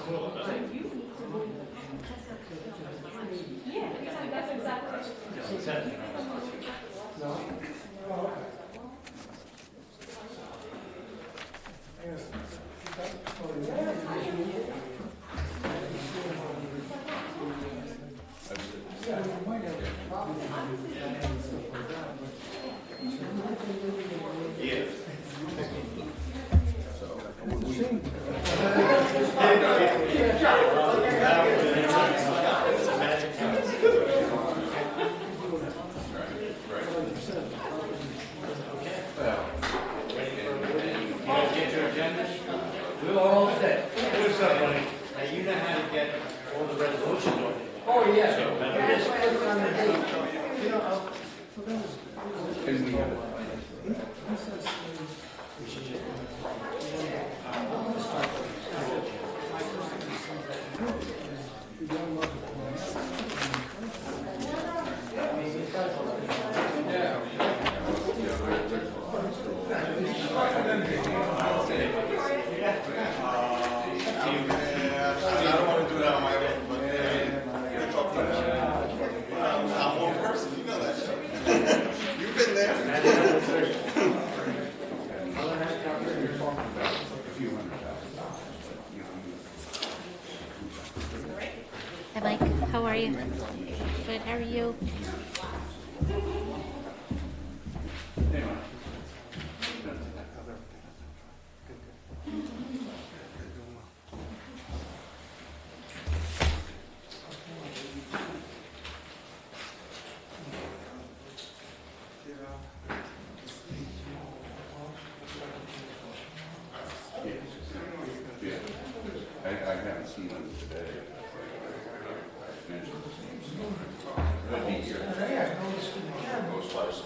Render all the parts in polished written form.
We're all set. What's up, buddy? Now, you know how to get all the resolutions on it. Oh, yeah. So, And we have it. I don't want to do that on my own, but you're talking about I'm one person, you know that. You've been there. Hi, Mike. How are you? Good. How are you? Yeah. I haven't seen them today. But be here. Most likely.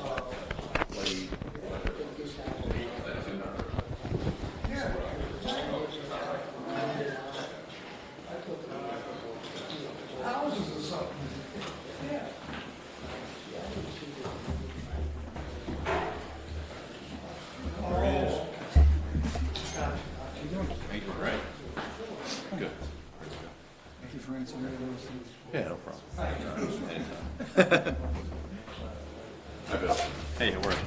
Right. Good. Thank you for answering those things. Yeah, no problem. Hi, Bill. Hey, how are you?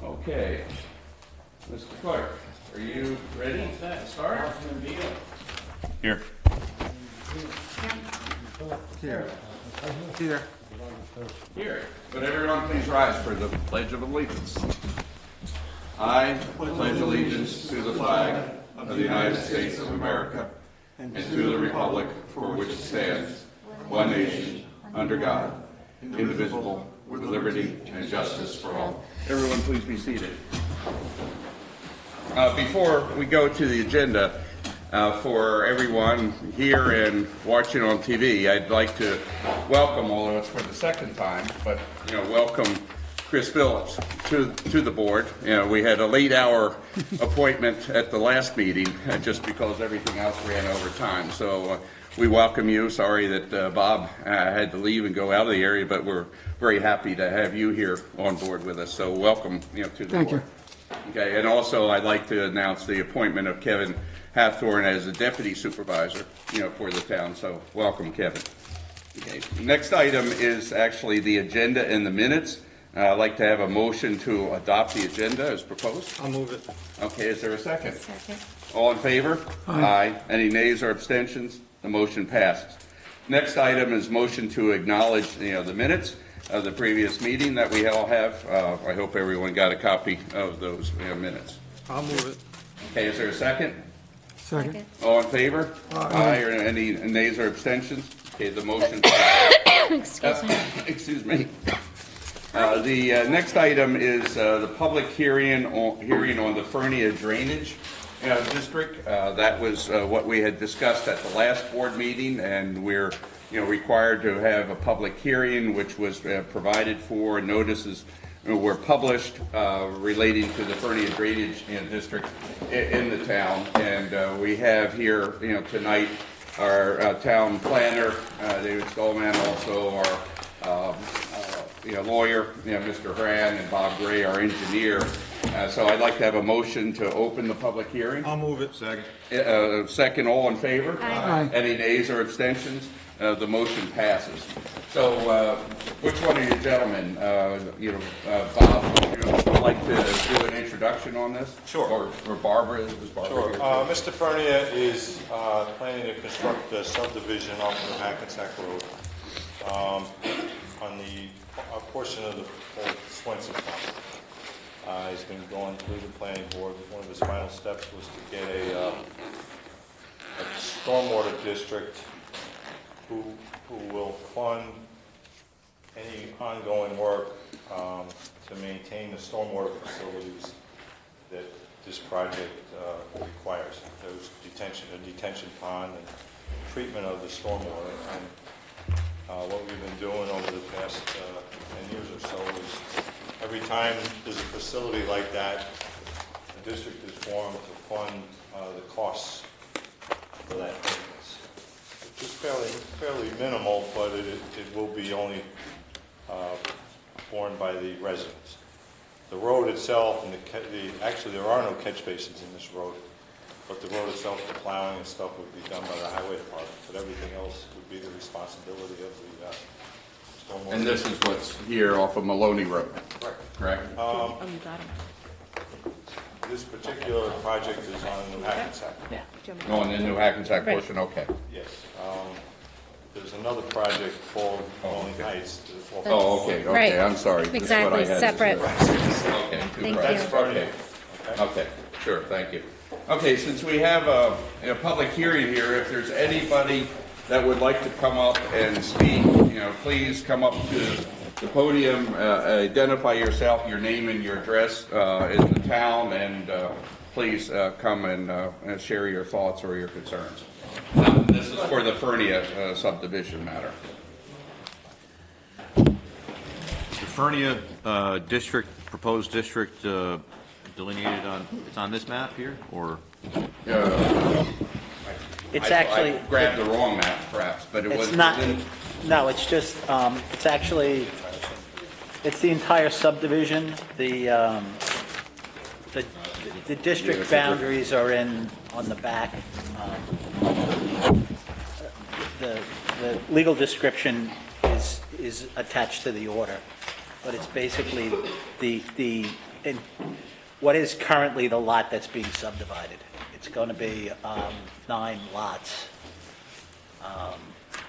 Okay. Mr. Clark, are you ready to start? Here. Here. Here. Would everyone please rise for the Pledge of Allegiance? I pledge allegiance to the flag of the United States of America and to the republic for which it stands, one nation, under God, indivisible, with liberty and justice for all. Everyone please be seated. Before we go to the agenda, for everyone here and watching on TV, I'd like to welcome, although it's for the second time, but welcome Chris Phillips to the board. We had a late hour appointment at the last meeting just because everything else ran over time. So we welcome you. Sorry that Bob had to leave and go out of the area, but we're very happy to have you here on board with us. So welcome, to the board. Thank you. Okay, and also I'd like to announce the appointment of Kevin Hathorn as a deputy supervisor, for the town. So welcome, Kevin. Okay, next item is actually the agenda and the minutes. I'd like to have a motion to adopt the agenda as proposed. I'll move it. Okay, is there a second? Second. All in favor? Aye. Any nays or abstentions? The motion passes. Next item is motion to acknowledge, the minutes of the previous meeting that we all have. I hope everyone got a copy of those minutes. I'll move it. Okay, is there a second? Second. All in favor? Aye. Or any nays or abstentions? Okay, the motion passes. Excuse me. Excuse me. The next item is the public hearing on the Fernia Drainage District. That was what we had discussed at the last board meeting, and we're required to have a public hearing, which was provided for. Notices were published relating to the Fernia Drainage District in the town, and we have here tonight our town planner, David Stallman, also our lawyer, Mr. Hran, and Bob Gray, our engineer, So I'd like to have a motion to open the public hearing. I'll move it. Second. Second, all in favor? Aye. Any nays or abstentions? The motion passes. So, which one of you gentlemen, Bob, would you like to do an introduction on this? Sure. Or Barbara, is Barbara Sure. here? Mr. Fernia is planning to construct a subdivision off of Hackensack Road on the portion of the old Swenson property. He's been going through the planning board. One of his final steps was to get a stormwater district who will fund any ongoing work to maintain the stormwater facilities that this project requires. There's a detention pond and treatment of the stormwater. And what we've been doing over the past 10 years or so is every time there's a facility like that, the district is formed to fund the costs for that maintenance, which is fairly minimal, but it will be only borne by the residents. The road itself, and actually there are no catch basins in this road, but the road itself, the plowing and stuff would be done by the highway department, but everything else would be the responsibility of the stormwater. And this is what's here off of Maloney Road, correct? Oh, you got him. This particular project is on New Hackensack. Yeah. On the New Hackensack portion, okay. Yes. There's another project called Rolling okay. Heights. Oh, okay, Right. I'm sorry. This is Exactly, what I had. separate. Okay, Thank right. you. Okay, okay, sure, thank you. Okay, since we have a public hearing here, if there's anybody that would like to come up and speak, please come up to the podium, identify yourself, your name and your address in the town, and please come and share your thoughts or your concerns. This is for the Fernia subdivision matter. The Fernia district, proposed district delineated it's on this map here, or? It's I actually, grabbed the wrong map, perhaps, but it was. it's not, no, it's just, it's actually, it's the entire subdivision. The district boundaries are on the back. The legal description is attached to the order, but it's basically what is currently the lot that's being subdivided. It's going to be 9 lots.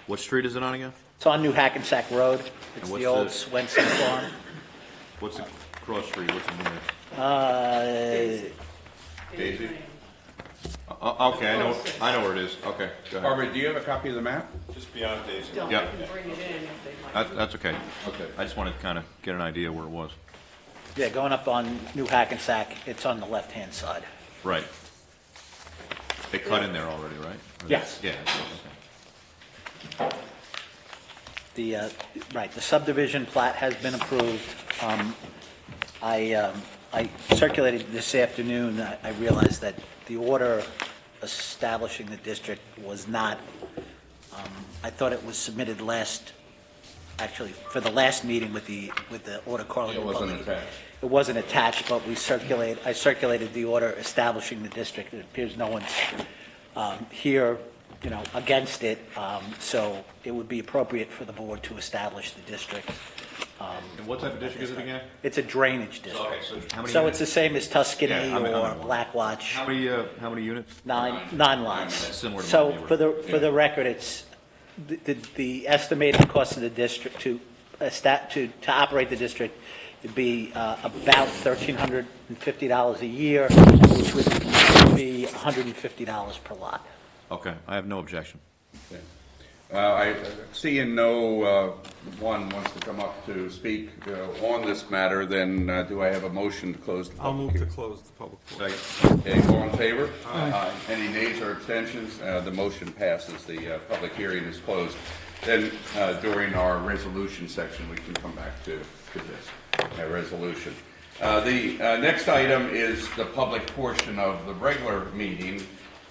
What street is it on again? It's on New Hackensack Road. It's what's the old the- Swenson farm. What's the cross street, what's the number? Daisy? Okay, I know where it is, okay, go ahead. Barbara, do you have a copy of the map? Just beyond Daisy. Yeah. That's okay. Okay. I just wanted to kind of get an idea where it was. Yeah, going up on New Hackensack, it's on the left-hand side. Right. They cut in there already, right? Yes. Yeah, okay. The subdivision plat has been approved. I circulated this afternoon, I realized that the order establishing the district was not, I thought it was submitted for the last meeting with the order calling. It wasn't attached. It wasn't attached, but I circulated the order establishing the district. It appears no one's here, against it, so it would be appropriate for the board to establish the district. And what type of district is it again? It's a drainage district. Okay, so how many So units? it's the same as Tuscany Yeah, I'm or in. Blackwatch, How many units? nine lots. That's similar to So my for the record, it's, the estimated cost of the district to operate the district would be about $1,350 a year, which would be $150 per lot. Okay, I have no objection. Okay. I seeing no one wants to come up to speak on this matter, then do I have a motion to close the I'll public move to hearing? close the public portion. Okay, all in favor? Aye. Any nays or abstentions? The motion passes. The public hearing is closed. Then during our resolution section, we can come back to this resolution. The next item is the public portion of the regular meeting,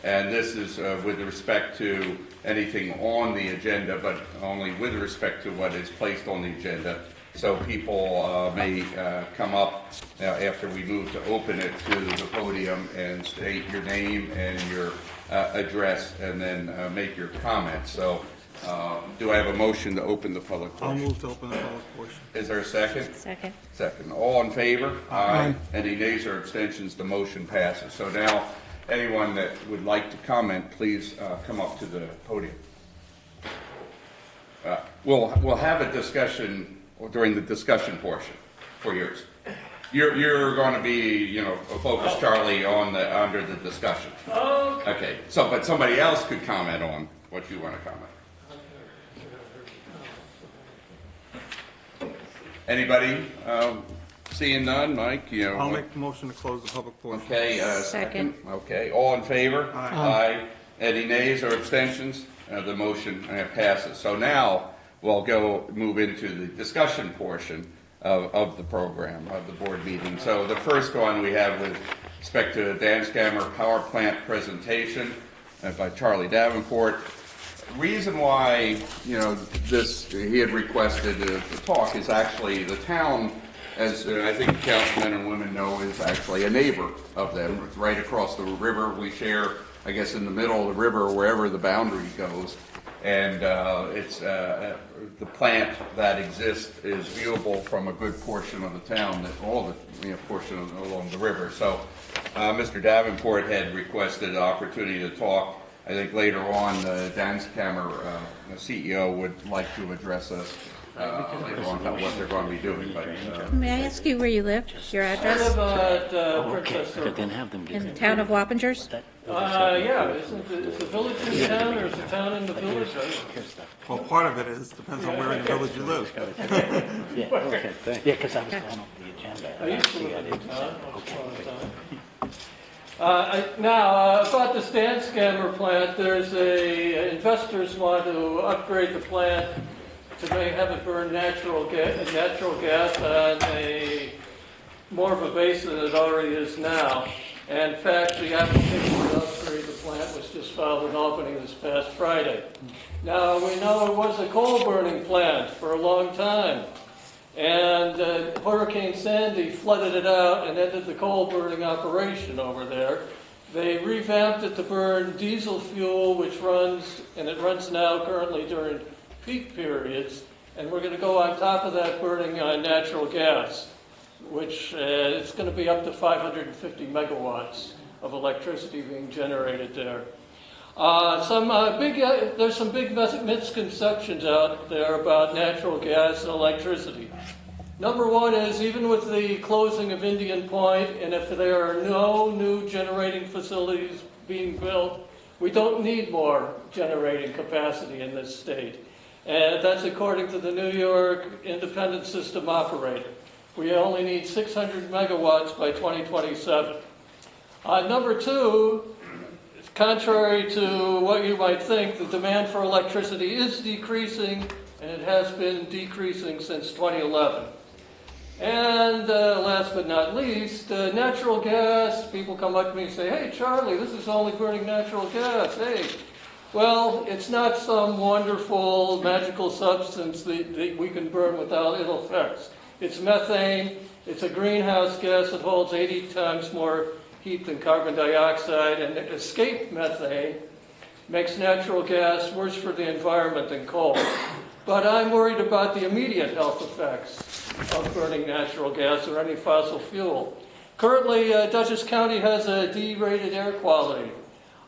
and this is with respect to anything on the agenda, but only with respect to what is placed on the agenda. so people may come up after we move to open it to the podium and state your name and your address, and then make your comments. So do I have a motion to open the public I'll portion? move to open the public portion. Is there a second? Second. Second. All in favor? Aye. Any nays or abstentions? The motion passes. So now, anyone that would like to comment, please come up to the podium. We'll have a discussion during the discussion portion for yours. You're going to be, focus, Charlie, under the discussion. Okay. So, but somebody else could comment on what you want to comment. Anybody? Seeing none, Mike, I'll make the motion to close the public portion. Okay, Second. Okay, all in favor? Aye. Any nays or abstentions? The motion passes. So now, we'll move into the discussion portion of the program, of the board meeting. So the first one we have with respect to Danskamer Power Plant presentation by Charlie Davenport. Reason why, he had requested to talk is actually the town, as I think councilmen and women know, is actually a neighbor of them. It's right across the river. We share, I guess, in the middle of the river, wherever the boundary goes. And it's the plant that exists is viewable from a good portion of the town, all the portion along the river. So Mr. Davenport had requested an opportunity to talk. I think later on, Danskamer CEO would like to address us later on about what they're going to be doing. But May I ask you where you live? Your I address? live at Princess Circle. In the town of Wappingers? Yeah, is the village in the town or is the town in the village? Well, part of it depends on where in the village you live. Yeah, okay, thanks. Yeah, because I was going over the agenda. I used to live in the town. Now, about the Danskamer plant, there's investors want to upgrade the plant to have it burn natural gas on more of a base than it already is now. And in fact, the application to upgrade the plant was just filed in Albany this past Friday. Now, we know it was a coal-burning plant for a long time. And Hurricane Sandy flooded it out and ended the coal-burning operation over there. They revamped it to burn diesel fuel, which runs now currently during peak periods. And we're going to go on top of that burning natural gas, which is going to be up to 550 megawatts of electricity being generated there. There's some big misconceptions out there about natural gas and electricity. Number one is, even with the closing of Indian Point, and if there are no new generating facilities being built, we don't need more generating capacity in this state. And that's according to the New York Independent System Operator. We only need 600 megawatts by 2027. Number two, contrary to what you might think, the demand for electricity is decreasing, and it has been decreasing since 2011. And last but not least, natural gas. People come up to me and say, "Hey, Charlie, this is only burning natural gas." Hey, well, it's not some wonderful magical substance that we can burn without ill effects. It's methane. It's a greenhouse gas that holds 80 times more heat than carbon dioxide, and escaped methane makes natural gas worse for the environment than coal. But I'm worried about the immediate health effects of burning natural gas or any fossil fuel. Currently, Dutchess County has a D-rated air quality.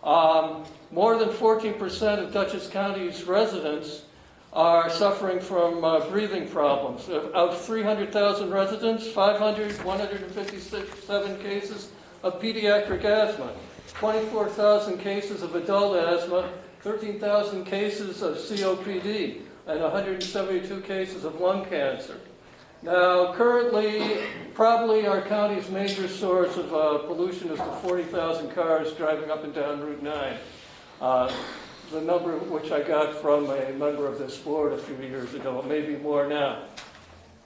More than 14% of Dutchess County's residents are suffering from breathing problems. Of 300,000 residents, 157 cases of pediatric asthma, 24,000 cases of adult asthma, 13,000 cases of COPD, and 172 cases of lung cancer. Now, currently, probably our county's major source of pollution is the 40,000 cars driving up and down Route 9. The number which I got from a member of this board a few years ago, maybe more now.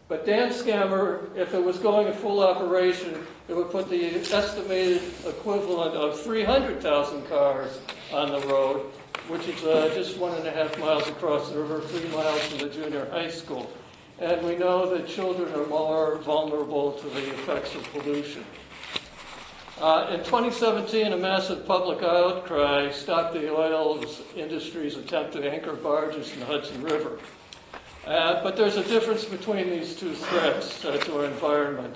But Danskamer, if it was going in full operation, it would put the estimated equivalent of 300,000 cars on the road, which is just 1.5 miles across the river, 3 miles from the junior high school. and we know that children are more vulnerable to the effects of pollution. In 2017, a massive public outcry stopped the oil industry's attempt to anchor barges in the Hudson River. But there's a difference between these two threats to our environment.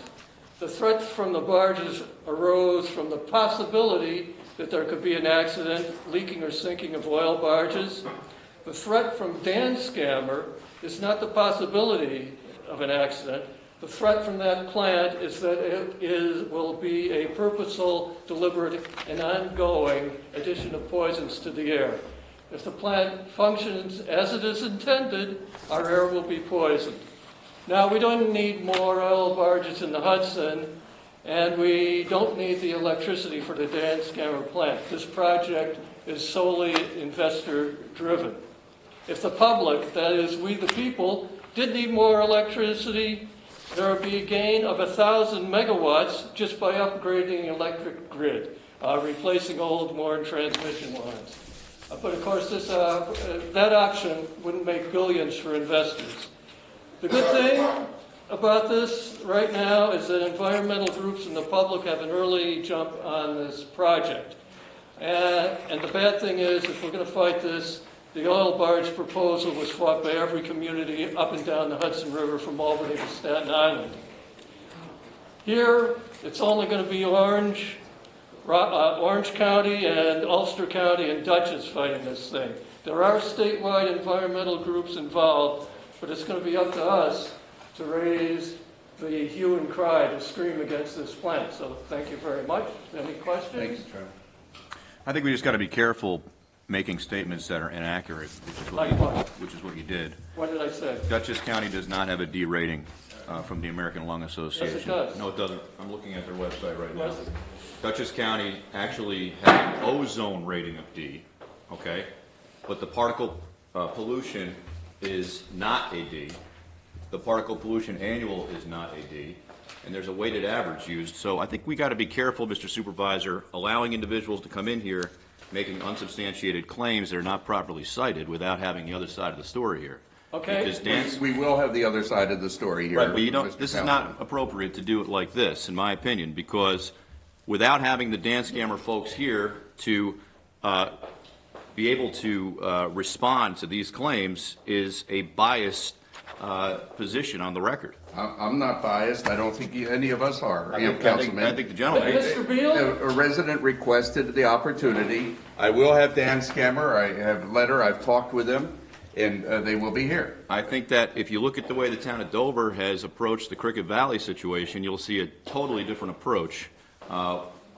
The threat from the barges arose from the possibility that there could be an accident, leaking or sinking of oil barges. The threat from Dan Scammer is not the possibility of an accident. The threat from that plant is that it will be a purposeful, deliberate, and ongoing addition of poisons to the air. If the plant functions as it is intended, our air will be poisoned. Now, we don't need more oil barges in the Hudson, and we don't need the electricity for the Dan Scammer plant. This project is solely investor-driven. If the public, that is, we the people, did need more electricity, there would be a gain of 1,000 megawatts just by upgrading the electric grid, replacing old, worn transmission lines. But of course, that option wouldn't make billions for investors. The good thing about this right now is that environmental groups and the public have an early jump on this project. And the bad thing is, if we're going to fight this, the oil barge proposal was fought by every community up and down the Hudson River from Albany to Staten Island. Here, it's only going to be Orange County and Ulster County and Dutchess fighting this thing. There are statewide environmental groups involved, but it's going to be up to us to raise the hue and cry to scream against this plant. So thank you very much. Any questions? Thank you, Chairman. I think we just got to be careful making statements that are inaccurate, which is what you did. What did I say? Dutchess County does not have a D rating from the American Lung Association. Yes, it does. No, it doesn't. I'm looking at their website right now. Does it? Dutchess County actually has an ozone rating of D, okay? But the particle pollution is not a D. The particle pollution annual is not a D. And there's a weighted average used. So I think we got to be careful, Mr. Supervisor, allowing individuals to come in here making unsubstantiated claims that are not properly cited without having the other side of the story here. Okay. Because Dan, We will have the other side of the story here. right, but you don't, Mr. this is Councilman. not appropriate to do it like this, in my opinion, because without having the Dan Scammer folks here to be able to respond to these claims is a biased position on the record. I'm not biased. I don't think any of us are, I think Councilman. the gentleman. Mr. Beal? A resident requested the opportunity. I will have Dan Scammer. I have a letter. I've talked with them, and they will be here. I think that if you look at the way the town of Dover has approached the Cricket Valley situation, you'll see a totally different approach.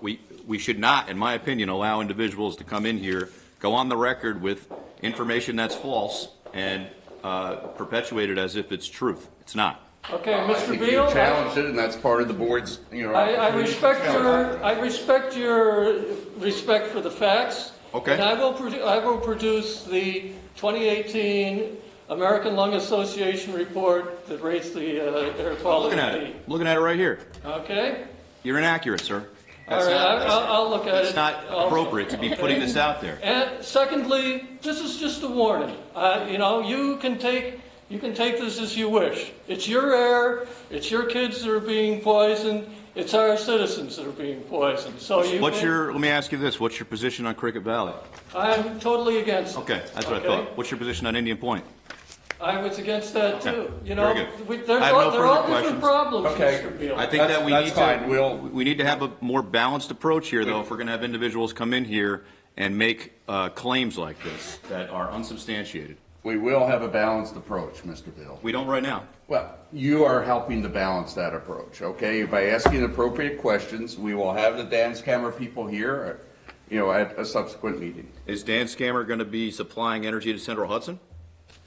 We should not, in my opinion, allow individuals to come in here, go on the record with information that's false, and perpetuate it as if it's truth. It's not. Okay, I Mr. think you Beal. challenged it, and that's part of the board's, I respect your respect for the facts. Okay. And I will produce the 2018 American Lung Association report that rates the air quality. Looking at it right here. Okay. You're inaccurate, sir. All right. I'll look at it. It's not also. appropriate to be putting this out there. And secondly, this is just a warning. You can take this as you wish. It's your air. It's your kids that are being poisoned. It's our citizens that are being poisoned. So Let me ask you this. What's your position on Cricket Valley? I'm totally against it. Okay, that's what I thought. What's your position on Indian Point? I was against that Okay. too. Very good. They're I have no all further different questions. problems, Okay. Mr. Beal. I think that That's fine. we need to have a more balanced approach here, though, if we're going to have individuals come in here and make claims like this that are unsubstantiated. We will have a balanced approach, Mr. Bill. We don't right now. Well, you are helping to balance that approach, okay? By asking appropriate questions, we will have the Dan Scammer people here, at a subsequent meeting. Is Dan Scammer going to be supplying energy to Central Hudson?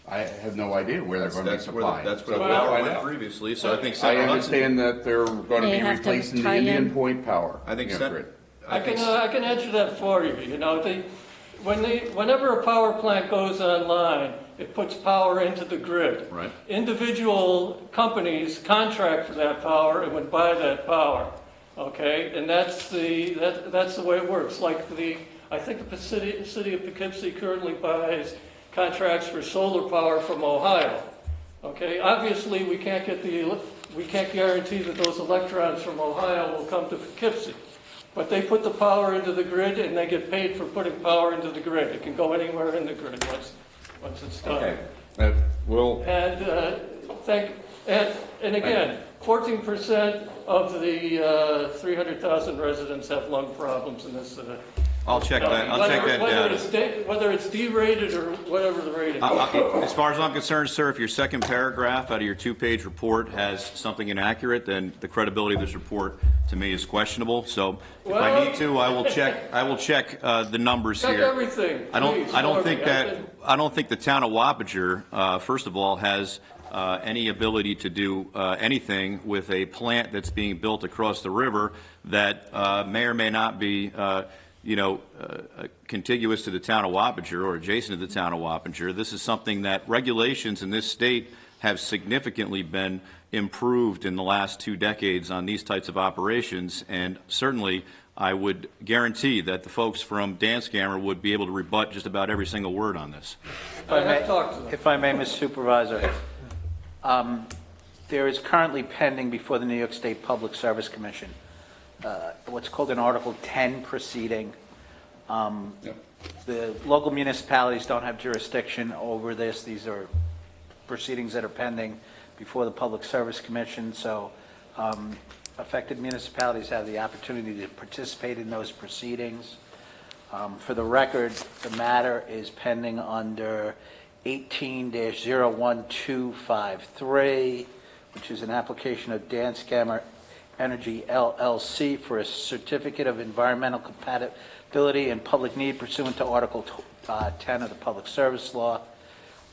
I have no idea where they're going to be supplying. That's where So the we'll power find went out. previously, so I think I Central Hudson. understand that they're going to They be have to replacing the tie Indian in. Point power. I think grid. I can answer that for you. Whenever a power plant goes online, it puts power into the grid. Right. Individual companies contract for that power and would buy that power. Okay, and that's the way it works. Like I think the city of Poughkeepsie currently buys contracts for solar power from Ohio. Okay, obviously, we can't guarantee that those electrons from Ohio will come to Poughkeepsie. But they put the power into the grid, and they get paid for putting power into the grid. It can go anywhere in the grid once it's done. Okay. We'll, And and again, 14% of the 300,000 residents have lung problems in this. I'll check that, I'll check that data. Whether it's D-rated or whatever the rating is. As far as I'm concerned, sir, if your second paragraph out of your two-page report has something inaccurate, then the credibility of this report to me is questionable. So if I need to, I will check the numbers Check here. everything, I don't think please. the town of Wappinger, first of all, has any ability to do anything with a plant that's being built across the river that may or may not be contiguous to the town of Wappinger or adjacent to the town of Wappinger. This is something that regulations in this state have significantly been improved in the last 2 decades on these types of operations, and certainly I would guarantee that the folks from Danskammer would be able to rebut just about every single word on this. If I may, Mr. Supervisor, there is currently pending before the New York State Public Service Commission what's called an Article 10 proceeding. The local municipalities don't have jurisdiction over this. These are proceedings that are pending before the Public Service Commission, so affected municipalities have the opportunity to participate in those proceedings. For the record, the matter is pending under 18-01253, which is an application of Danskammer Energy LLC for a certificate of environmental compatibility and public need pursuant to Article 10 of the Public Service Law.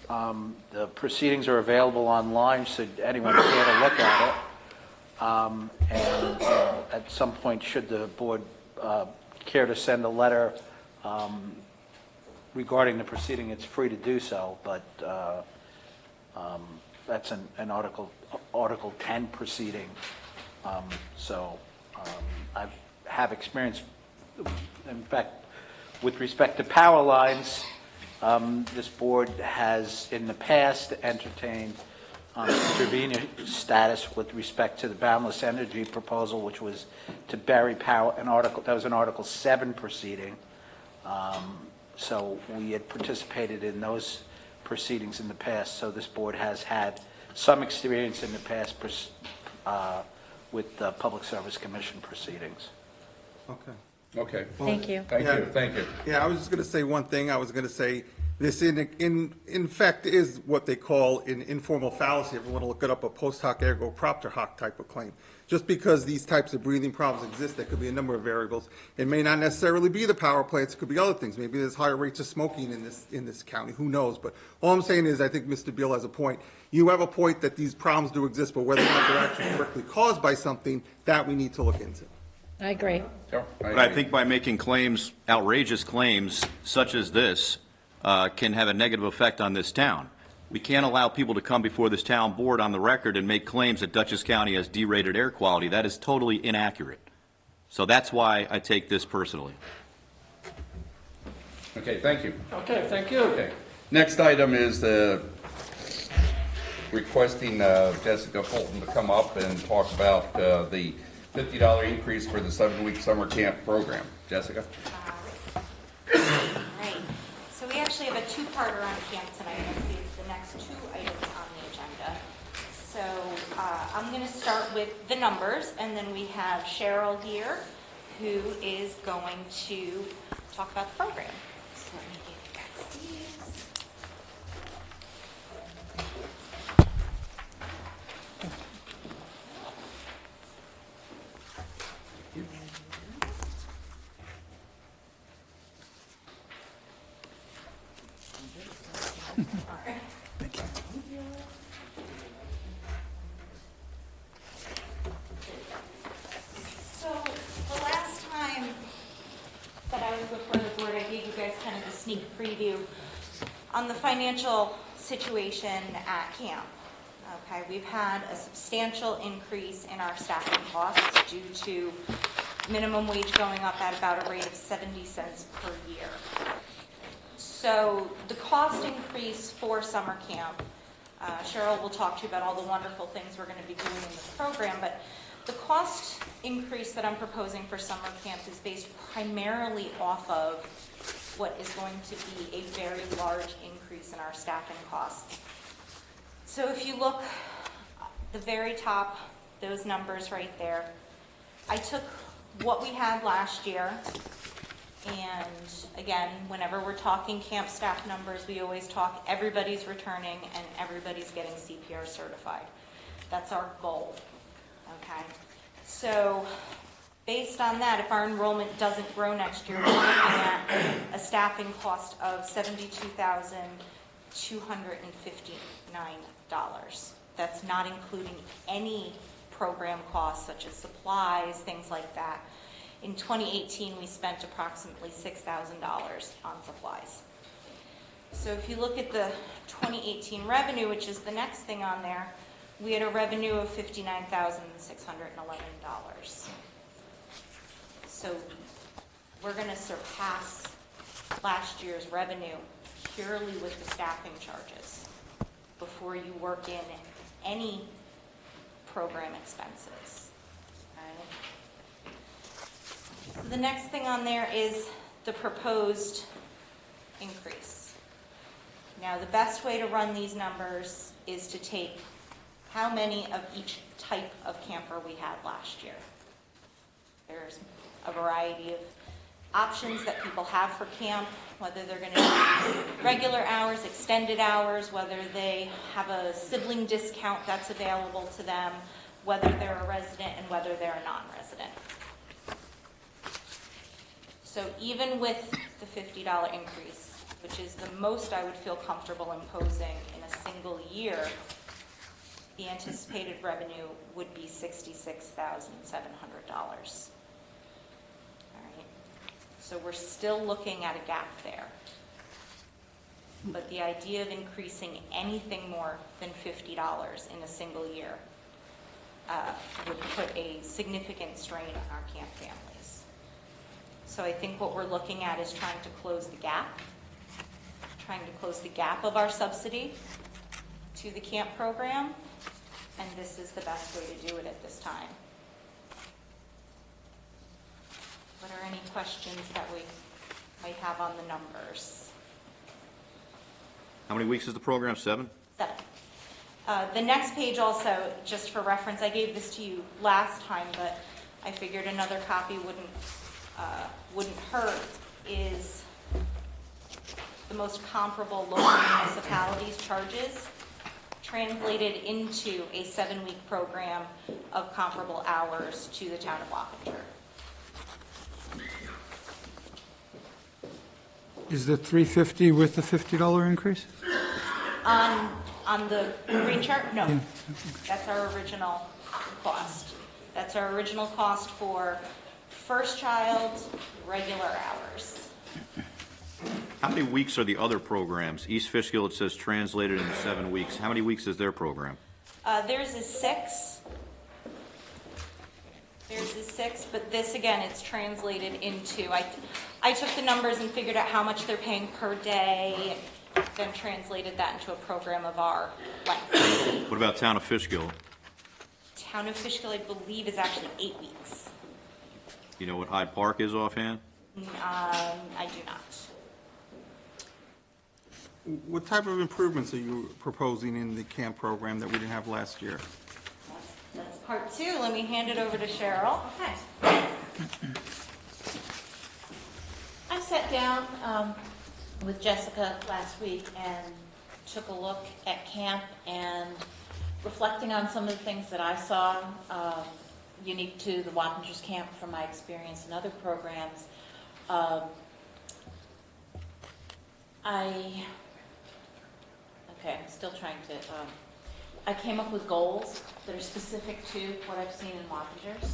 The proceedings are available online, so anyone can get a look at it. And at some point, should the board care to send a letter regarding the proceeding, it's free to do so, but that's an Article 10 proceeding. I have experience, in fact, with respect to power lines. This board has in the past entertained intervenor status with respect to the Boundless Energy proposal, which was to bury power, that was an Article 7 proceeding. So we had participated in those proceedings in the past, so this board has had some experience in the past with the Public Service Commission proceedings. Okay. okay. Thank you. Thank you, thank you. Yeah, I was just going to say one thing. I was going to say this in fact is what they call an informal fallacy. If you want to look it up, a post hoc ergo propter hoc type of claim. Just because these types of breathing problems exist, there could be a number of variables. It may not necessarily be the power plants. It could be other things. Maybe there's higher rates of smoking in this county. Who knows? But all I'm saying is I think Mr. Beal has a point. You have a point that these problems do exist, but whether or not they're actually directly caused by something, that we need to look into. I agree. Sure, But I think by making claims, outrageous claims such as this, can have a negative effect on this town. We can't allow people to come before this town board on the record and make claims that Dutchess County has derated air quality. That is totally inaccurate. So that's why I take this personally. Okay, thank you. Okay, thank you. Okay. Next item is requesting Jessica Fulton to come up and talk about the $50 increase for the 7-week summer camp program. Jessica? Right. So we actually have a two-parter on camp tonight. Let's see, it's the next 2 items on the agenda. So I'm going to start with the numbers, and then we have Cheryl here, who is going to talk about the program. So let me give you guys these. So the last time that I was before the board, I gave you guys kind of a sneak preview on the financial situation at camp. Okay, we've had a substantial increase in our staffing costs due to minimum wage going up at about a rate of 70 cents per year. So the cost increase for summer camp Cheryl will talk to you about all the wonderful things we're going to be doing in this program, but the cost increase that I'm proposing for summer camp is based primarily off of what is going to be a very large increase in our staffing costs. So if you look at the very top, those numbers right there, I took what we had last year, and again, whenever we're talking camp staff numbers, we always talk everybody's returning and everybody's getting CPR certified. That's our goal, okay? So based on that, if our enrollment doesn't grow next year, we're looking at a staffing cost of $72,259. That's not including any program costs such as supplies, things like that. In 2018, we spent approximately $6,000 on supplies. So if you look at the 2018 revenue, which is the next thing on there, we had a revenue of $59,611. So we're going to surpass last year's revenue purely with the staffing charges before you work in any program expenses. Okay. So the next thing on there is the proposed increase. Now, the best way to run these numbers is to take how many of each type of camper we had last year. There's a variety of options that people have for camp, whether they're going to do regular hours, extended hours, whether they have a sibling discount that's available to them, whether they're a resident and whether they're a non-resident. So even with the $50 increase, which is the most I would feel comfortable imposing in a single year, the anticipated revenue would be $66,700. So we're still looking at a gap there. But the idea of increasing anything more than $50 in a single year would put a significant strain on our camp families. So I think what we're looking at is trying to close the gap of our subsidy to the camp program, and this is the best way to do it at this time. What are any questions that we might have on the numbers? How many weeks is the program? 7? 7. The next page also, just for reference, I gave this to you last time, but I figured another copy wouldn't hurt, is the most comparable local municipalities' charges translated into a 7-week program of comparable hours to the town of Wappinger. Is the 350 with the $50 increase? On the green chart? No. Yeah. That's our original cost. That's our original cost for first child, regular hours. How many weeks are the other programs? East Fishkill, it says translated in 7 weeks. How many weeks is their program? Theirs is 6. Theirs is 6, but this, again, it's translated into, I took the numbers and figured out how much they're paying per day, and then translated that into a program of our length. What about Town of Fishkill? Town of Fishkill, I believe, is actually 8 weeks. You know what Hyde Park is offhand? I do not. What type of improvements are you proposing in the camp program that we didn't have last year? That's part 2. Let me hand it over to Cheryl. Okay. I sat down with Jessica last week and took a look at camp and reflecting on some of the things that I saw unique to the Wappingers camp from my experience in other programs. I'm still trying to, I came up with goals that are specific to what I've seen in Wappingers,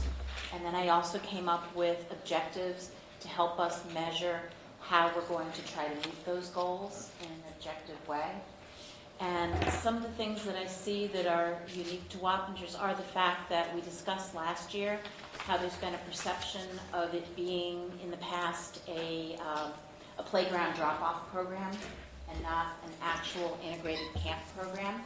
and then I also came up with objectives to help us measure how we're going to try to meet those goals in an objective way. And some of the things that I see that are unique to Wappingers are the fact that we discussed last year how there's been a perception of it being in the past a playground drop-off program and not an actual integrated camp program.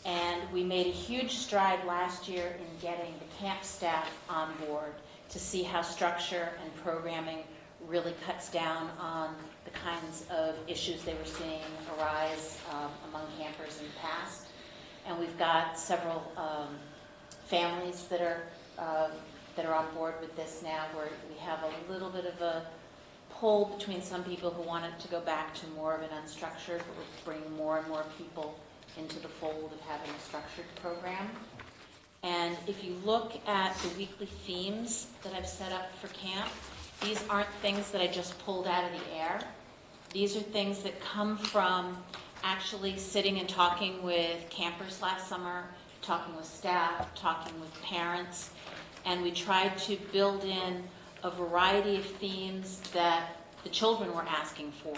And we made a huge stride last year in getting the camp staff on board to see how structure and programming really cuts down on the kinds of issues they were seeing arise among campers in the past. And we've got several families that are on board with this now, where we have a little bit of a pull between some people who wanted to go back to more of an unstructured, but we're bringing more and more people into the fold of having a structured program. And if you look at the weekly themes that I've set up for camp, these aren't things that I just pulled out of the air. These are things that come from actually sitting and talking with campers last summer, talking with staff, talking with parents, and we tried to build in a variety of themes that the children were asking for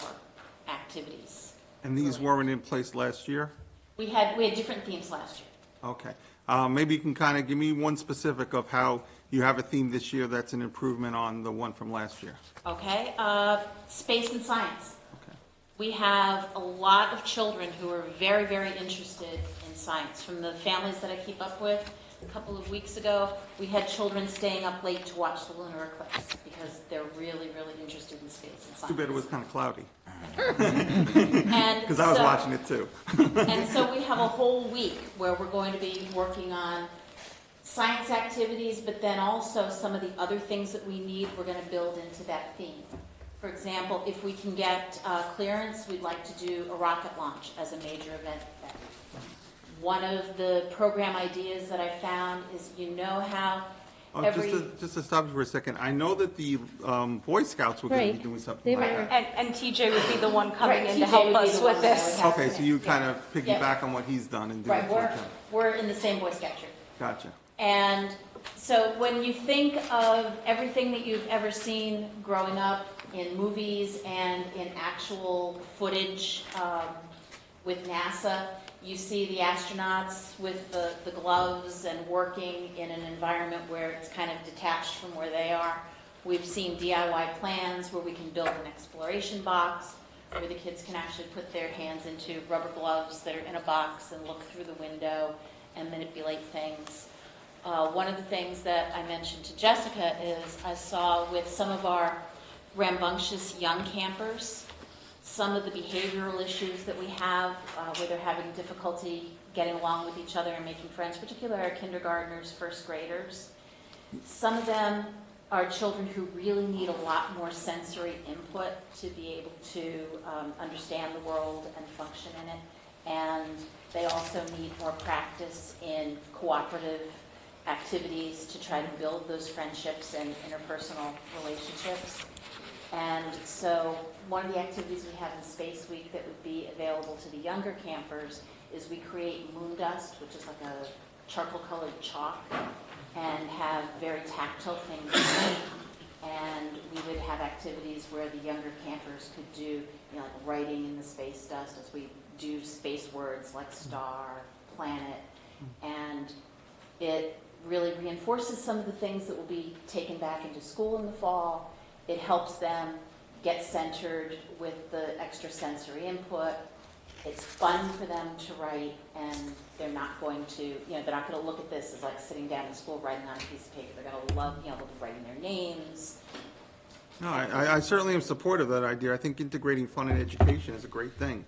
activities. And these weren't in place last year? We had different themes last year. Okay. Maybe you can kind of give me one specific of how you have a theme this year that's an improvement on the one from last year. Okay, space and science. Okay. We have a lot of children who are very, very interested in science. From the families that I keep up with, a couple of weeks ago, we had children staying up late to watch the lunar eclipse because they're really, really interested in space and science. Too bad it was kind of cloudy. And because I was watching it too. And so we have a whole week where we're going to be working on science activities, but then also some of the other things that we need, we're going to build into that theme. For example, if we can get clearance, we'd like to do a rocket launch as a major event then. One of the program ideas that I found is, you know how just to stop you for a second, I know that the Boy Scouts were going to be doing something like that. And TJ would be the one coming in to TJ help would be us the with one that this. would have Okay, to- so you kind of Yeah. piggyback on what he's done and do it Right, for him. we're in the same Boy Scout troop. Gotcha. And so when you think of everything that you've ever seen growing up in movies and in actual footage with NASA, you see the astronauts with the gloves and working in an environment where it's kind of detached from where they are. We've seen DIY plans where we can build an exploration box where the kids can actually put their hands into rubber gloves that are in a box and look through the window and manipulate things. One of the things that I mentioned to Jessica is I saw with some of our rambunctious young campers, some of the behavioral issues that we have where they're having difficulty getting along with each other and making friends, particularly our kindergartners, first graders. Some of them are children who really need a lot more sensory input to be able to understand the world and function in it. And they also need more practice in cooperative activities to try to build those friendships and interpersonal relationships. And so one of the activities we have in Space Week that would be available to the younger campers is we create moon dust, which is like a charcoal-colored chalk, and have very tactile things in it. And we would have activities where the younger campers could do, like writing in the space dust as we do space words like star, planet, and it really reinforces some of the things that will be taken back into school in the fall. It helps them get centered with the extrasensory input. It's fun for them to write, and they're not going to, they're not going to look at this as like sitting down in school writing on a piece of paper. They're going to love, they'll be writing their names. No, I certainly am supportive of that idea. I think integrating fun and education is a great thing.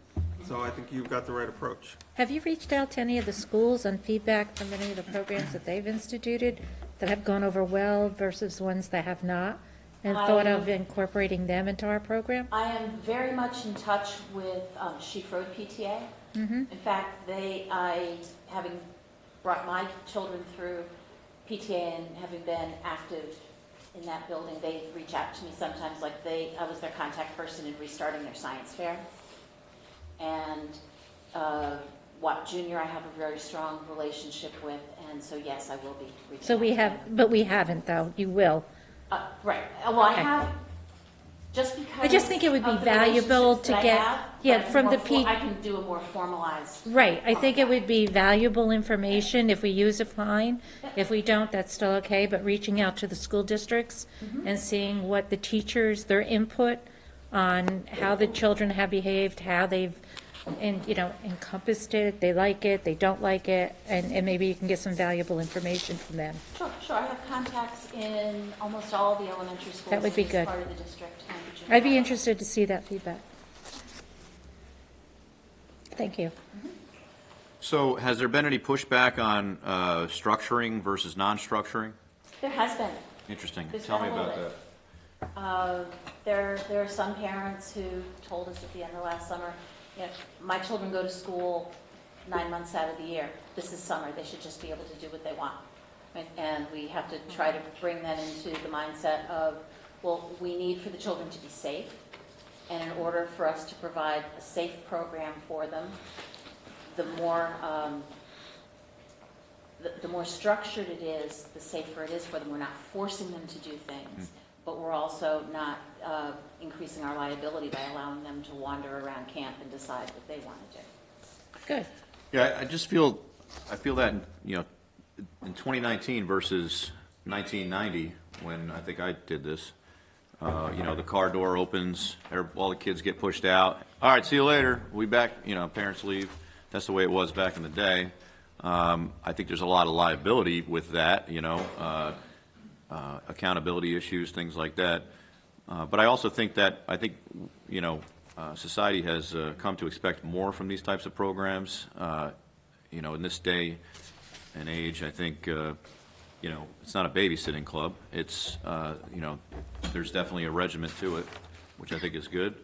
So I think you've got the right approach. Have you reached out to any of the schools on feedback from any of the programs that they've instituted that have gone over well versus ones that have not? And thought of incorporating them into our program? I am very much in touch with Sheaf Road PTA. In fact, having brought my children through PTA and having been active in that building, they reach out to me sometimes, like I was their contact person in restarting their science fair. And Watt Junior I have a very strong relationship with, and so yes, I will be reaching So out we to have, them. but we haven't though. You will. Right. Well, I Okay. have, just because. I just think it would be of the valuable relationships to that I get- have, yeah, but from more the pe- I can do a more formalized. Right, I think it would be valuable information. If we use it, fine. If we don't, that's still okay, but reaching out to the school districts and seeing what the teachers, their input on how the children have behaved, how they've, encompassed it, they like it, they don't like it, and maybe you can get some valuable information from them. Sure. I have contacts in almost all the elementary schools. That would be in this good. part of the district. and the junior I'd be high. interested to see that feedback. Thank you. So has there been any pushback on structuring versus non-structuring? There has been. Interesting. There's Tell me been a about little that. There are some parents who told us at the end of last summer, my children go to school 9 months out of the year. This is summer. They should just be able to do what they want. Right? And we have to try to bring that into the mindset of, well, we need for the children to be safe. And in order for us to provide a safe program for them, the more structured it is, the safer it is for them. We're not forcing them to do things, but we're also not increasing our liability by allowing them to wander around camp and decide what they want to do. Good. Yeah, I feel that, in 2019 versus 1990, when I think I did this, the car door opens, all the kids get pushed out. All right, see you later. We'll be back, parents leave. That's the way it was back in the day. I think there's a lot of liability with that, accountability issues, things like that. But I also think that, society has come to expect more from these types of programs. In this day and age, I think, it's not a babysitting club. It's, there's definitely a regiment to it, which I think is good.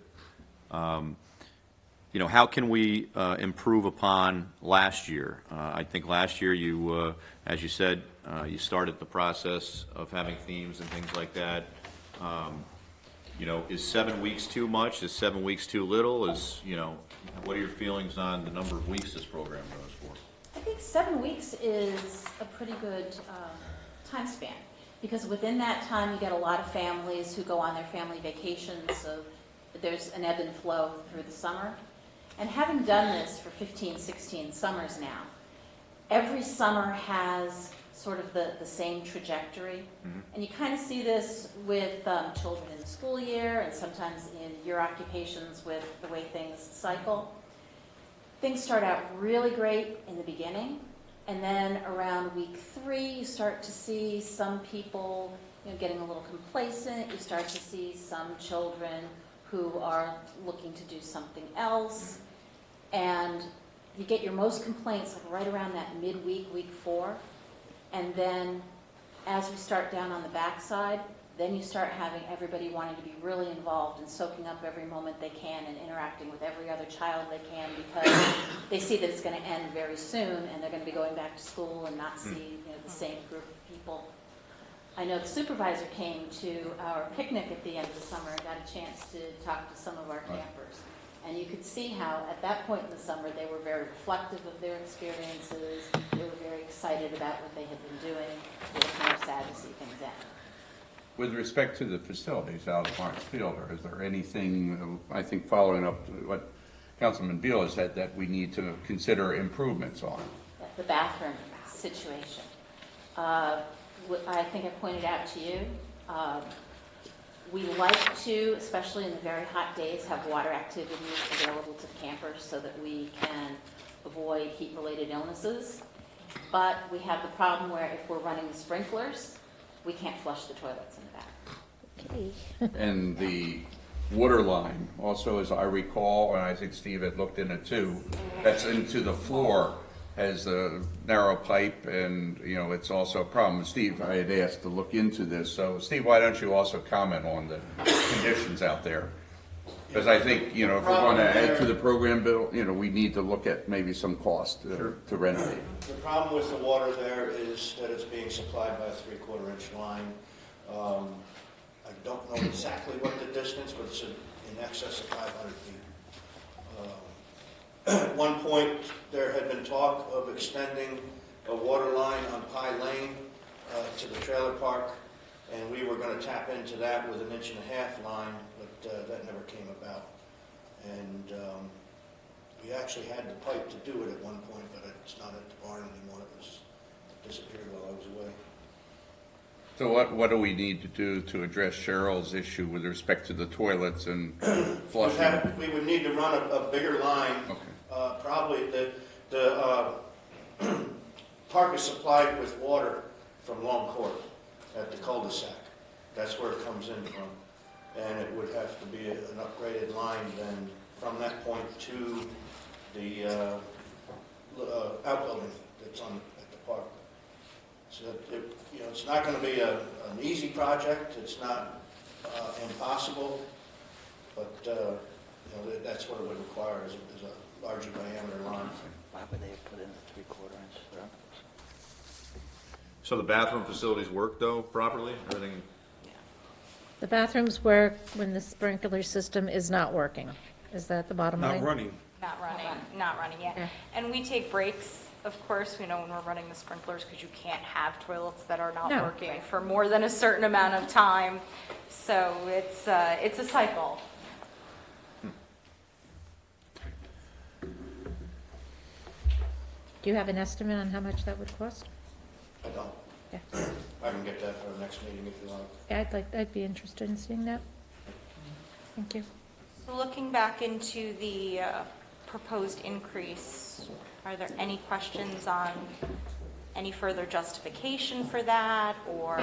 How can we improve upon last year? I think last year you, as you said, you started the process of having themes and things like that. Is 7 weeks too much? Is 7 weeks too little? What are your feelings on the number of weeks this program goes for? I think 7 weeks is a pretty good time span, because within that time you get a lot of families who go on their family vacations, so there's an ebb and flow through the summer. And having done this for 15, 16 summers now, every summer has sort of the same trajectory. Mm-hmm. And you kind of see this with children in the school year and sometimes in your occupations with the way things cycle. Things start out really great in the beginning, and then around week 3 you start to see some people getting a little complacent. You start to see some children who are looking to do something else. And you get your most complaints like right around that midweek, week 4. And then as we start down on the backside, then you start having everybody wanting to be really involved and soaking up every moment they can and interacting with every other child they can, because they see that it's going to end very soon and they're going to be going back to school and not see the same group of people. I know the supervisor came to our picnic at the end of the summer and got a chance to talk to some of our campers. And you could see how, at that point in the summer, they were very reflective of their experiences. They were very excited about what they had been doing. They were kind of sad to see things end. With respect to the facilities out at Lawrence Field, or is there anything, I think following up to what Councilman Beal has said, that we need to consider improvements on? The bathroom situation. I think I pointed out to you, we like to, especially in the very hot days, have water activities available to campers so that we can avoid heat-related illnesses. But we have the problem where if we're running the sprinklers, we can't flush the toilets in the back. Okay. And the water line, also, as I recall, and I think Steve had looked in it too, that's into the floor, has a narrow pipe, and, it's also a problem. Steve, I had asked to look into this, so Steve, why don't you also comment on the conditions out there? Because I think, if we're going to add to the program bill, we need to look at maybe some cost to renovate. The problem with the water there is that it's being supplied by a 3/4 inch line. I don't know exactly what the distance, but it's in excess of 500 feet. At one point, there had been talk of extending a water line on Pie Lane to the trailer park, and we were going to tap into that with an 1.5 inch line, but that never came about. And we actually had the pipe to do it at one point, but it's not at the barn anymore. It disappeared while I was away. So what do we need to do to address Cheryl's issue with respect to the toilets and flushing? We would need to run a bigger line. Okay. Probably the park is supplied with water from Long Court at the cul-de-sac. That's where it comes in from. And it would have to be an upgraded line then from that point to the outbuilding that's at the park. So it's not going to be an easy project. It's not impossible, but that's what it would require is a larger diameter line. Why would they have put in the 3/4 inch? So the bathroom facilities work though properly? Everything? The bathrooms work when the sprinkler system is not working. Is that the bottom line? Not running. Not running yet. Yeah. And we take breaks, of course, when we're running the sprinklers, because you can't have toilets that are not No. working for more than a certain amount of time. So it's a cycle. Do you have an estimate on how much that would cost? I don't. Yeah. I can get that for the next meeting if you like. Yeah, I'd be interested in seeing that. Thank you. So looking back into the proposed increase, are there any questions on any further justification for that, or?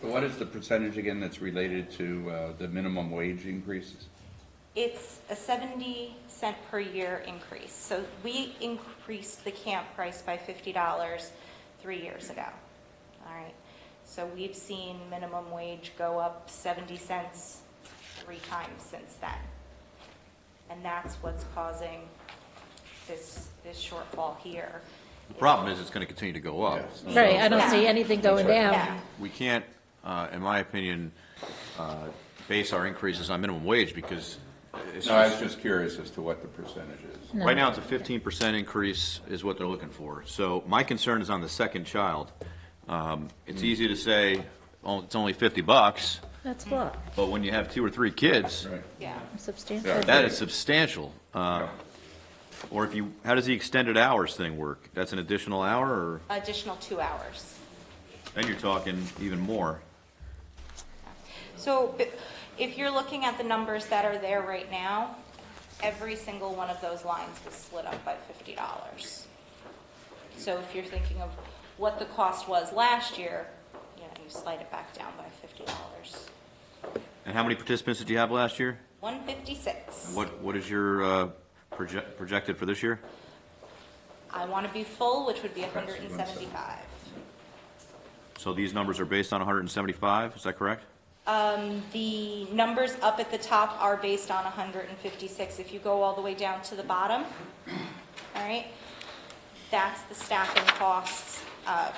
What is the percentage again that's related to the minimum wage increases? It's a 70-cent per year increase. So we increased the camp price by $50 3 years ago. All right. So we've seen minimum wage go up 70 cents 3 times since then. And that's what's causing this shortfall here. The problem is it's going to continue to go up. Yes. Right, I don't Yeah. see anything going down. Yeah. We can't, in my opinion, base our increases on minimum wage because it's No, I was just curious as to what the percentage is. No. right now it's a 15% increase is what they're looking for. So my concern is on the second child. It's easy to say, oh, it's only $50, That's what, but when you have 2 or 3 kids, Right. Yeah. substantial. that is substantial. Or how does the extended hours thing work? That's an additional hour, or Additional 2 hours. then you're talking even more. So if you're looking at the numbers that are there right now, every single one of those lines was split up by $50. So if you're thinking of what the cost was last year, you slide it back down by $50. And how many participants did you have last year? 156. What is your projected for this year? I want to be full, which would be 175. So these numbers are based on 175, is that correct? The numbers up at the top are based on 156. If you go all the way down to the bottom, all right, that's the staffing costs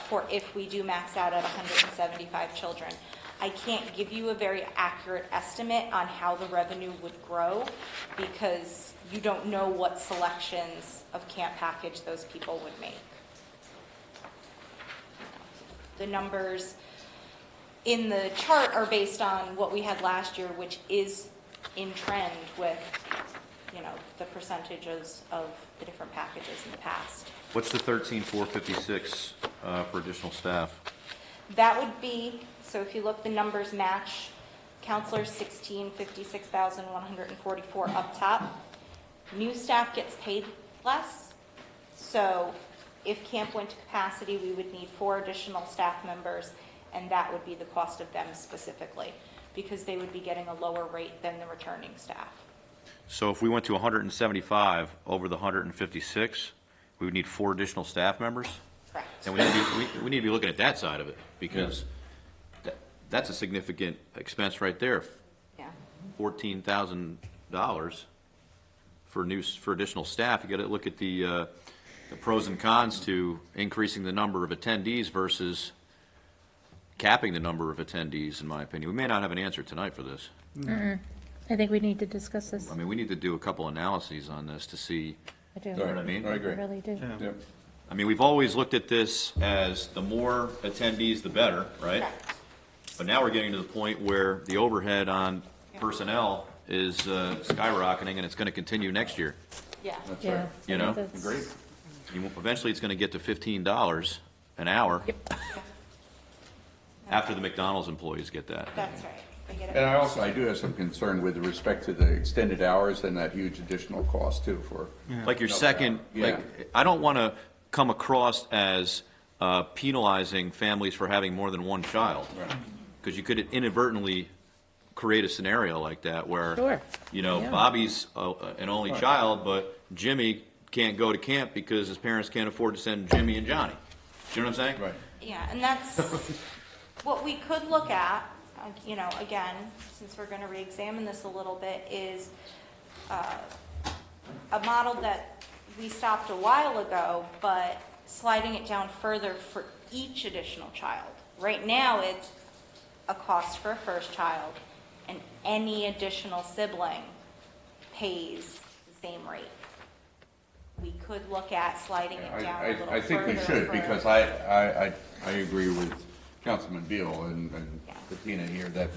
for if we do max out at 175 children. I can't give you a very accurate estimate on how the revenue would grow because you don't know what selections of camp package those people would make. The numbers in the chart are based on what we had last year, which is in trend with, the percentages of the different packages in the past. What's the 13,456 for additional staff? That would be, so if you look, the numbers match. Counselors, 56,144 up top. New staff gets paid less. So if camp went to capacity, we would need 4 additional staff members, and that would be the cost of them specifically, because they would be getting a lower rate than the returning staff. So if we went to 175 over the 156, we would need 4 additional staff members? Correct. And we need to be looking at that side of it, because that's a significant expense right there. Yeah. $14,000 for additional staff. You got to look at the pros and cons to increasing the number of attendees versus capping the number of attendees, in my opinion. We may not have an answer tonight for this. I think we need to discuss this. I mean, we need to do a couple analyses on this to see, I do. you know what I mean? I agree. I really do. Yeah. I mean, we've always looked at this as the more attendees, the better, right? Correct. But now we're getting to the point where the overhead on personnel is skyrocketing, and it's going to continue next year. Yeah. That's Yeah. right. You know? That's- Agreed. Eventually, it's going to get to $15 an hour. After the McDonald's employees get that. That's right. They get it. And I do have some concern with respect to the extended hours and that huge additional cost too for. Like your second, like, I don't want to come across as penalizing families for having more than one child. Because you could inadvertently create a scenario like that where, Sure. you know, Yeah. Bobby's an only child, but Jimmy can't go to camp because his parents can't afford to send Jimmy and Johnny. Do you know what I'm saying? Right. Yeah, and that's what we could look at, you know, again, since we're going to re-examine this a little bit, is a model that we stopped a while ago, but sliding it down further for each additional child. Right now, it's a cost for a first child, and any additional sibling pays the same rate. We could look at sliding it down a little further. I think we should, for- because I agree with Councilman Beal and Bettina here that,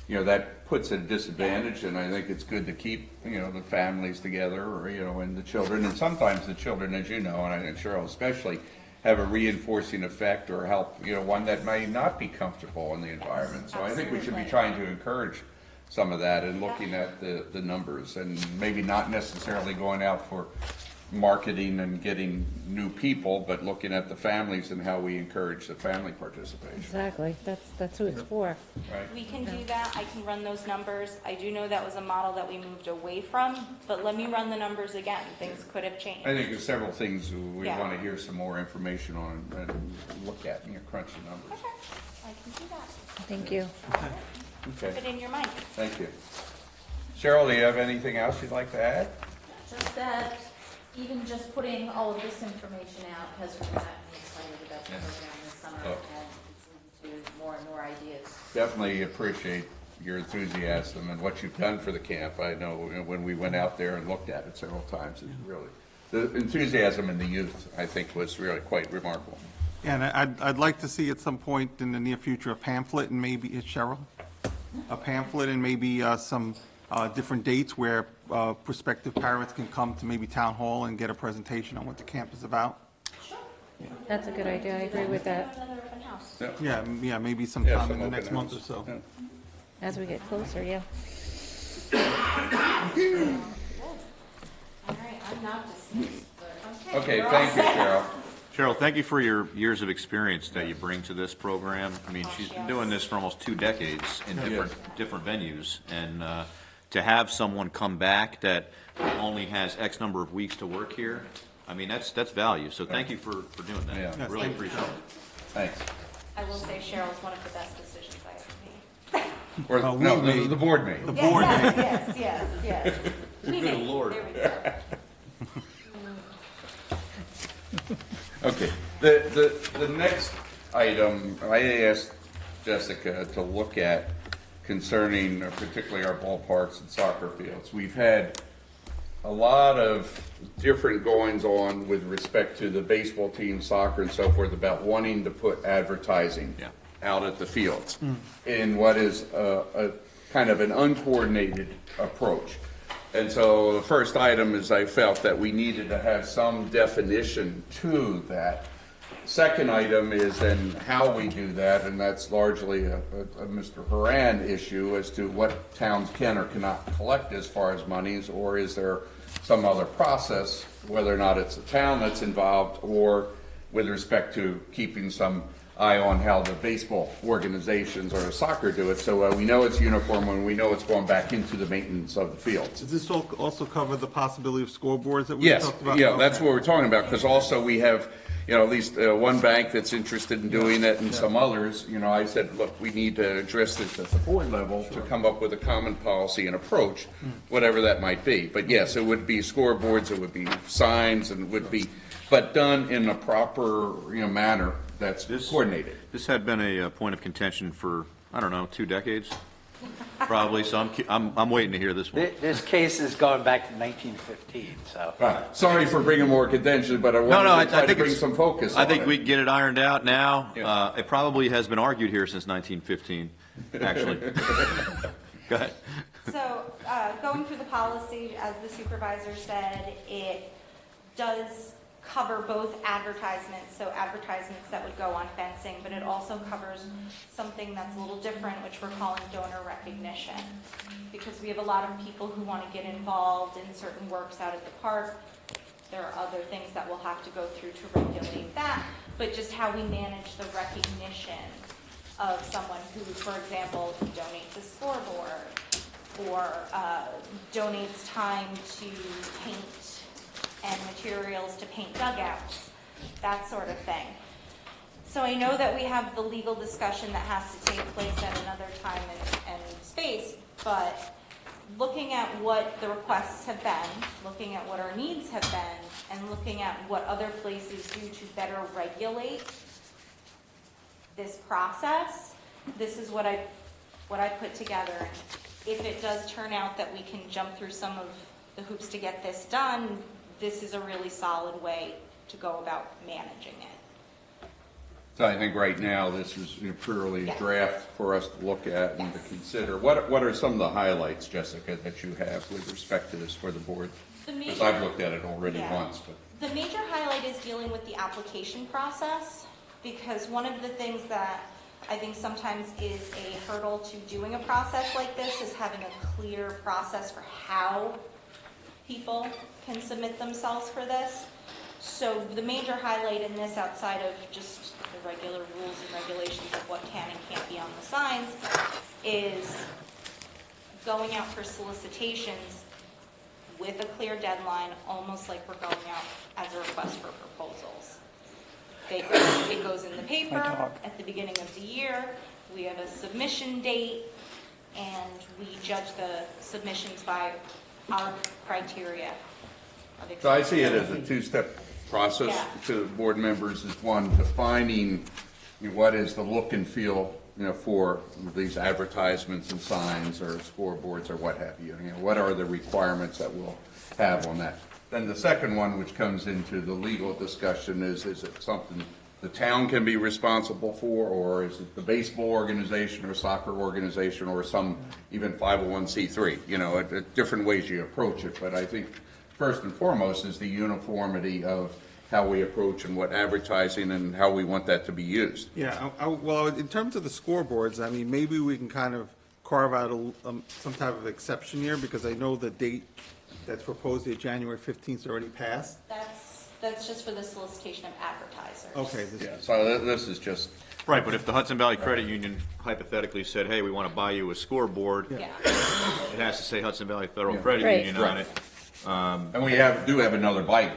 you know, that puts a disadvantage, and I think it's good to keep, you know, the families together, or, you know, and the children, and sometimes the children, as you know, and I think Cheryl especially, have a reinforcing effect or help, you know, one that may not be comfortable in the environment. So I think we should be Absolutely. trying to encourage some of that and looking at the numbers, and maybe not necessarily going out for marketing and getting new people, but looking at the families and how we encourage the family participation. Exactly, that's who it's for. Right. We can do that, I can run those numbers. I do know that was a model that we moved away from, but let me run the numbers again, things could have changed. I think there's several things we Yeah. want to hear some more information on and look at, and crunch the numbers. Okay, I can do that. Thank you. Keep Okay, it in your mind. thank you. Cheryl, do you have anything else you'd like to add? Just that, even just putting all of this information out has really gotten me excited about the program this summer, Oh. and it's leading to more and more ideas. Definitely appreciate your enthusiasm and what you've done for the camp. I know when we went out there and looked at it several times, it really, the enthusiasm in the youth, I think, was really quite remarkable. And I'd like to see at some point in the near future a pamphlet, and maybe, it's Cheryl? A pamphlet and maybe some different dates where prospective parents can come to maybe town hall and get a presentation on what the camp is about. That's a good idea, I agree with that. Another open house. Yeah, maybe Yeah, sometime some in the open next month or house. so. Yeah. As we get closer, yeah. All right, I'm not dismissed, but Okay, thank you, Cheryl. Cheryl, thank you for your years of experience that you bring to this program. I mean, she's been doing this for almost 2 decades in different venues, and to have someone come back that only has X number of weeks to work here, I mean, that's value. So thank you for doing that. Yeah. Really appreciate it. Thanks. I will say Cheryl's one of the best decisions I ever made. Or, we no, made- the board made. The board, Yes. We Good made, Lord. there we go. Okay, the next item, I asked Jessica to look at concerning particularly our ballparks and soccer fields. We've had a lot of different goings on with respect to the baseball team, soccer and so forth, about wanting to put advertising Yeah. out at the fields in what is a kind of an uncoordinated approach. And so the first item is I felt that we needed to have some definition to that. Second item is then how we do that, and that's largely a Mr. Haran issue as to what towns can or cannot collect as far as monies, or is there some other process, whether or not it's the town that's involved, or with respect to keeping some eye on how the baseball organizations or the soccer do it, so we know it's uniform and we know it's going back into the maintenance of the fields. Does this also cover the possibility of scoreboards that we Yes, talked about? yeah, that's Okay. what we're talking about, because also we have, you know, at least one bank that's interested in doing it, and some others. You know, I said, look, we need to address this at the board level to come up with a common policy and approach, whatever that might be. But yes, it would be scoreboards, it would be signs, and it would be, but done in a proper, you know, manner that's coordinated. This had been a point of contention for, I don't know, 2 decades, probably, so I'm waiting to hear this one. This case is going back to 1915, so. Right. Sorry for bringing more contention, but I No, wanted to try to think bring it's- some focus on I think it. we can get it ironed out now. Yeah. It probably has been argued here since 1915, actually. Go ahead. So, going through the policy, as the supervisor said, it does cover both advertisements, so advertisements that would go on fencing, but it also covers something that's a little different, which we're calling donor recognition. Because we have a lot of people who want to get involved in certain works out at the park. There are other things that we'll have to go through to regulate that, but just how we manage the recognition of someone who, for example, donates a scoreboard or donates time to paint and materials to paint dugouts, that sort of thing. So I know that we have the legal discussion that has to take place at another time and space, but looking at what the requests have been, looking at what our needs have been, and looking at what other places do to better regulate this process, this is what I put together. If it does turn out that we can jump through some of the hoops to get this done, this is a really solid way to go about managing it. So I think right now, this is purely a Yes. draft for us to look at and to Yes. consider. What are some of the highlights, Jessica, that you have with respect to this for the board? The Because major- I've looked at it already Yeah. once, but. The major highlight is dealing with the application process, because one of the things that I think sometimes is a hurdle to doing a process like this is having a clear process for how people can submit themselves for this. So the major highlight in this, outside of just the regular rules and regulations of what can and can't be on the signs, is going out for solicitations with a clear deadline, almost like we're going out as a request for proposals. It goes in the paper at the beginning of the year, we have a submission date, and we judge the submissions by our criteria of So I see it acceptance. as a two-step process Yeah. to board members. Is one, defining what is the look and feel, for these advertisements and signs or scoreboards or what have you. What are the requirements that we'll have on that? Then the second one, which comes into the legal discussion, is it something the town can be responsible for, or is it the baseball organization or soccer organization or some even 501c3? At different ways you approach it, but I think first and foremost is the uniformity of how we approach and what advertising and how we want that to be used. Yeah, well, in terms of the scoreboards, I mean, maybe we can kind of carve out some type of exception here, because I know the date that's proposed, the January 15th, is already passed. That's just for the solicitation of advertisers. Okay. Yeah, so this is just, Right, but if the Hudson Valley Credit Union hypothetically said, hey, we want to buy you a scoreboard, Yeah. it has to say Hudson Valley Federal Credit Right. Union on it, and we do have another bank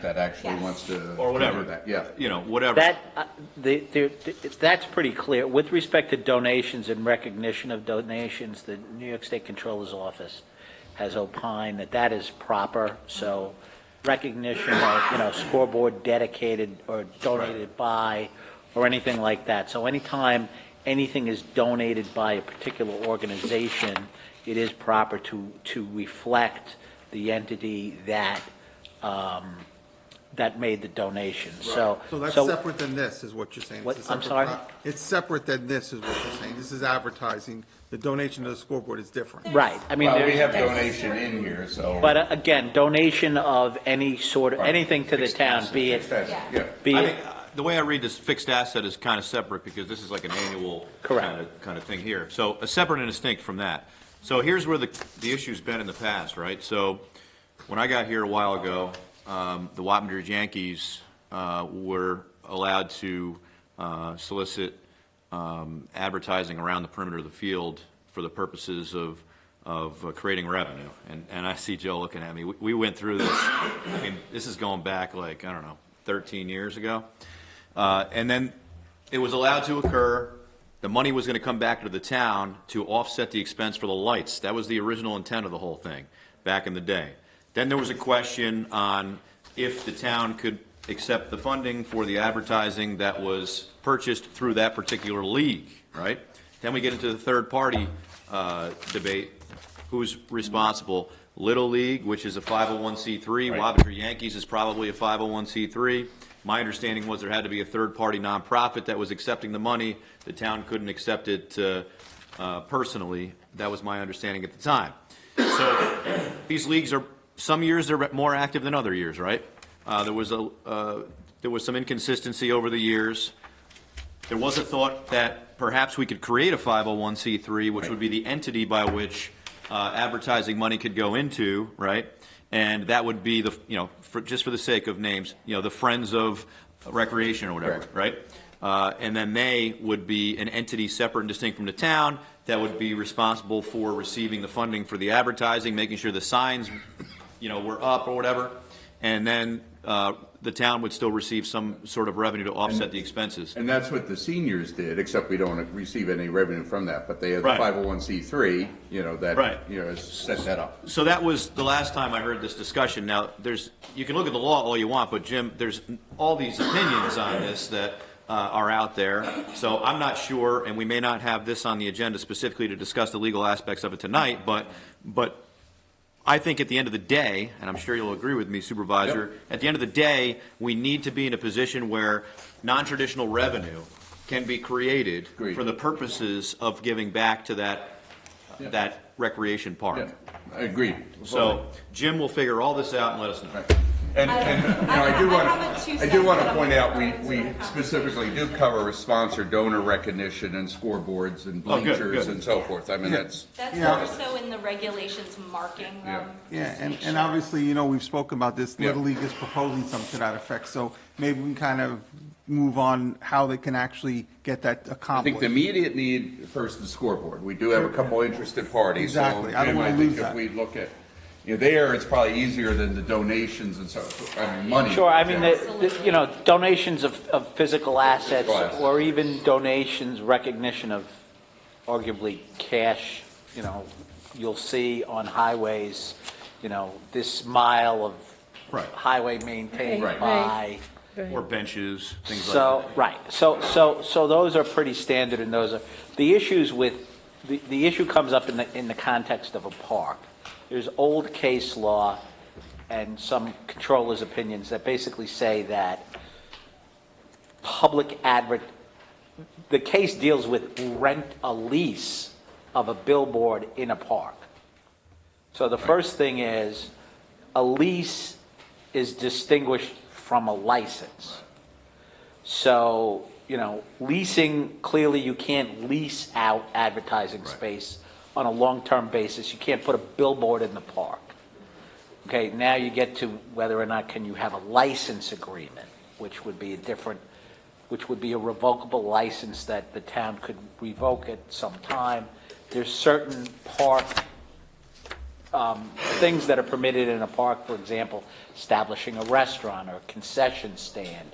that actually Yes. wants to. or whatever. do that, yeah. Whatever. That's pretty clear. With respect to donations and recognition of donations, the New York State Controller's Office has opined that that is proper. So recognition of, scoreboard dedicated or donated by, or anything like that. So anytime anything is donated by a particular organization, it is proper to reflect the entity that made the donation. So that's separate than this, is what you're saying. What? It's a I'm separate sorry? It's separate than this, is what you're saying. This is advertising. The donation of the scoreboard is different. Right. I mean, Well, we there's- have donation in here, so. But again, donation of any sort of, anything to the town, be it, Yeah. be I it, mean, the way I read this fixed asset is kind of separate, because this is like an annual Correct. kind of thing here. So separate and distinct from that. So here's where the issue's been in the past, right? So when I got here a while ago, the Wappinger Yankees were allowed to solicit advertising around the perimeter of the field for the purposes of creating revenue. And I see Joe looking at me. We went through this. I mean, this is going back like, I don't know, 13 years ago. And then it was allowed to occur. The money was going to come back to the town to offset the expense for the lights. That was the original intent of the whole thing back in the day. Then there was a question on if the town could accept the funding for the advertising that was purchased through that particular league, right? Then we get into the third-party debate. Who's responsible? Little League, which is a 501c3. Right. Wappinger Yankees is probably a 501c3. My understanding was there had to be a third-party nonprofit that was accepting the money. The town couldn't accept it personally. That was my understanding at the time. So these leagues are, some years they're more active than other years, right? There was some inconsistency over the years. There was a thought that perhaps we could create a 501c3, which would be the entity by which advertising money could go into, right? And that would be just for the sake of names, the Friends of Recreation or whatever, right? And then they would be an entity separate and distinct from the town that would be responsible for receiving the funding for the advertising, making sure the signs, were up or whatever. And then the town would still receive some sort of revenue to offset the expenses. And that's what the seniors did, except we don't receive any revenue from that, but they have the Right. 501c3, that, Right. has set that up. So that was the last time I heard this discussion. Now, you can look at the law all you want, but Jim, there's all these opinions on this that are out there. So I'm not sure, and we may not have this on the agenda specifically to discuss the legal aspects of it tonight, but I think at the end of the day, and I'm sure you'll agree with me, Supervisor, at the end of the day, we need to be in a position where non-traditional revenue can be created Agreed. for the purposes of giving back to that recreation park. Yeah, I agree. So Jim will figure all this out and let us know. And I do want to point out, we specifically do cover sponsor donor recognition and scoreboards and Oh, good, bleachers good. and so forth. I mean, that's, That's Yeah. more so in the regulations marking them. Yeah, and obviously, we've spoken about this, Little League is proposing something to that effect, so maybe we can kind of move on how they can actually get that I think accomplished. the immediate need first is scoreboard. We do have a couple interested parties. Exactly. So, I don't Jim, wanna think lose that. if we look at, there, it's probably easier than the donations and so, money. Sure, I mean, donations of physical assets, Right. or even donations, recognition of arguably cash, you'll see on highways, this mile of Right. highway maintained Right, by. right. Or benches, things like So, that. right, so those are pretty standard, and those are, the issues with, the issue comes up in the context of a park. There's old case law and some controllers' opinions that basically say that the case deals with a lease of a billboard in a park. So the first thing is, a lease is distinguished from a license. So, leasing, clearly you can't lease out advertising space on a long-term basis. You can't put a billboard in the park. Okay, now you get to whether or not can you have a license agreement, which would be a revocable license that the town could revoke at some time. There's certain park things that are permitted in a park, for example, establishing a restaurant or a concession stand,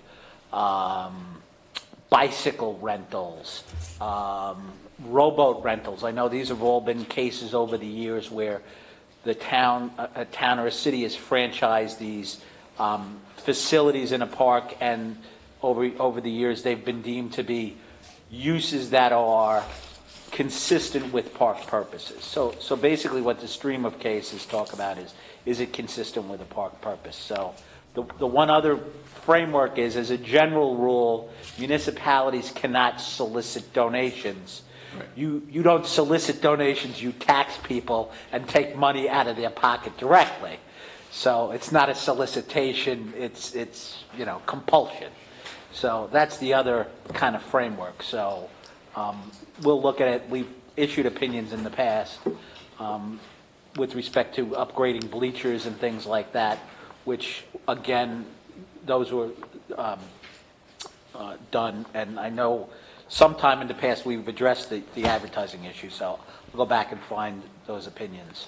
bicycle rentals, rowboat rentals. I know these have all been cases over the years where a town or a city has franchised these facilities in a park, and over the years they've been deemed to be uses that are consistent with park purposes. So basically what the stream of cases talk about is it consistent with a park purpose? So the one other framework is, as a general rule, municipalities cannot solicit donations. Right. You don't solicit donations, you tax people and take money out of their pocket directly. So it's not a solicitation, it's compulsion. So that's the other kind of framework. So we'll look at it. We've issued opinions in the past with respect to upgrading bleachers and things like that, which, again, those were done. And I know sometime in the past we've addressed the advertising issue, so I'll go back and find those opinions.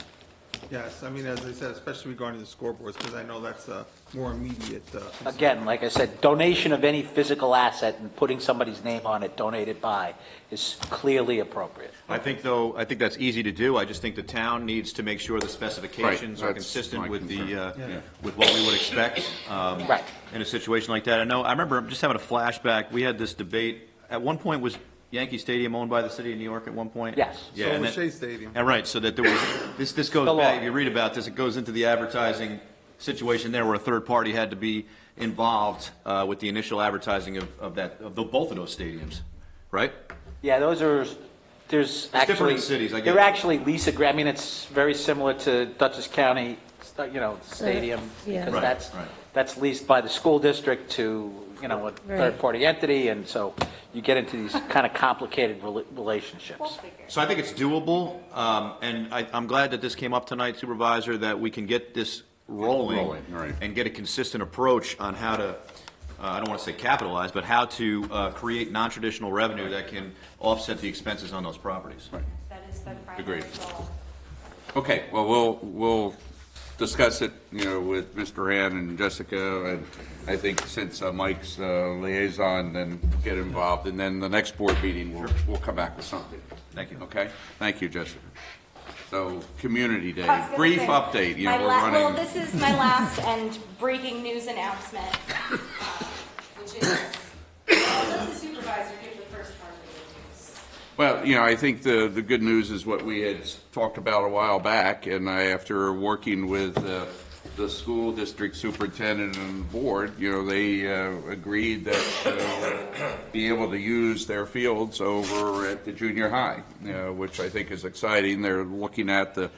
Yes, I mean, as I said, especially regarding the scoreboards, because I know that's a more immediate. concern. Again, like I said, donation of any physical asset and putting somebody's name on it, donated by, is clearly appropriate. I think that's easy to do. I just think the town needs to make sure the specifications Right, are that's consistent my with concern. with what we would expect Right. in a situation like that. I remember just having a flashback. We had this debate. At one point, was Yankee Stadium owned by the city of New York at one point? Yes. Yeah, So and was that- Shea Stadium. And right, so that there was, this goes The law. back, if you read about this, it goes into the advertising situation there where a third party had to be involved with the initial advertising of both of those stadiums, right? Yeah, there's actually. different in cities, I get They're it. actually lease I mean, it's very similar to Dutchess County stadium, Yeah. because Right, right. that's leased by the school district to, a Right. third-party entity, and so you get into these kind of complicated relationships. We'll figure it out. So I think it's doable, and I'm glad that this came up tonight, Supervisor, that we can get this rolling Rolling, right. and get a consistent approach on how to, I don't want to say capitalize, but how to create non-traditional revenue that can offset the expenses on those properties. That is the primary Agreed. goal. Okay, well, we'll discuss it, with Mr. Han and Jessica, and I think since Mike's liaison, then get involved, and then the next board meeting, we'll come back with something. Thank you. Okay? Thank you, Jessica. So, Community Day, I was gonna brief say, update, my we're Well, running. this is my last and breaking news announcement, which is, I'll let the supervisor give the first part of the news. Well, I think the good news is what we had talked about a while back, and after working with the school district superintendent and the board, they agreed that be able to use their fields over at the junior high, which I think is exciting. They're looking at the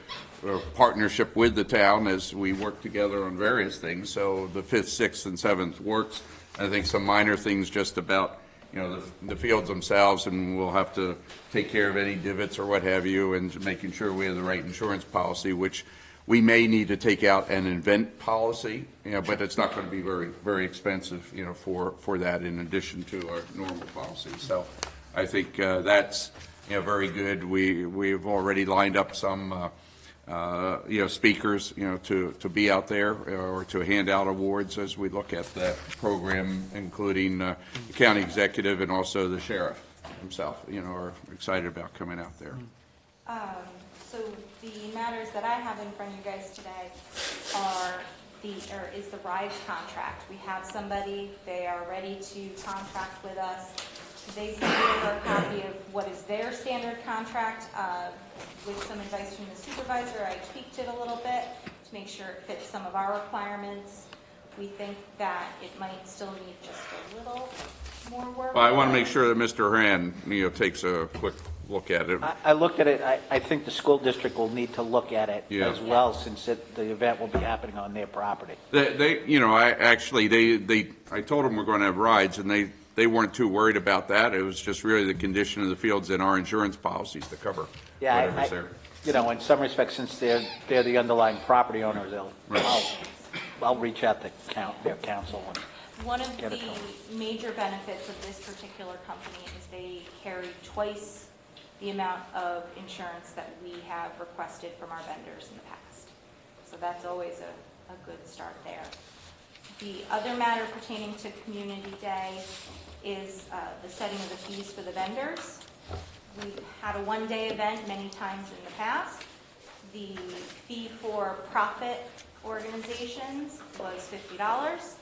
partnership with the town as we work together on various things. So the 5th, 6th, and 7th works. I think some minor things just about the fields themselves, and we'll have to take care of any divots or what have you, and making sure we have the right insurance policy, which we may need to take out an event policy, but it's not going to be very, very expensive, for that in addition to our normal policy. So I think that's, very good. We've already lined up some, speakers, to be out there or to hand out awards as we look at that program, including the county executive and also the sheriff himself, are excited about coming out there. So the matters that I have in front of you guys today is the RISE contract. We have somebody, they are ready to contract with us. They sent me over a copy of what is their standard contract, with some advice from the supervisor. I tweaked it a little bit to make sure it fits some of our requirements. We think that it might still need just a little more work. Well, I want to make sure that Mr. Han, takes a quick look at it. I looked at it, I think the school district will need to look at it Yeah. as well, since the event will be happening on their property. They I told them we're going to have rides, and they weren't too worried about that. It was just really the condition of the fields and our insurance policies to cover Yeah, whatever's there. In some respects, since they're the underlying property owners, I'll reach out to their council. One of Get the it going. major benefits of this particular company is they carry twice the amount of insurance that we have requested from our vendors in the past. So that's always a good start there. The other matter pertaining to Community Day is the setting of the fees for the vendors. We've had a one-day event many times in the past. The fee for profit organizations was $50.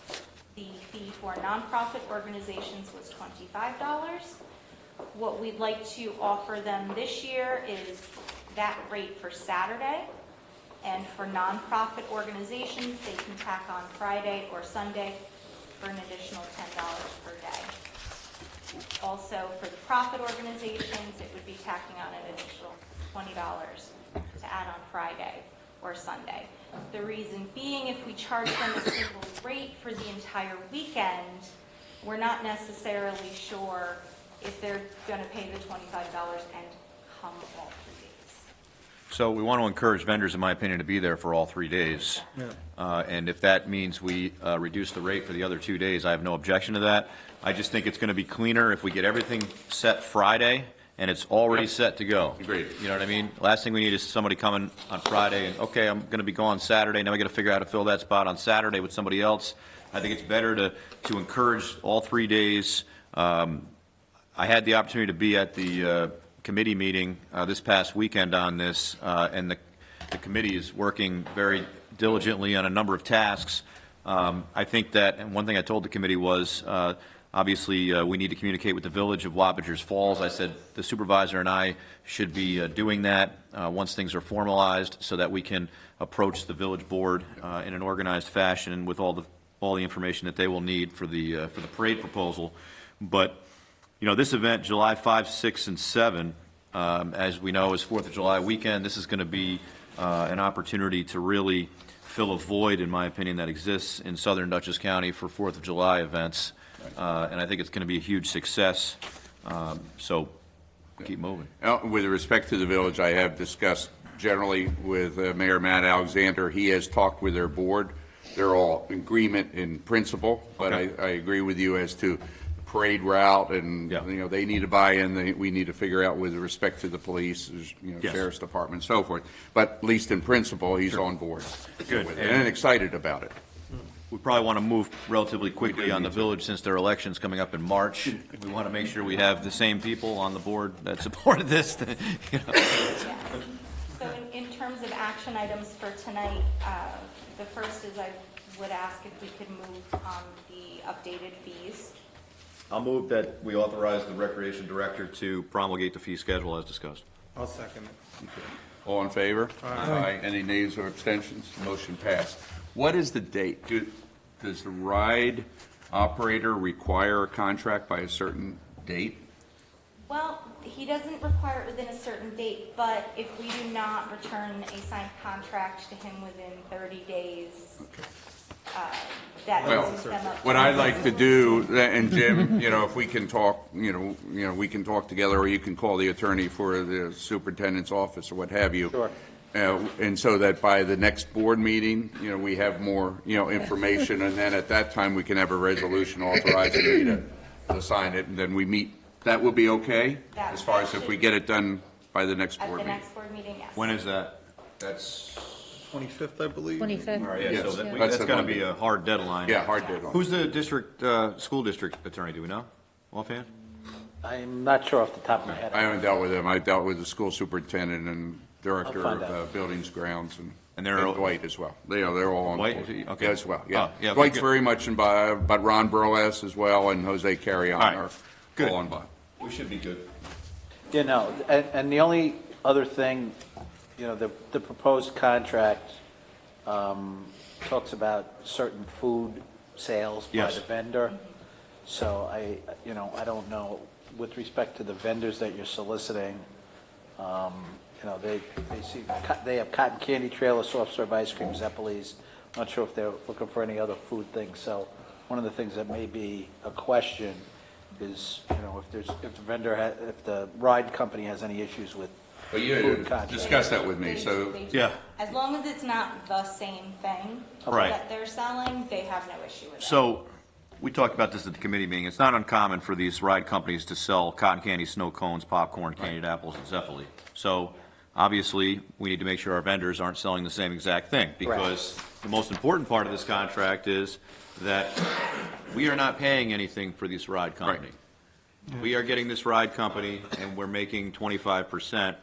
The fee for nonprofit organizations was $25. What we'd like to offer them this year is that rate for Saturday. And for nonprofit organizations, they can tack on Friday or Sunday for an additional $10 per day. Also, for the profit organizations, it would be tacking on an additional $20 to add on Friday or Sunday. The reason being, if we charge them a single rate for the entire weekend, we're not necessarily sure if they're going to pay the $25 and come all 3 days. So we want to encourage vendors, in my opinion, to be there for all 3 days. And if that means we reduce the rate for the other 2 days, I have no objection to that. I just think it's going to be cleaner if we get everything set Friday and it's already set to go. Agreed. You know what I mean? Last thing we need is somebody coming on Friday and, okay, I'm going to be gone Saturday. Now we got to figure out how to fill that spot on Saturday with somebody else. I think it's better to encourage all 3 days. I had the opportunity to be at the committee meeting this past weekend on this, and the committee is working very diligently on a number of tasks. I think that, and one thing I told the committee was, obviously, we need to communicate with the village of Wappingers Falls. I said the supervisor and I should be doing that once things are formalized, so that we can approach the village board in an organized fashion with all the information that they will need for the parade proposal. But this event, July 5, 6, and 7, as we know, is 4th of July weekend. This is going to be an opportunity to really fill a void, in my opinion, that exists in southern Dutchess County for 4th of July events. And I think it's going to be a huge success. So keep moving. With respect to the village, I have discussed generally with Mayor Matt Alexander. He has talked with their board. They're all in agreement in principle, but Okay. I agree with you as to parade route, and Yeah. they need to buy in. We need to figure out with respect to the police, Yes. sheriff's department, and so forth. But at least in principle, he's on board. Good. with it, and excited about it. We probably want to move relatively quickly on the village since their election's coming up in March. We want to make sure we have the same people on the board that supported this. You know. Yes. So in terms of action items for tonight, the first is I would ask if we could move on the updated fees. I'll move that we authorize the recreation director to promulgate the fee schedule as discussed. I'll second it. All in favor? Aye. Any nays or abstentions? Motion passed. What is the date? Does the ride operator require a contract by a certain date? Well, he doesn't require it within a certain date, but if we do not return a signed contract to him within 30 days, that Well, opens them up. what I'd like to do, and Jim, if we can talk, we can talk together, or you can call the attorney for the superintendent's office or what have you. Sure. And so that by the next board meeting, we have more, information, and then at that time, we can have a resolution authorizing me to sign it, and then we meet. That will be okay? That- As far that as if should- we get it done by the next At board the meeting? next board meeting, yes. When is that? That's, 25th, I believe. 25th. All right, yeah, Yes. so That's that's the going to Monday. be a hard deadline. yeah, hard deadline. Who's the school district attorney, do we know, offhand? I'm not sure off the top of my head. I haven't dealt with him. I dealt with the school superintendent and director I'll find of buildings, grounds, and they're all- Dwight as well. They're all on Dwight, board. is he? Okay. As well, yeah. Oh, yeah, Dwight's good. very much involved, but Ron Burles as well, and Jose Carrion All right. are Good. all on board. We should be good. And the only other thing, the proposed contract talks about certain food sales by Yes. the vendor. So I don't know, with respect to the vendors that you're soliciting, they have cotton candy trailers, soft serve ice cream, Zeppelis. Not sure if they're looking for any other food things. So one of the things that may be a question is, if the ride company has any issues with But you food had contracts. discussed that with me, so, They do. Yeah. As long as it's not the same thing Right. that they're selling, they have no issue with it. So, we talked about this at the committee meeting. It's not uncommon for these ride companies to sell cotton candy, snow cones, popcorn, candied apples, and Zeppeli. So, obviously, we need to make sure our vendors aren't selling the same exact thing, because the most important part of this contract is that we are not paying anything for this ride company. We are getting this ride company, and we're making 25%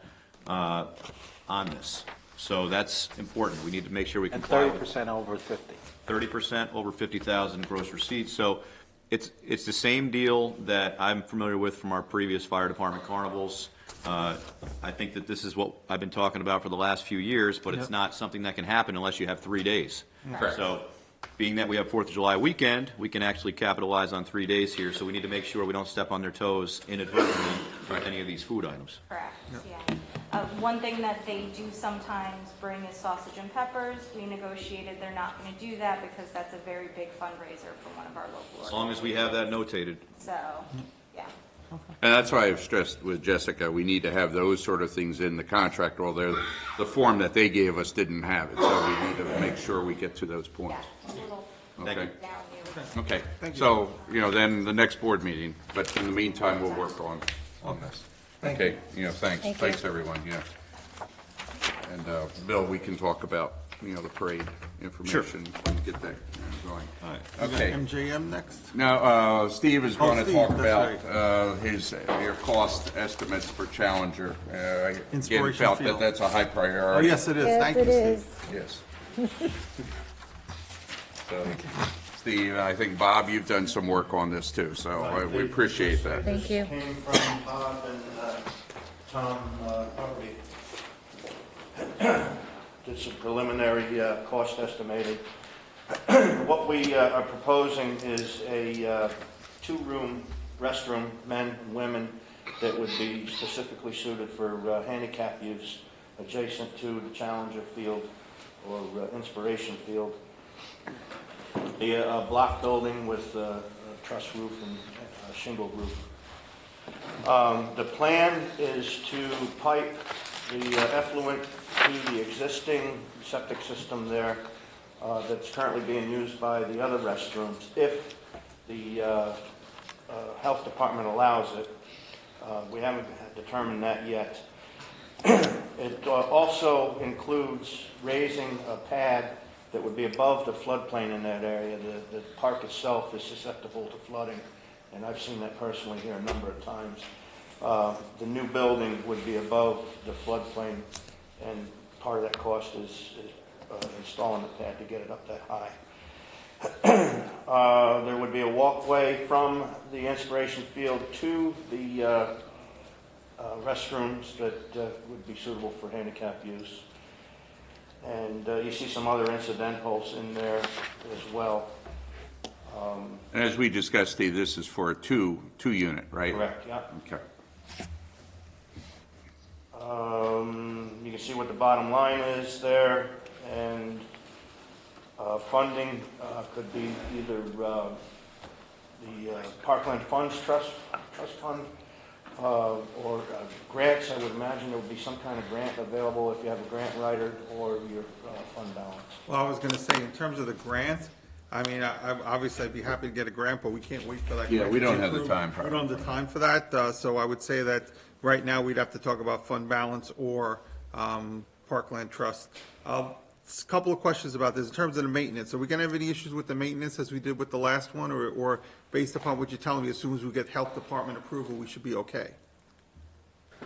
on this. So that's important. We need to make sure we And comply. 30% over 50. 30% over 50,000 gross receipts. So it's the same deal that I'm familiar with from our previous fire department carnivals. I think that this is what I've been talking about for the last few years, but it's not something that can happen unless you have 3 days. Correct. So being that we have 4th of July weekend, we can actually capitalize on 3 days here. So we need to make sure we don't step on their toes inadvertently with any of these food items. Correct, yeah. One thing that they do sometimes bring is sausage and peppers. We negotiated they're not going to do that because that's a very big fundraiser for one of our local As long as we have that notated. So, yeah. and that's why I've stressed with Jessica, we need to have those sort of things in the contract, although the form that they gave us didn't have it, so we need to make sure we get to those points. Yeah, a little Thank Okay. you. down you. Okay, so, then the next board meeting, but in the meantime, we'll work on this. Okay, thanks, Thank thanks, you. everyone, And, Bill, we can talk about, the parade information and get that going. All right. Okay. MJM next? Now, Steve is going to Steve, talk that's about your cost estimates for Challenger. Again, Inspiration felt that Field. that's a high Oh, priority. yes, it is. Yes, Thank you, it Steve. is. Yes. So, Steve, I think, Bob, you've done some work on this too, so we appreciate that. Thank you. Came from Bob and Tom Huckabee. Did some preliminary cost estimating. What we are proposing is a two-room restroom, men and women, that would be specifically suited for handicap use, adjacent to the Challenger Field or Inspiration Field. The block building with a truss roof and shingle roof. The plan is to pipe the effluent to the existing septic system there that's currently being used by the other restrooms, if the health department allows it. We haven't determined that yet. It also includes raising a pad that would be above the floodplain in that area. The park itself is susceptible to flooding, and I've seen that personally here a number of times. The new building would be above the floodplain, and part of that cost is installing the pad to get it up that high. There would be a walkway from the Inspiration Field to the restrooms that would be suitable for handicap use. And you see some other incidentals in there as well. And as we discussed, Steve, this is for a two unit, right? Correct, yeah. Okay. You can see what the bottom line is there, and funding could be either the Parkland Funds Trust Fund or grants. I would imagine there would be some kind of grant available if you have a grant writer, or your fund balance. Well, I was going to say, in terms of the grant, I mean, obviously I'd be happy to get a grant, but we can't wait for that. Yeah, grant we to don't be have the approved. time, We don't have the time for that, so I would say that right now we'd have to talk about fund balance or Parkland Trust. A couple of questions about this in terms of the maintenance. Are we going to have any issues with the maintenance as we did with the last one, or based upon what you're telling me, as soon as we get health department approval, we should be okay?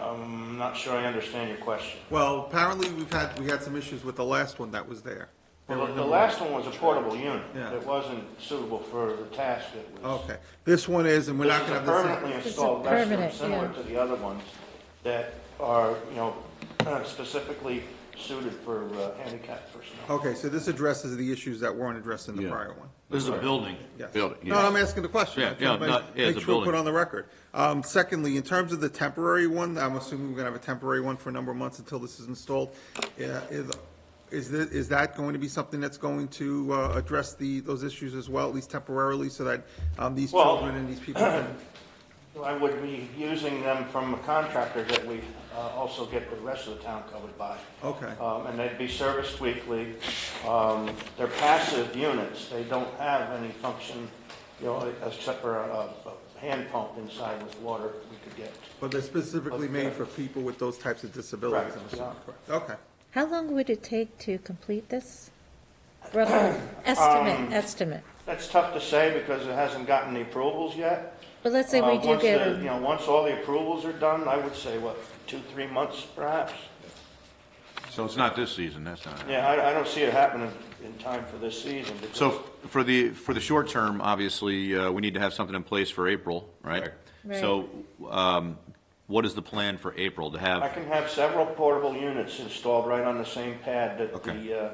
I'm not sure I understand your question. Well, apparently we had some issues with the last one that was there. Well, the last one was a portable unit. Yeah. It wasn't suitable for the task it was. Okay, this one is, and we're not going to have the Permanently same. This is installed permanent, restrooms similar yeah. to the other ones that are, specifically suited for handicapped personnel. Okay, so this addresses the issues that weren't addressed in the Yeah. prior one. This is a building. Yes. Building, No, yes. I'm asking the question. Yeah, I'm trying to yeah, no, yeah, it's make a sure we put building. on the record. Secondly, in terms of the temporary one, I'm assuming we're going to have a temporary one for a number of months until this is installed. Yeah, is that going to be something that's going to address those issues as well, at least temporarily, so that these Well- children and these people can? I would be using them from a contractor that we also get the rest of the town covered by. Okay. And they'd be serviced weekly. They're passive units. They don't have any function, except for a hand pump inside with water we could get. But they're specifically made for people with those types of disabilities, I'm Correct, assuming, yeah. correct? Okay. How long would it take to complete this? Roughly, estimate. That's tough to say because it hasn't gotten the approvals yet. But let's say we do get a, Once all the approvals are done, I would say, 2-3 months perhaps? So it's not this season, that's not. Yeah, I don't see it happening in time for this season. because- So for the short term, obviously, we need to have something in place for April, right? Right. So what is the plan for April to I have? can have several portable units installed right on the same pad that Okay.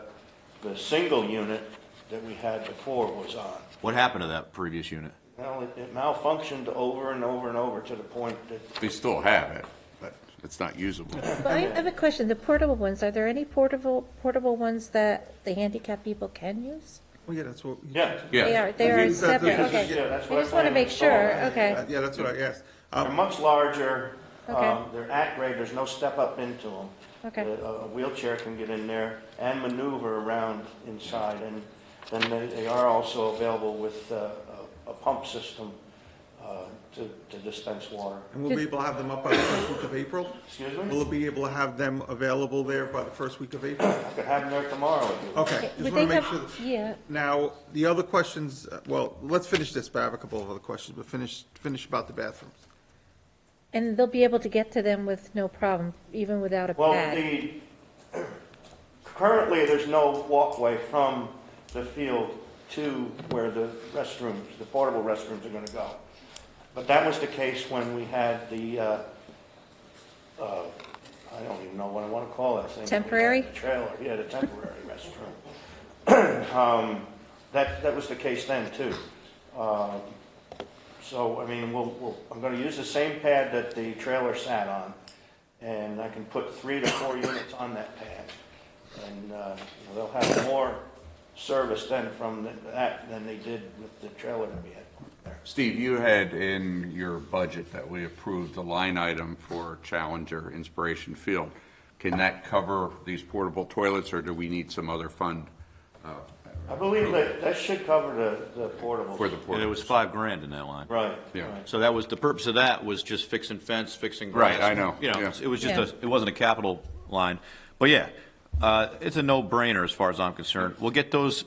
the single unit that we had before was on. What happened to that previous unit? Well, it malfunctioned over and over and over to the point that, We still have it, but it's not usable. but I have a question, the portable ones, are there any portable ones that the handicapped people can use? Well, yeah, that's what. yeah. They are I think separate, that- okay. Yeah, that's I what just want to plan make to sure, install. okay. Yeah, that's what I asked. They're much larger. Okay. They're at grade, there's no step up into them. Okay. A wheelchair can get in there and maneuver around inside. And then they are also available with a pump system to dispense water. And we'll be able to have them up by the first week of April? Excuse me? Will it be able to have them available there by the first week of April? I could have them there tomorrow if you want. Okay, just Would want they to make have, sure. yeah, Now, the other questions, well, let's finish this, but I have a couple of other questions, but finish about the bathrooms. and they'll be able to get to them with no problem, even without a Well, pad? currently, there's no walkway from the field to where the restrooms, the portable restrooms are going to go. But that was the case when we had the, I don't even know what I want to call that thing. Temporary? The trailer, yeah, the temporary restroom. That was the case then, too. So, I mean, I'm going to use the same pad that the trailer sat on, and I can put 3 to 4 units on that pad. And they'll have more service then from that than they did with the trailer that we had there. Steve, you had in your budget that we approved a line item for Challenger Inspiration Field. Can that cover these portable toilets, or do we need some other fund? I believe that should cover the portables. For the And it portables? was $5,000 in that line. Right. Yeah. right. So that was, the purpose of that was just fixing fence, fixing grass. Right, I know, You know, yeah. it was just Yeah. it wasn't a capital line. But yeah, it's a no-brainer as far as I'm concerned. We'll get those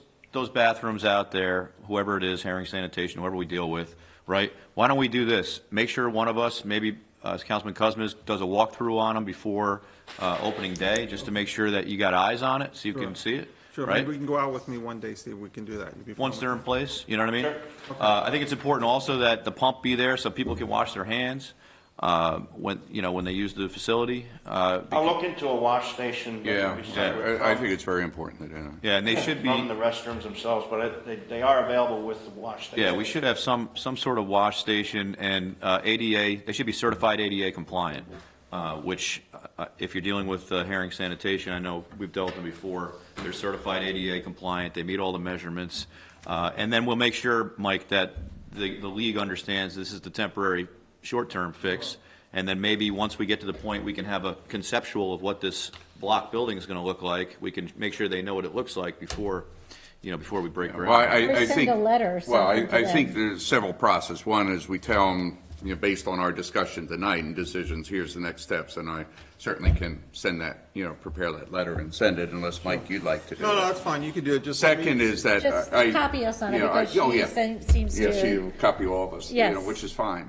bathrooms out there, whoever it is, Herring Sanitation, whoever we deal with, right? Why don't we do this? Make sure one of us, maybe Councilman Cosmas, does a walkthrough on them before opening day, just to make sure that you got eyes on it, so you can see it, Sure, right? maybe we can go out with me one day, see if we can do that. You'd be fine Once with they're in that? place, you know what I mean? Sure. I think it's important also that the pump be there so people can wash their hands when they use the facility. I'll look into a wash station. Yeah, beside it I think it's very important that, Yeah, and they should from be, the restrooms themselves, but they are available with the wash station. yeah, we should have some sort of wash station and ADA, they should be certified ADA compliant, which, if you're dealing with Herring Sanitation, I know we've dealt with them before, they're certified ADA compliant, they meet all the measurements. And then we'll make sure, Mike, that the league understands this is the temporary short-term fix, and then maybe once we get to the point we can have a conceptual of what this block building is going to look like, we can make sure they know what it looks like before we break ground. Well, I Or send think, a letter or well, something to I think them. there's several processes. One is we tell them, based on our discussion tonight and decisions, here's the next steps, and I certainly can send that, prepare that letter and send it, unless, Mike, you'd like to do No, that. that's fine, you can do it, just. let me- Second is that. Just I- copy us on it, you know, I- because oh, she yeah. seems Yes, to, you copy all of us, Yes. which is fine.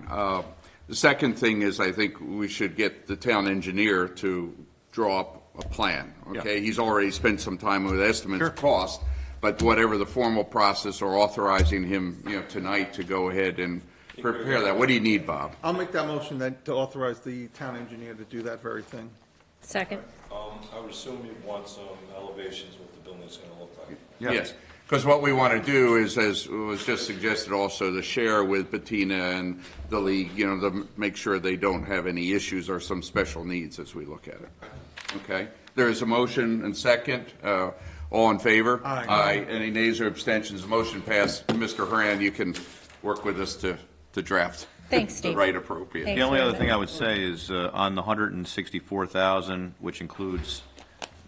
The second thing is, I think we should get the town engineer to draw up a plan, okay? He's already spent some time with estimates of cost, but whatever the formal process, or authorizing him, tonight to go ahead and prepare that. What do you need, Bob? I'll make that motion then to authorize the town engineer to do that very thing. second. I would assume you'd want some elevations what the building's gonna look like. Yes, because what we want to do is, as was just suggested also, to share with Bettina and the league, to make sure they don't have any issues or some special needs as we look at it. Okay? There is a motion and second. All in favor? Aye. Aye. Any nays or abstentions? The motion passed. Mr. Haran, you can work with us to draft Thanks, the Steve. right appropriate. Thanks. The only very other thing much. I would say is, on the 164,000, which includes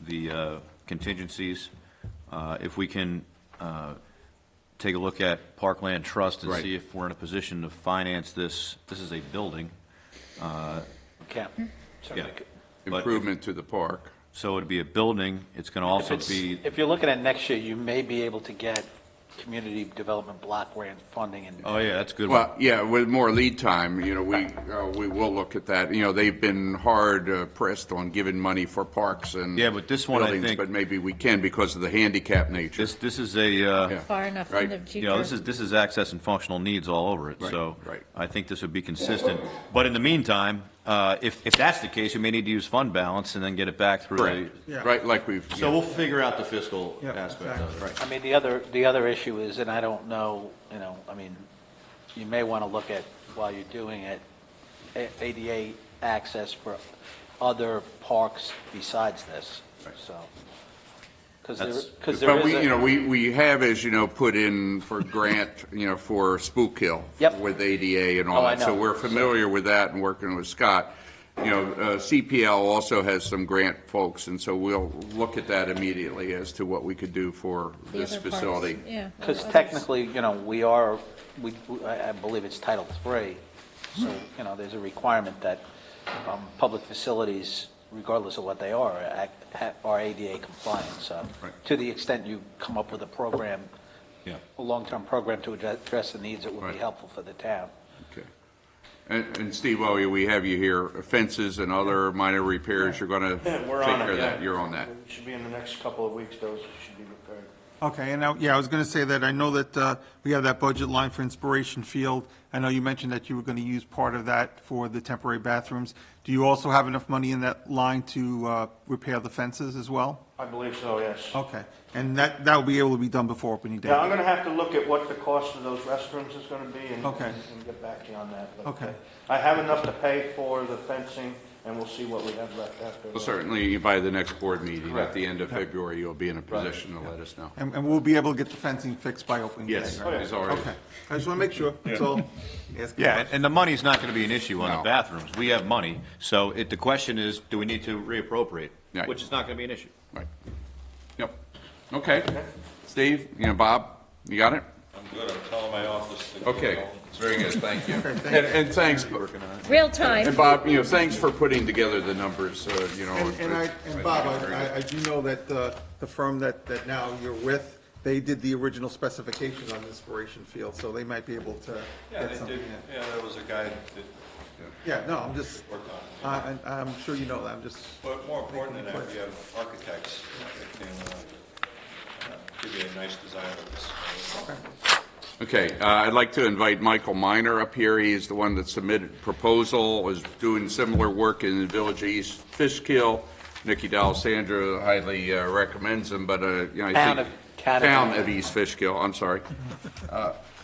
the contingencies, if we can take a look at Parkland Trust and Right. see if we're in a position to finance this. This is a building, Okay. Certainly could. but- Improvement to the park. so it'd be a building. It's going to also be, If you're looking at next year, you may be able to get community development block grant funding and. oh yeah, that's a good one. Well, yeah, with more lead time, we will look at that. They've been hard pressed on giving money for parks and Yeah, but this one, I buildings, think- but maybe we can because of the handicap nature. This is a, Yeah. Far enough Right. in the you know, future. this is access and functional needs all over it, Right, so right. I think this would be consistent. But in the meantime, if that's the case, we may need to use fund balance and then get it back through. Correct. Yeah. Right, like we've. So we'll figure out the fiscal Yeah, aspect of it. exactly. I mean, the other issue is, and I don't know, you may want to look at, while you're doing it, ADA access for other parks besides this, so. Because there But is a. we have, as you know, put in for grant, for Spook Hill. Yep. With ADA and all Oh, I that. So know. we're familiar with that and working with Scott. CPL also has some grant folks, and so we'll look at that immediately as to what we could do for The this other parts, facility. Yeah. Because others. technically, I believe it's Title III, so, there's a requirement that public facilities, regardless of what they are ADA compliant, so Right. to the extent you come up with a program, Yeah. a long-term program to address the needs, it would Right. be helpful for the town. Okay. And Steve, while we have you here, fences and other minor repairs, you're going to take We're care on it, of yeah. that. You're on that. It should be in the next couple of weeks, those should be repaired. Okay, and now, I was going to say that I know that we have that budget line for Inspiration Field. I know you mentioned that you were going to use part of that for the temporary bathrooms. Do you also have enough money in that line to repair the fences as well? I believe so, yes. Okay, and that will be able to be done before opening day? Yeah, I'm gonna have to look at what the cost of those restrooms is gonna be and Okay. and get back to you on that. But, Okay. I have enough to pay for the fencing and we'll see what we have left after. Well, certainly by the next board meeting, at the end of February, you'll be in a position to let us know. And we'll be able to get the fencing fixed by opening day, Yes, right? it's already. Okay, I just want to make sure, that's all. Asking Yeah, questions. and the money's not going to be an issue on No. the bathrooms. We have money, so the question is, do we need to reappropriate? Right. Which is not going to be an issue. Right. Yep. Okay. Steve, Bob, you got it? I'm good, I'm telling my office to. Okay, very good, thank you. thank And thanks, Real time. and Bob, thanks for putting together the numbers, And Bob, I do know that the firm that now you're with, they did the original specifications on the Inspiration Field, so they might be able to Yeah, get they something did, in. yeah, there was a guy that Yeah, no, I'm just, worked on it. I'm sure you know that, I'm just, But more important than that, we have architects that can give you a nice design of this. Okay, I'd like to invite Michael Miner up here. He's the one that submitted proposal, was doing similar work in the Village of East Fishkill. Nikki D'Alessandro highly recommends him, but, I think. Town of East Fishkill, I'm sorry.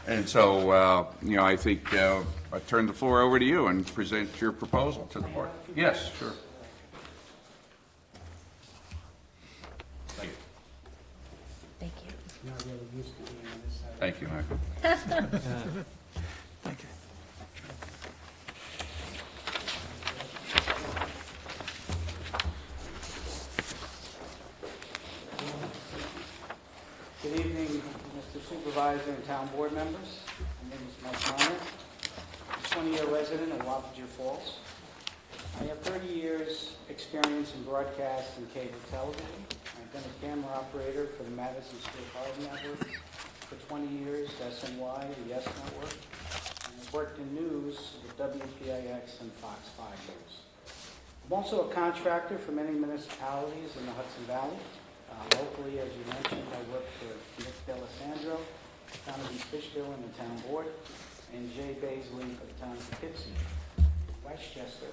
And so, I think I turn the floor over to you and present your proposal to the board. Yes, sure. Thank you. Thank you, Michael. Good evening, Mr. Supervisor and town board members. My name is Mike Miner. I'm a 20-year resident of Wappinger Falls. I have 30 years' experience in broadcast and cable television. I've been a camera operator for the Madison Square Garden Network for 20 years, SNY, the Yes Network, and I've worked in news with WPIX and Fox 5 News. I'm also a contractor for many municipalities in the Hudson Valley. Locally, as you mentioned, I work for Nick D'Alessandro, Town of East Fishkill and the town board, and Jay Baisley for the town of Poughkeepsie. Westchester,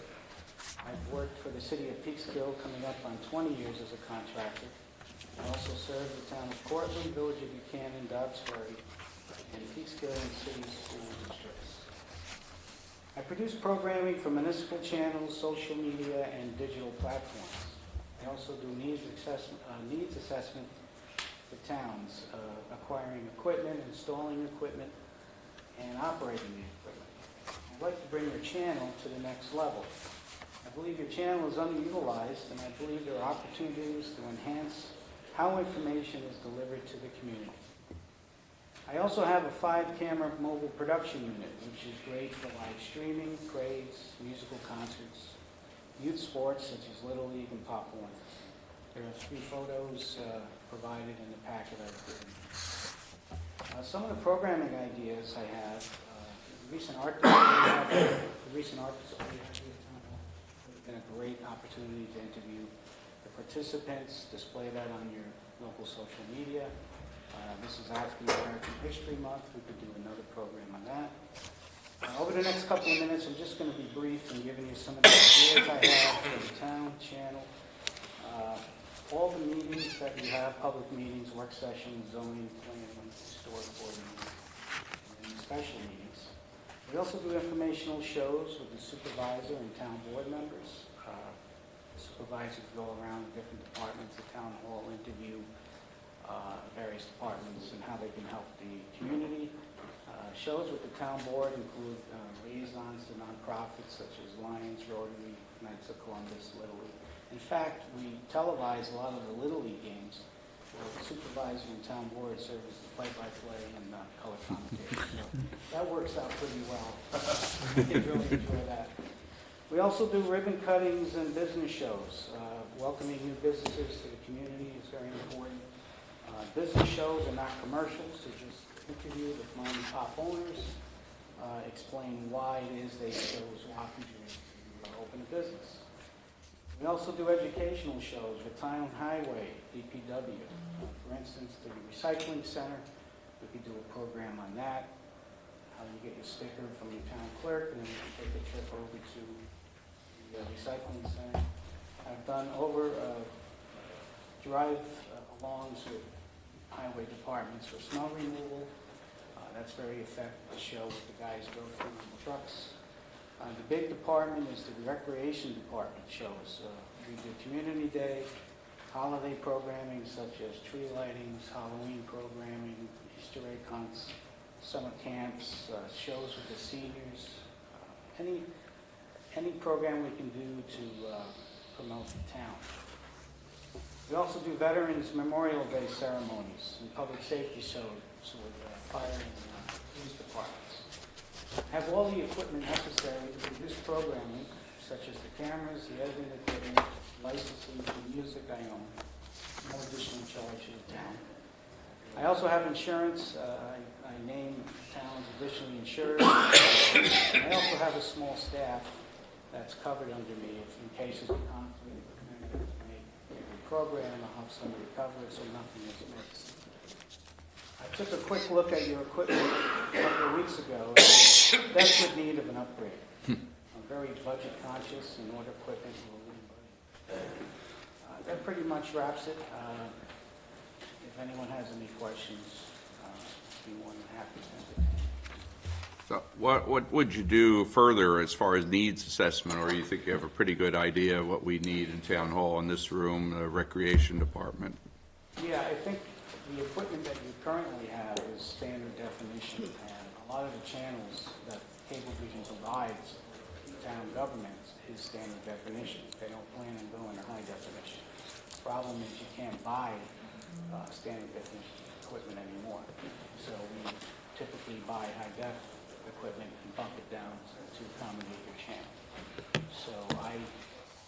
I've worked for the city of Peekskill, coming up on 20 years as a contractor. I also served the town of Cortland, Village of Buchanan, Dobbsbury, and Peekskill and city school districts. I produce programming for municipal channels, social media, and digital platforms. I also do needs assessment for towns, acquiring equipment, installing equipment, and operating the equipment. I'd like to bring your channel to the next level. I believe your channel is underutilized, and I believe there are opportunities to enhance how information is delivered to the community. I also have a 5-camera mobile production unit, which is great for live streaming, parades, musical concerts, youth sports such as Little League and Pop Warner. There are 3 photos provided in the packet I've given. Some of the programming ideas I have, the recent art display we have here at Town Hall would have been a great opportunity to interview the participants, display that on your local social media. This is after American History Month. We could do another program on that. Over the next couple of minutes, I'm just going to be brief and giving you some of the ideas I have for the town channel. All the meetings that we have, public meetings, work sessions, zoning, planning, historic board meetings, and special meetings. We also do informational shows with the supervisor and town board members. Supervisors go around different departments of town hall, interview various departments and how they can help the community. Shows with the town board include liaisons to nonprofits such as Lions, Rotary, Knights of Columbus, Little League. In fact, we televise a lot of the Little League games where the supervisor and town board serve as the play-by-play and color commentator. So that works out pretty well. I really enjoy that. We also do ribbon cuttings and business shows. Welcoming new businesses to the community is very important. Business shows are not commercials, they're just interview the mom and pop owners, explain why it is they chose Wappinger to open a business. We also do educational shows with Town Highway, DPW. For instance, the recycling center, we could do a program on that. How you get your sticker from your town clerk and then you can take a trip over to the recycling center. I've done drive-alongs with highway departments for snow removal. That's very effective to show what the guys go through in the trucks. The big department is the recreation department shows. We do community day, holiday programming such as tree lightings, Halloween programming, Easter egg hunts, summer camps, shows with the seniors, any program we can do to promote the town. We also do Veterans Memorial Day ceremonies and public safety shows with fire and police departments. Have all the equipment necessary to produce programming, such as the cameras, the editing equipment, licensing, the music I own. No additional charge to the town. I also have insurance. I name towns additionally insured. I also have a small staff that's covered under me if in case there's a conflict. Every program, I'll have somebody cover it so nothing is missed. I took a quick look at your equipment a couple of weeks ago. And desperate need of an upgrade. I'm very budget conscious and order equipment for everybody. That pretty much wraps it. If anyone has any questions, I'd be more than happy to entertain. So what would you do further as far as needs assessment, or you think you have a pretty good idea of what we need in Town Hall, in this room, the Recreation Department? Yeah, I think the equipment that you currently have is standard definition, and a lot of the channels that Cablevision provides to town governments is standard definition. They don't plan on going to high definition. The problem is you can't buy standard definition equipment anymore. So we typically buy high def equipment and bump it down to accommodate your channel. So I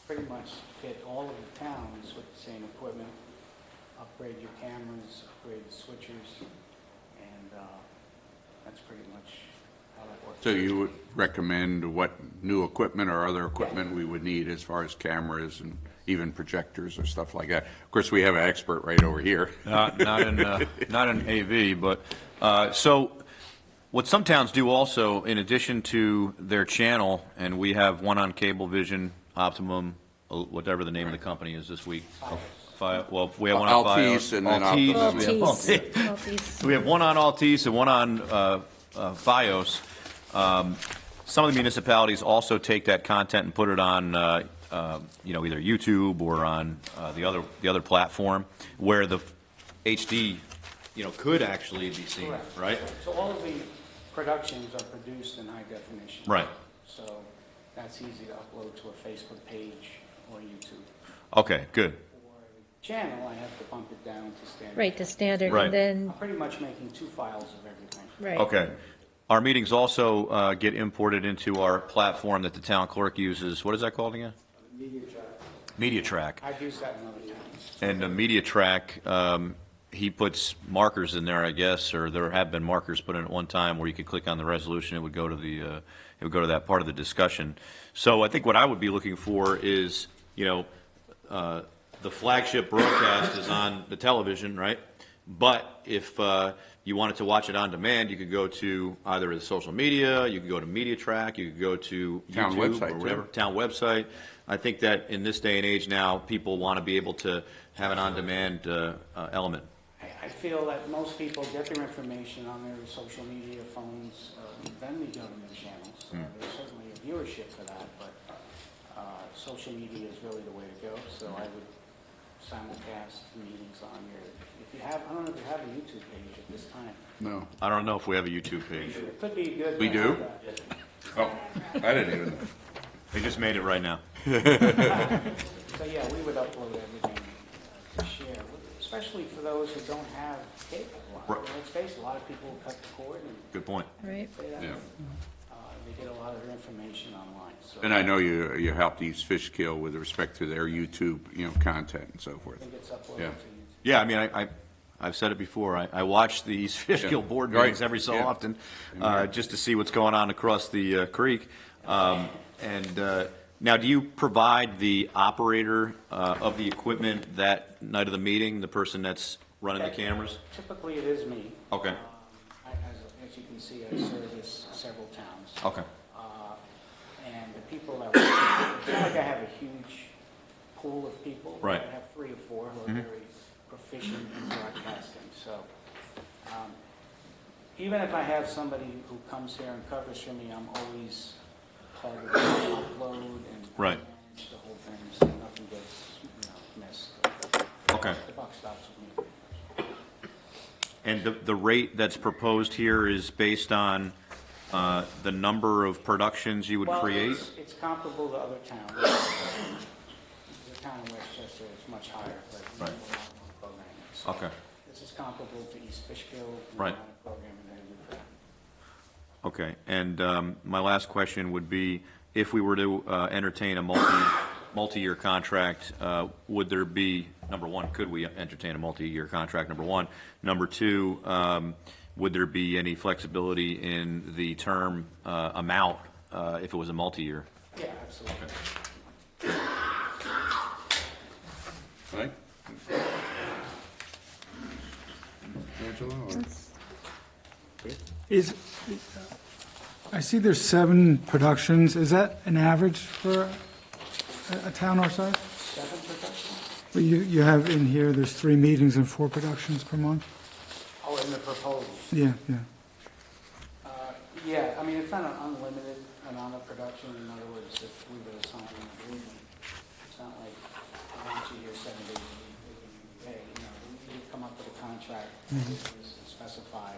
pretty much fit all of the towns with the same equipment, upgrade your cameras, upgrade the switchers, and that's pretty much how that works. So you would recommend what new equipment or other equipment we would need as far as cameras and even projectors or stuff like that? Of course, we have an expert right over here. Not in AV, but so what some towns do also, in addition to their channel, and we have one on Cablevision, Optimum, whatever the name of the company is this week. Well, we have one on Altice and then Optimum. Altice. We have one on Altice and one on Fios. Some of the municipalities also take that content and put it on, either YouTube or on the other platform where the HD, could actually be seen, Correct. right? So all of the productions are produced in high definition. Right. So that's easy to upload to a Facebook page or YouTube. Okay, good. For the channel, I have to bump it down to standard. Right, to standard, Right. and then, I'm pretty much making 2 files of everything. right. Okay. Our meetings also get imported into our platform that the town clerk uses. What is that called again? MediaTrack. I've used that in other towns. And the MediaTrack, he puts markers in there, I guess, or there have been markers put in at one time where you could click on the resolution, it would go to that part of the discussion. So I think what I would be looking for is, the flagship broadcast is on the television, right? But if you wanted to watch it on demand, you could go to either the social media, you could go to MediaTrack, you could go to Town YouTube website, or whatever, too. town website. I think that in this day and age now, people want to be able to have an on-demand element. I feel that most people get their information on their social media phones, then they go to the channels. There's certainly a viewership for that, but social media is really the way to go. So I would simulcast meetings on your, if you have, I don't know if you have a YouTube page at this time. No. I don't know if we have a YouTube page. It could be good. We to do? have that. Oh, I didn't even know. They just made it right now. So yeah, we would upload everything to share, especially for those who don't have cable. Right. Let's face it, a lot of people will cut the cord and Good point. Right. say that. Yeah. They get a lot of their information online. So And I know you helped East Fishkill with respect to their YouTube, content and so I forth. think it's uploaded Yeah. to YouTube. Yeah, I mean, I've said it before. I watch the East Fishkill Yeah. board Right. meetings every so Yeah. often, just to see what's going on across the creek. Now, do you provide the operator of the equipment that night of the meeting, the person that's running the cameras? Typically, it is me. Okay. As you can see, I service several towns. Okay. And the people that work, it's not like I have a huge pool of people. Right. I have 3 or 4 who are very proficient in broadcasting. So even if I have somebody who comes here and covers for me, I'm always targeted upload and Right. manage the whole thing, so nothing gets, missed. Okay. The buck stops with me. And the rate that's proposed here is based on the number of productions you would Well, create? it's comparable to other towns. The town of Westchester is much higher, but we have a lot more programming. So Okay. this is comparable to East Fishkill, the Right. amount of programming they do for them. Okay, and my last question would be, if we were to entertain a multi-year contract, would there be, number one, could we entertain a multi-year contract, number one? Number two, would there be any flexibility in the term amount if it was a multi-year? Yeah, absolutely. Right? Angela? or- Is, I see there's 7 productions. Is that an average for a town our size? 7 productions? But you have in here, there's 3 meetings and 4 productions per month? Oh, in the proposal. Yeah, yeah. Yeah, I mean, it's not an unlimited amount of production. In other words, if we were to sign an agreement, it's not like once a year, 7 days a week, we can pay. We come up with a contract and specify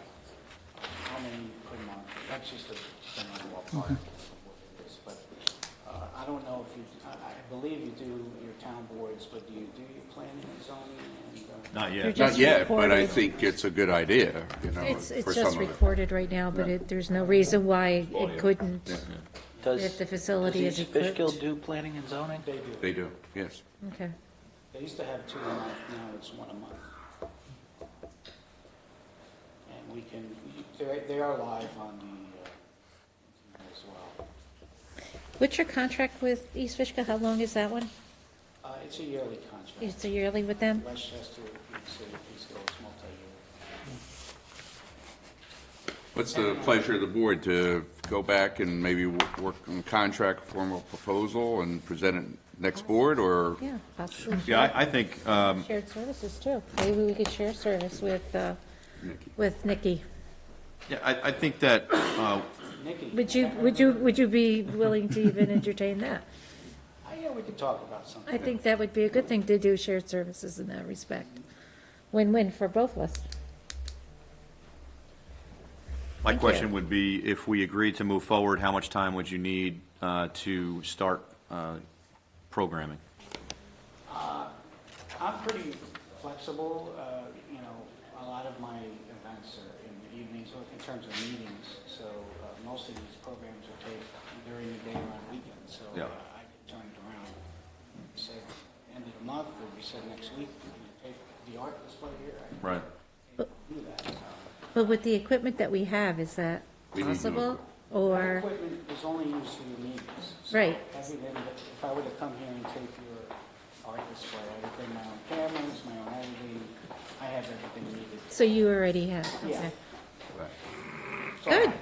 how many per month. That's just a general ballpark of what it is. But I don't know if you, I believe you do your town boards, but do you do your planning and zoning and? Not They're yet. just Not yet, but I recorded. think it's a good idea, It's for just some of it. recorded right now, but there's no reason why it couldn't, Does if the facility is East Fishkill equipped. do planning and zoning? They do. They do, yes. Okay. They used to have 2 a month, now it's 1 a month. And we can, they are live on the, as well. What's your contract with East Fishkill? How long is that one? It's a yearly contract. It's a yearly with them? Westchester, the city of Peekskill, it's multi-year. What's the pleasure of the board to go back and maybe work on contract formal proposal and present it next board, or? Yeah, possibly. Yeah, I think, Shared services too. Maybe we could share service with Nikki. yeah, I think that, Nikki? Would you be willing to even entertain that? Yeah, we could talk about something. I think that would be a good thing to do, shared services in that respect. Win-win for both of us. my Thank question you. would be, if we agreed to move forward, how much time would you need to start programming? I'm pretty flexible. A lot of my events are in the evenings, or in terms of meetings, so most of these programs are taken during the day or on weekends, so Yeah. I can turn it around. Say, end of the month, or we said next week, we take the art display here. I Right. can do that. But with the equipment that we have, is that We need new possible? equipment. That Or, equipment is only used for your meetings. So Right. everything that- if I were to come here and take your art display, I would bring my own cameras, my own editing. I have everything needed. so you already have? Yeah. Okay. So Good. I-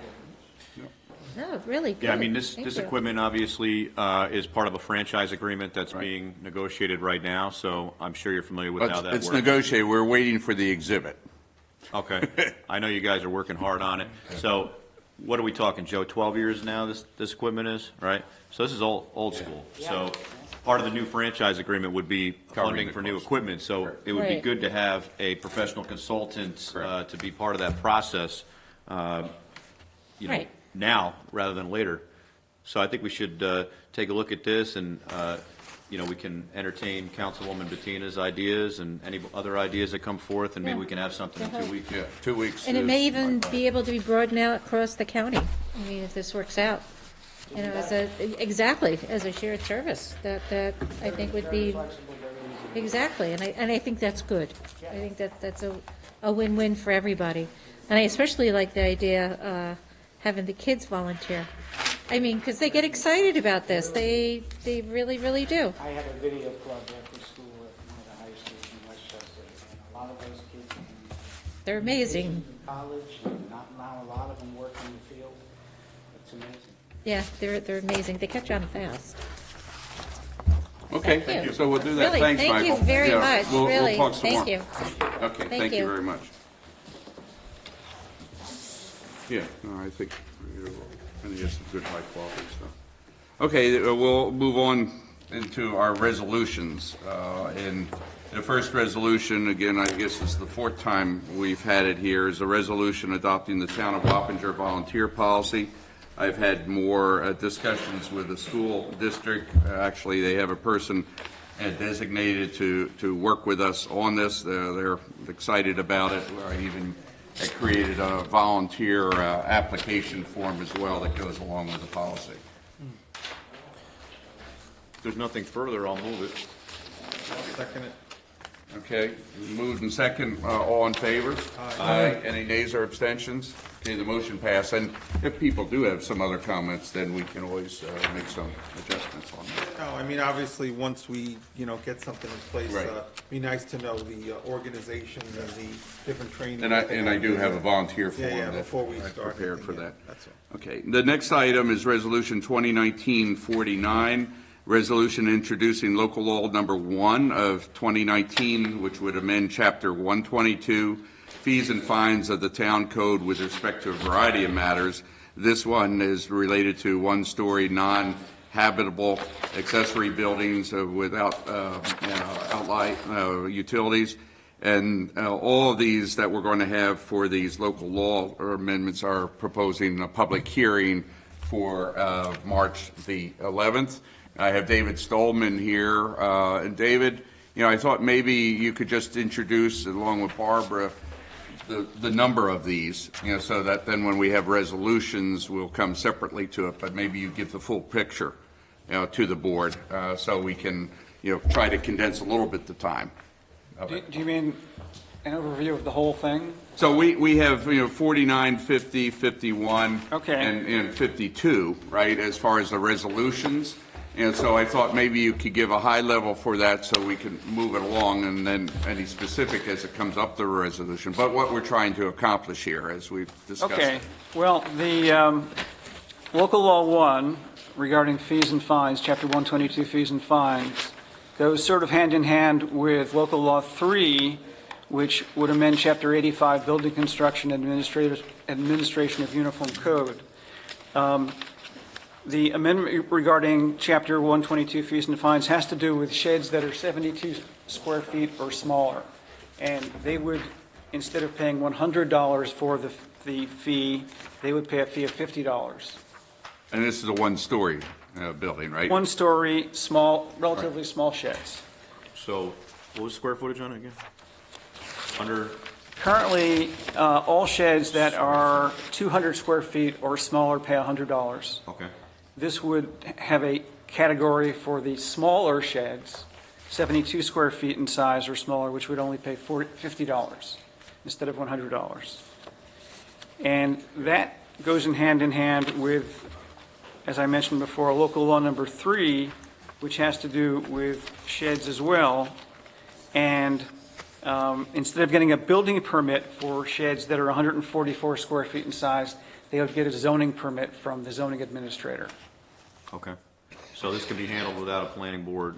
No, really good. Yeah, I mean, this Thank you. equipment obviously is part of a franchise agreement that's being negotiated right now, so I'm sure you're familiar with how that It's works. negotiated, we're waiting for the exhibit. Okay, I know you guys are working hard on it. So what are we talking, Joe, 12 years now this equipment is, right? So this is old school. So part of the new franchise agreement would be funding the for new cost. equipment. So it would be Right. good to have a professional consultant to be part of that process, Right. now rather than later. So I think we should take a look at this, and we can entertain Councilwoman Bettina's ideas and any other ideas that come forth, and maybe Yeah. we can have something in Go ahead. 2 weeks. Yeah, 2 weeks. And it may is- even be able to be broadened out across the county. I mean, if this works out. Exactly, as a shared service, that I think would be, Very flexible, very easy. exactly, and I think that's good. I think that's a win-win for everybody. And I especially like the idea, having the kids volunteer. I mean, because they get excited about this. They really, really do. I had a video club after school at one of the high schools in Westchester, and a lot of those kids in They're amazing. college, and not now a lot of them work in the field. It's amazing. Yeah, they're amazing. They catch on fast. Okay, Thank you. so we'll do that. Really, Thanks, thank you Michael. very Yeah, much, we'll really. talk some Thank more. you. Okay, Thank thank you you. very much. Yeah, no, I think, I think it's some good high quality stuff. Okay, we'll move on into our resolutions. And the first resolution, again, I guess it's the fourth time we've had it here, is a resolution adopting the Town of Wappinger volunteer policy. I've had more discussions with the school district. Actually, they have a person designated to work with us on this. They're excited about it. I even created a volunteer application form as well that goes along with the policy. If there's nothing further, I'll move it. Second it. Okay, moved and second, all in favor? Aye. Any nays or abstentions? Okay, the motion passed, and if people do have some other comments, then we can always make some adjustments on that. No, I mean, obviously, once we, get something in place, Right. be nice to know the organizations and the different training. And I do have a volunteer form Yeah, that before we I start prepared for anything, that. yeah, that's all. Okay, the next item is Resolution 2019-49, resolution introducing local law number 1 of 2019, which would amend Chapter 122, fees and fines of the town code with respect to a variety of matters. This one is related to one-story non-habitable accessory buildings without outline utilities. And all of these that we're going to have for these local law amendments are proposing a public hearing for March the 11th. I have David Stolman here. And David, I thought maybe you could just introduce, along with Barbara, the number of these, so that then when we have resolutions, we'll come separately to it. But maybe you give the full picture, to the board, so we can, try to condense a little bit the time. Do you mean an overview of the whole thing? So we have, 49, 50, 51, Okay. and 52, right, as far as the resolutions. And so I thought maybe you could give a high level for that so we can move it along, and then any specific as it comes up the resolution. But what we're trying to accomplish here, as we've discussed. Okay, well, the local law 1 regarding fees and fines, chapter 122 fees and fines, goes sort of hand in hand with local law 3, which would amend chapter 85 building construction administration of uniform code. The amendment regarding Chapter 122 fees and fines has to do with sheds that are 72 square feet or smaller. And they would, instead of paying $100 for the fee, they would pay a fee of $50. And this is a one-story building, right? One-story, small, relatively small sheds. So, what was the square footage on it again? Under, Currently, all sheds that are 200 square feet or smaller pay $100. okay. This would have a category for the smaller sheds, 72 square feet in size or smaller, which would only pay $50 instead of $100. And that goes in hand with, as I mentioned before, local law number 3, which has to do with sheds as well. And instead of getting a building permit for sheds that are 144 square feet in size, they would get a zoning permit from the zoning administrator. Okay. So this can be handled without a planning board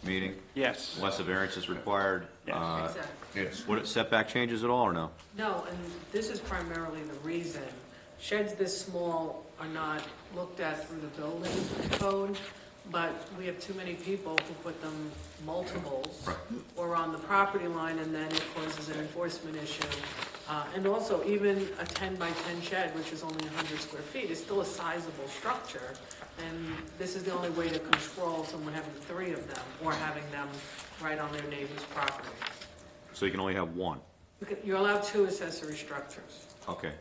meeting? Yes. Unless a variance is required? Yes. Exactly. Yes. Would it setback changes at all, or no? No, and this is primarily the reason. Sheds this small are not looked at through the building code, but we have too many people who put them multiples or on the property line, and then it causes an enforcement issue. And also, even a 10 by 10 shed, which is only 100 square feet, is still a sizable structure. And this is the only way to control someone having 3 of them or having them right on their neighbor's property. So you can only have one? You're allowed 2 accessory structures. Okay.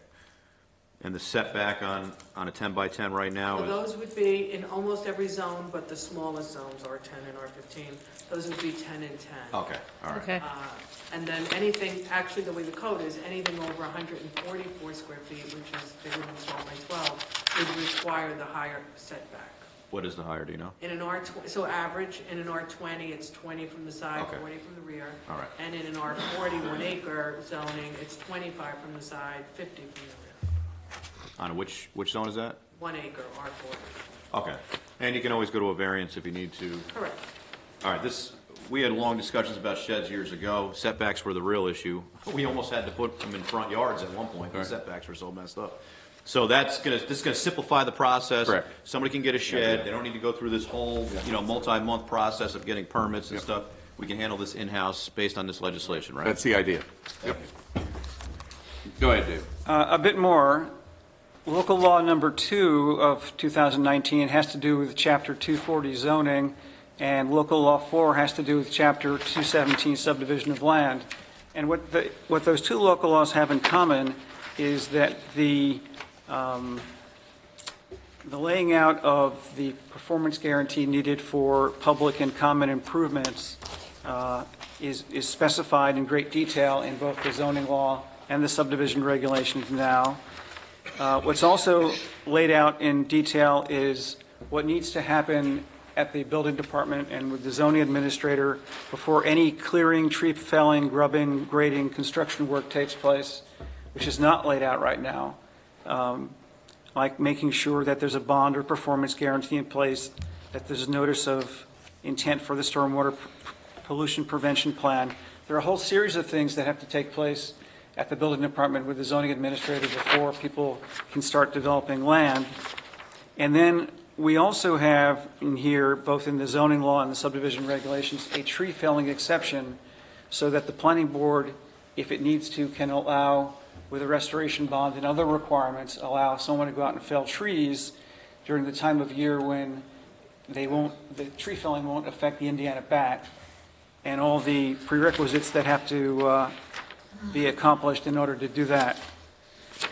And the setback on a 10 by 10 right now So is? those would be in almost every zone, but the smallest zones, R10 and R15, those would be 10 and 10. Okay, all right. Okay. And then anything, actually, the way the code is, anything over 144 square feet, which is bigger than 12 by 12, would require the higher setback. What is the higher, do you know? In an R20, so average, in an R20, it's 20 from the side, Okay. 40 from the rear. All right. And in an R40, 1 acre zoning, it's 25 from the side, 50 from the rear. On which zone is that? 1 acre, R40. Okay. And you can always go to a variance if you need to. Correct. All right, we had long discussions about sheds years ago. Setbacks were the real issue. We almost had to put them in front yards at one point, because setbacks were so messed up. So this is gonna simplify the process. Correct. Somebody can get a shed, they don't need to go through this whole, multi-month process of getting permits and stuff. We can handle this in-house based on this legislation, right? That's the idea. Yep. Go ahead, Dave. A bit more. Local law number 2 of 2019 has to do with Chapter 240 zoning, and local law 4 has to do with Chapter 217 subdivision of land. And what those two local laws have in common is that the laying out of the performance guarantee needed for public and common improvements is specified in great detail in both the zoning law and the subdivision regulations now. What's also laid out in detail is what needs to happen at the building department and with the zoning administrator before any clearing, tree felling, grubbing, grading, construction work takes place, which is not laid out right now. Like making sure that there's a bond or performance guarantee in place, that there's a notice of intent for the stormwater pollution prevention plan. There are a whole series of things that have to take place at the building department with the zoning administrator before people can start developing land. And then we also have in here, both in the zoning law and the subdivision regulations, a tree felling exception so that the planning board, if it needs to, can allow, with a restoration bond and other requirements, allow someone to go out and fell trees during the time of year when the tree felling won't affect the Indiana bat, and all the prerequisites that have to be accomplished in order to do that.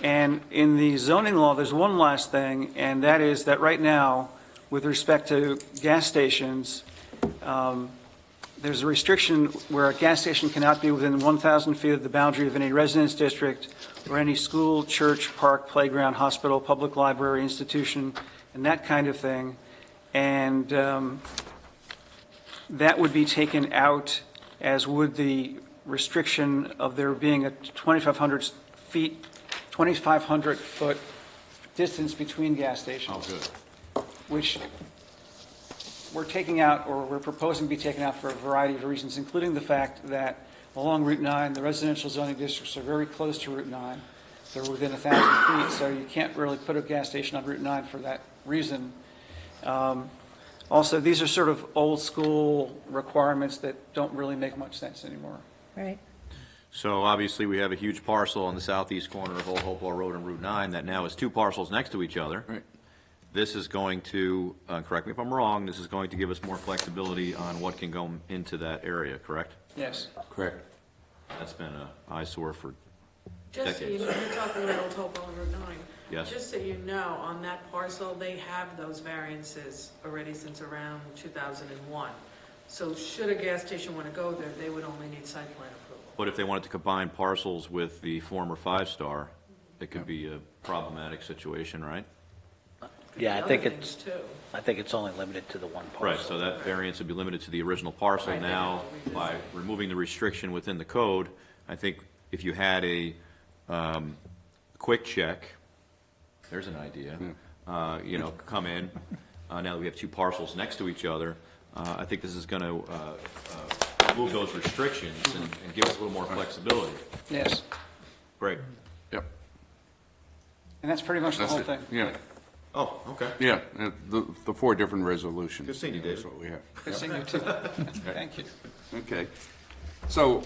And in the zoning law, there's one last thing, and that is that right now, with respect to gas stations, there's a restriction where a gas station cannot be within 1,000 feet of the boundary of any residence district or any school, church, park, playground, hospital, public library, institution, and that kind of thing. And that would be taken out, as would the restriction of there being a 2,500 foot distance between gas stations. Oh, good. Which we're taking out, or we're proposing to be taken out for a variety of reasons, including the fact that along Route 9, the residential zoning districts are very close to Route 9. They're within 1,000 feet, so you can't really put a gas station on Route 9 for that reason. Also, these are sort of old school requirements that don't really make much sense anymore. Right. So obviously, we have a huge parcel on the southeast corner of Old Hopewell Road and Route 9 that now is two parcels next to each other. Right. This is going to, correct me if I'm wrong, this is going to give us more flexibility on what can go into that area, correct? Yes. Correct. That's been an eyesore for Just so you decades. know, you're talking about Old Hopewell and Route 9. Yes. Just so you know, on that parcel, they have those variances already since around 2001. So should a gas station want to go there, they would only need site plan approval. But if they wanted to combine parcels with the former five-star, it could be a problematic situation, right? Yeah, I Other think things, too. I think it's only limited to the one parcel. Right, so that variance would be limited to the original parcel. Right. Now, by removing the restriction within the code, I think if you had a quick check, there's an idea, come in, now that we have two parcels next to each other, I think this is going to remove those restrictions and give us a little more flexibility. Yes. Great. Yep. And that's pretty much the That's whole it. thing. Yeah, Oh, okay. yeah, the four different resolutions. Good seeing you, David. That's what we have. Good seeing you, too. Thank you. Okay. So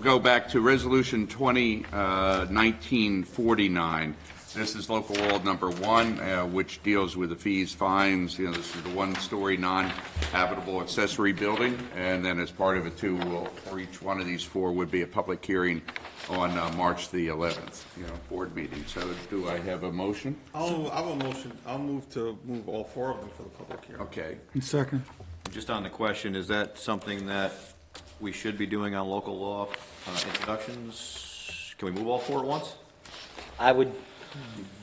go back to Resolution 1949. This is local law number 1, which deals with the fees, fines. This is the one-story non-habitable accessory building. And then as part of it, too, for each one of these four would be a public hearing on March the 11th, board meeting. So do I have a motion? I will motion, I'll move to move all four of them for the public hearing. Okay. And second. Just on the question, is that something that we should be doing on local law introductions? Can we move all four at once? I would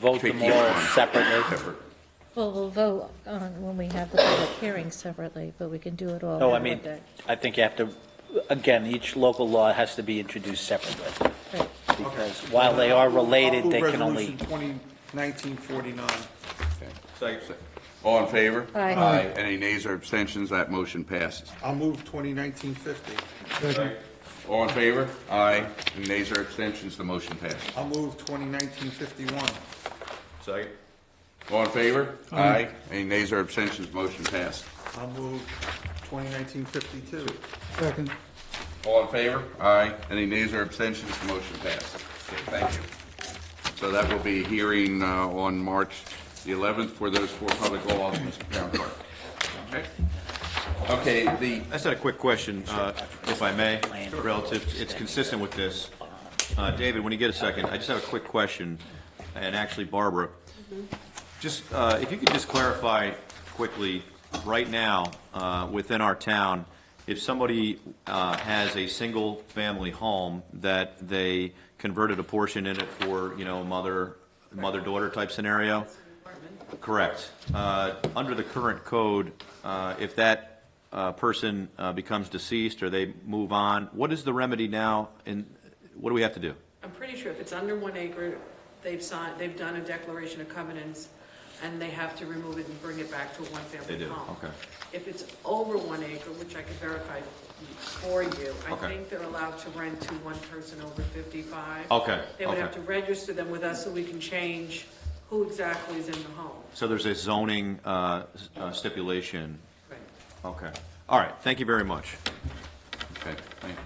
vote Take them each all one. separately. Well, we'll vote on when we have the public hearing separately, but we can do it all. No, I in mean, one day. I think you have to, again, each local law has to be introduced separately. Right. Because while they are related, they can only, Resolution 2019-49. Second. All in favor? Aye. Any nays or abstentions? That motion passes. I'll move 2019-50. Second. All in favor? Aye. Any nays or abstentions? The motion passes. I'll move 2019-51. Second. All in favor? Aye. Any nays or abstentions? Motion passed. I'll move 2019-52. Second. All in favor? Aye. Any nays or abstentions? Motion passed. Okay, thank you. So that will be a hearing on March the 11th for those 4 public laws, Mr. Town Clerk. Okay? Okay, I just had a quick question, if I may, relative, it's consistent with this. David, when you get a second, I just have a quick question, and actually Barbara, just, if you could just clarify quickly, right now, within our town, if somebody has a single-family home that they converted a portion in it for, you know, mother-daughter type scenario? Correct. Under the current code, if that person becomes deceased or they move on, what is the remedy now, and what do we have to do? I'm pretty sure if it's under 1 acre, they've done a declaration of covenants, and they have to remove it and bring it back to a one-family They do, home. okay. If it's over 1 acre, which I could verify for you, I Okay. think they're allowed to rent to one person over 55. Okay, They would okay. have to register them with us so we can change who exactly is in the home. So there's a zoning stipulation? Right. Okay. All right, thank you very much. Okay, thank you.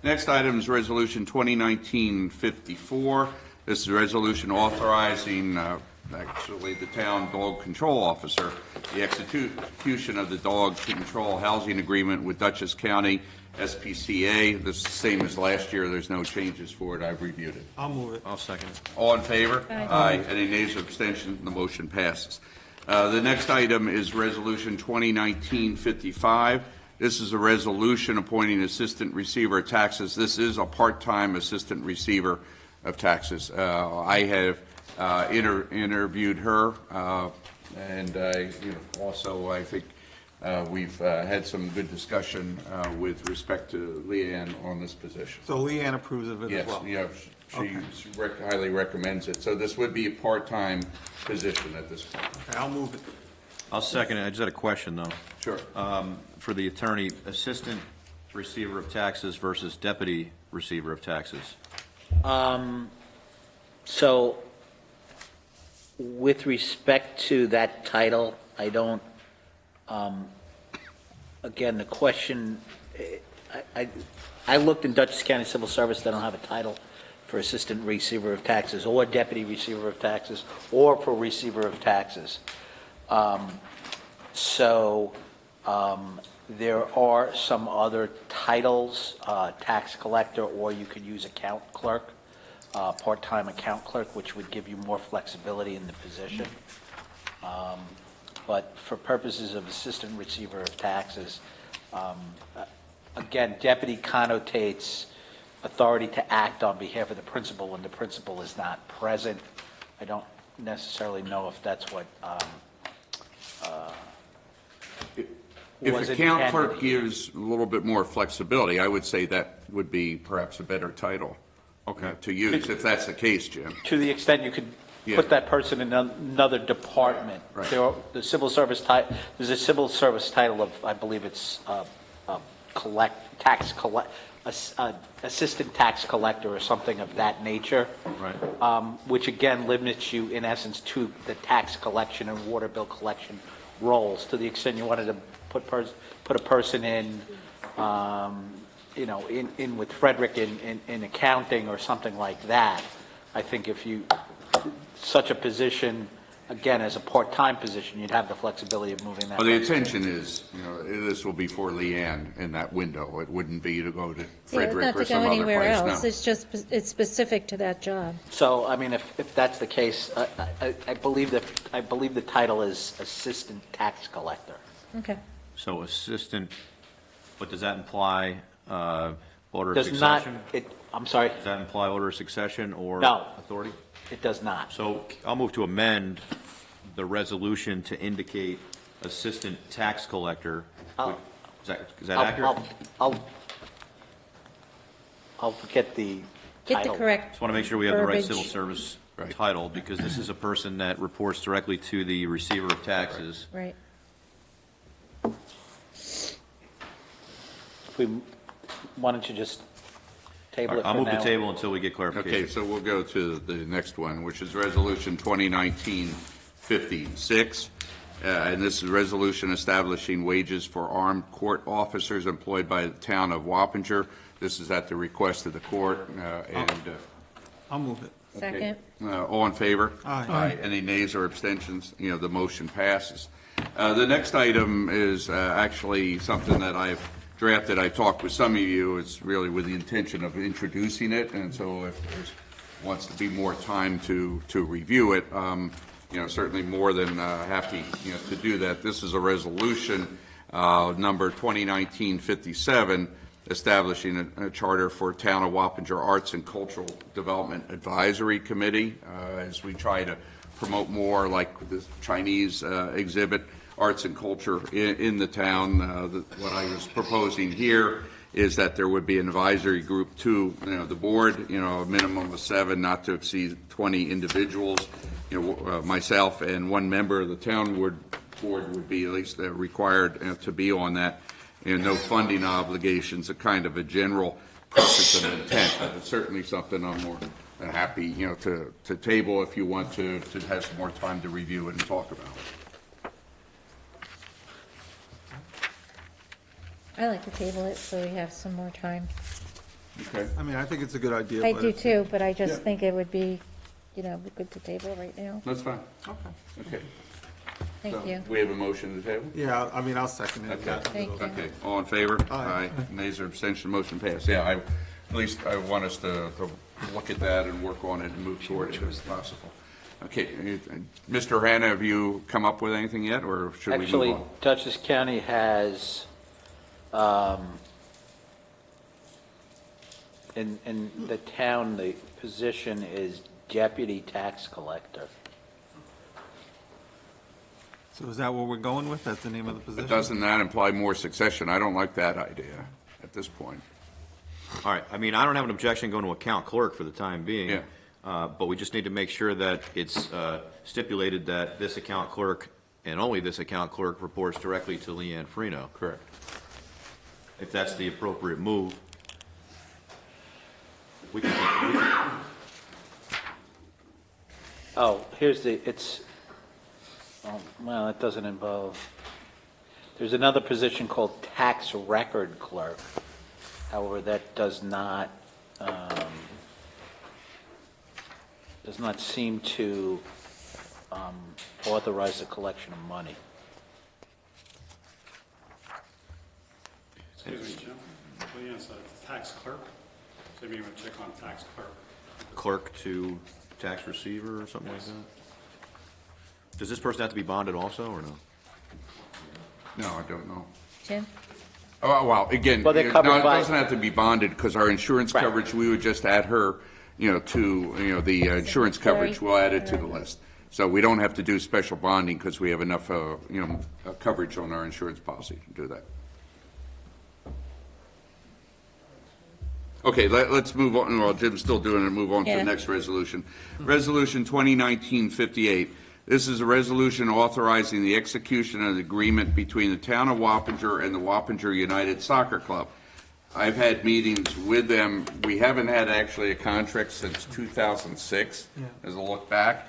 Next item is Resolution 2019-54. This is a resolution authorizing, actually, the town dog control officer, the execution of the dog control housing agreement with Dutchess County SPCA. This is the same as last year. There's no changes for it. I've reviewed it. I'll move it. I'll second it. All in favor? Aye. Any nays or abstentions? The motion passes. The next item is Resolution 2019-55. This is a resolution appointing Assistant Receiver of Taxes. This is a part-time Assistant Receiver of Taxes. I have interviewed her, and also I think we've had some good discussion with respect to Leanne on this position. So Leanne approves of it as well? Yes, she highly recommends it. So this would be a part-time position at this point. Okay, I'll move it. I'll second it. I just had a question, though. Sure. For the attorney, Assistant Receiver of Taxes versus Deputy Receiver of Taxes. So with respect to that title, I don't, again, the question, I looked in Dutchess County Civil Service, they don't have a title for Assistant Receiver of Taxes or Deputy Receiver of Taxes or for Receiver of Taxes. There are some other titles, tax collector, or you could use account clerk, part-time account clerk, which would give you more flexibility in the position. But for purposes of Assistant Receiver of Taxes, again, deputy connotates authority to act on behalf of the principal when the principal is not present. I don't necessarily know if that's what If was account intended clerk here. gives a little bit more flexibility, I would say that would be perhaps a better title to use, if that's the case, Jim. To the extent you could Yeah. put that person in another department. Right. The civil service there's a civil service title of, I believe it's assistant tax collector or something of that nature. Right. Which again limits you in essence to the tax collection and water bill collection roles. To the extent you wanted to put a person in, in with Frederick in accounting or something like that. I think if you, such a position, again, as a part-time position, you'd have the flexibility of moving that. Well, the intention is, this will be for Leanne in that window. It wouldn't be to go to Frederick or some other place. Not to go anywhere else, No. it's just, it's specific to that job. So, I mean, if that's the case, I believe the title is assistant tax collector. Okay. So assistant, but does that imply order of Does not, succession? I'm sorry, Does that imply order of succession or No. authority? it does not. So I'll move to amend the resolution to indicate assistant tax collector. I'll- Is that accurate? I'll get the Get the title. correct Just want to make sure we have the right verbiage. civil service title, because this is a person that reports directly to the receiver of taxes. Right. If we wanted to just Table it I'll for move the now. table until we get clarification. Okay, so we'll go to the next one, which is Resolution 2019-56. And this is a resolution establishing wages for armed court officers employed by the town of Wappinger. This is at the request of the court, I'll move it. Second. all in favor? Aye. Any nays or abstentions? The motion passes. The next item is actually something that I've drafted. I talked with some of you. It's really with the intention of introducing it, and so if there's wants to be more time to review it, certainly more than happy, to do that. This is a resolution, number 2019-57, establishing a charter for Town of Wappinger Arts and Cultural Development Advisory Committee, as we try to promote more, like the Chinese exhibit, arts and culture in the town. What I was proposing here is that there would be an advisory group to, the board, a minimum of 7, not to exceed 20 individuals. Myself and one member of the town board would be at least required to be on that. No funding obligations, a kind of a general purpose and intent. But it's certainly something I'm more than happy, to table if you want to have some more time to review it and talk about it. I like to table it so we have some more time. Okay. I mean, I think it's a good idea. I but do it's- too, but I just Yeah. think it would be, good to table right now. That's fine. Okay. Okay. Thank So, you. we have a motion to table? Yeah, I mean, I'll second it. Okay. Thank you. Okay, all in favor? Aye. Nays or abstention, motion passed. Yeah, at least I want us to look at that and work on it and move toward it as possible. Okay, Mr. Hanna, have you come up with anything yet, or should we move Actually, on? Dutchess County has, in the town, the position is deputy tax collector. So is that what we're going with? That's the name of the position? But doesn't that imply more succession? I don't like that idea at this point. All right, I don't have an objection going to account clerk for the time being. Yeah. But we just need to make sure that it's stipulated that this account clerk, and only this account clerk, reports directly to Leanne Freno. Correct. If that's the appropriate move. We can Oh, here's it doesn't involve, there's another position called tax record clerk. However, that does not seem to authorize the collection of money. Excuse me, Jim. Leanne said it's tax clerk. So maybe you want to check on tax clerk. clerk to tax receiver or something like that? Does this person have to be bonded also, or no? No, I don't know. Jim? Oh, well, again, Well, they're covered no, it by- doesn't have to be bonded, because our insurance Right. coverage, we would just add her, to, the insurance coverage, we'll add it to the list. So we don't have to do special bonding, because we have enough, coverage on our insurance policy to do that. Okay, let's move on, while Jim's still doing it, move on to Yeah. the next resolution. Resolution 2019-58. This is a resolution authorizing the execution of the agreement between the town of Wappinger and the Wappinger United Soccer Club. I've had meetings with them. We haven't had actually a contract since 2006, as a look back.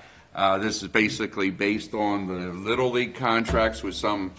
This is basically based on the Little League contracts with some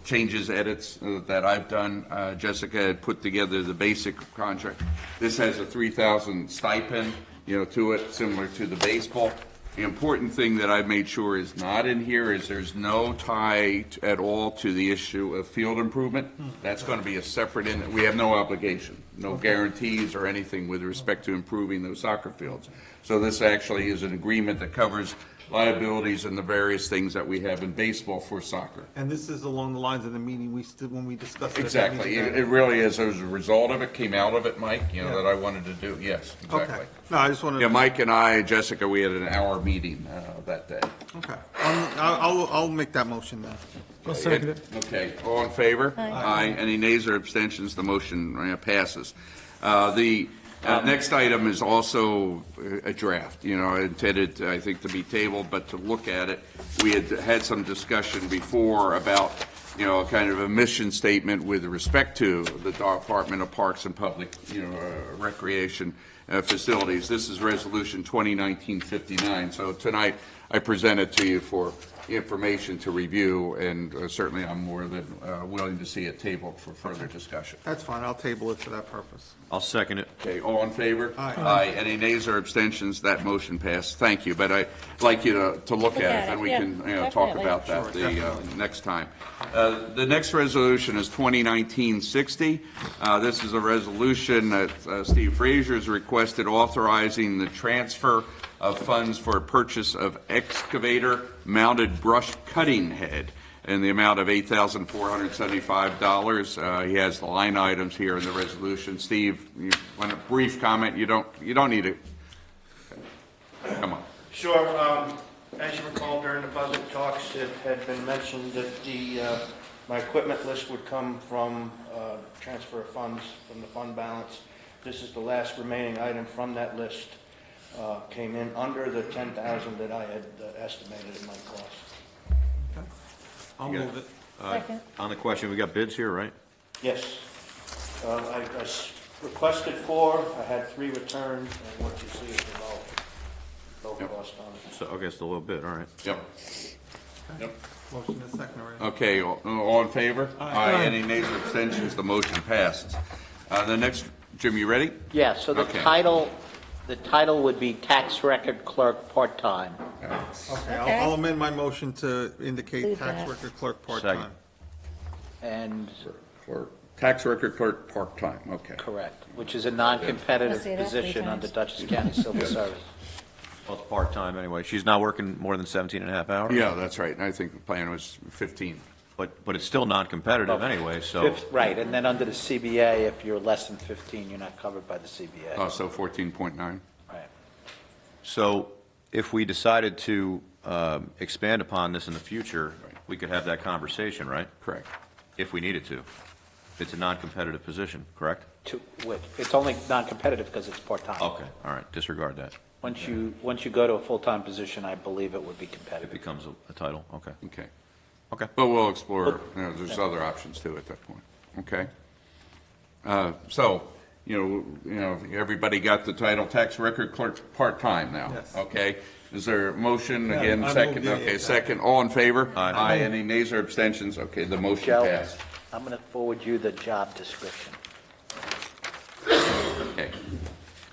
changes, edits that I've done. Jessica had put together the basic contract. This has a $3,000 stipend, to it, similar to the baseball. The important thing that I've made sure is not in here is there's no tie at all to the issue of field improvement. That's going to be a separate, we have no obligation, no guarantees or anything with respect to improving those soccer fields. So this actually is an agreement that covers liabilities and the various things that we have in baseball for soccer. And this is along the lines of the meeting when we discussed it. Exactly. It really is as a result of it, came out of it, Mike, that I wanted to do. Yes, exactly. Okay. No, I just wanted Yeah, to. Mike and I, Jessica, we had an hour meeting that day. Okay. I'll make that motion then. I'll second it. Okay, all in favor? Aye. Any nays or abstentions? The motion passes. The next item is also a draft, intended, I think, to be tabled, but to look at it. We had some discussion before about kind of a mission statement with respect to the Department of Parks and Public, Recreation Facilities. This is Resolution 2019-59. So tonight, I present it to you for information to review, and certainly I'm more than willing to see it tabled for further discussion. That's fine, I'll table it for that purpose. I'll second it. Okay, all in favor? Aye. Any nays or abstentions? That motion passed. Thank you, but I'd like you to look at it, and we can talk definitely. about that the next time. The next resolution is 2019-60. This is a resolution that Steve Frazier has requested authorizing the transfer of funds for purchase of excavator-mounted brush cutting head in the amount of $8,475. He has the line items here in the resolution. Steve, you want a brief comment? You don't need it. Come on. Sure. As you recall, during the budget talks, it had been mentioned that my equipment list would come from transfer of funds from the fund balance. This is the last remaining item from that list. Came in under the $10,000 that I had estimated in my cost. I'll move it. Second. On the question, we got bids here, right? Yes. I requested 4. I had 3 returned, and what you see is the low cost on it. So, okay, it's a little bit, all right. Yep. Motion is second already. Okay, all in favor? Aye. Any nays or abstentions? The motion passes. The next, Jim, you ready? Yeah, so the Okay. title would be tax record clerk part-time. Okay, Okay. I'll amend my motion to indicate Leave tax that. record clerk part-time. Second. And, Clerk, tax record clerk, part-time, okay. correct, which is a non-competitive Let's say that 3 position times. under Dutchess County Civil Service. Well, it's part-time anyway. She's not working more than 17 and a half hours? Yeah, that's right. I think the plan was 15. But it's still non-competitive anyway, so. Right, and then under the CBA, if you're less than 15, you're not covered by the CBA. Oh, so 14.9. Right. So if we decided to expand upon this in the future, we could have that conversation, right? Correct. If we needed to. It's a non-competitive position, correct? It's only non-competitive because it's part-time. Okay, all right, disregard that. Once you go to a full-time position, I believe it would be It competitive. becomes a title, okay. Okay. Okay. But we'll explore, there's other options too at that point, okay? So, everybody got the title tax record clerk part-time now? Yes. Okay? Is there a motion, Yeah, again, I second? moved it, Okay, yeah. second, all in favor? Aye. Any nays or abstentions? Okay, the motion Joe, passed. I'm going to forward you the job description. Okay.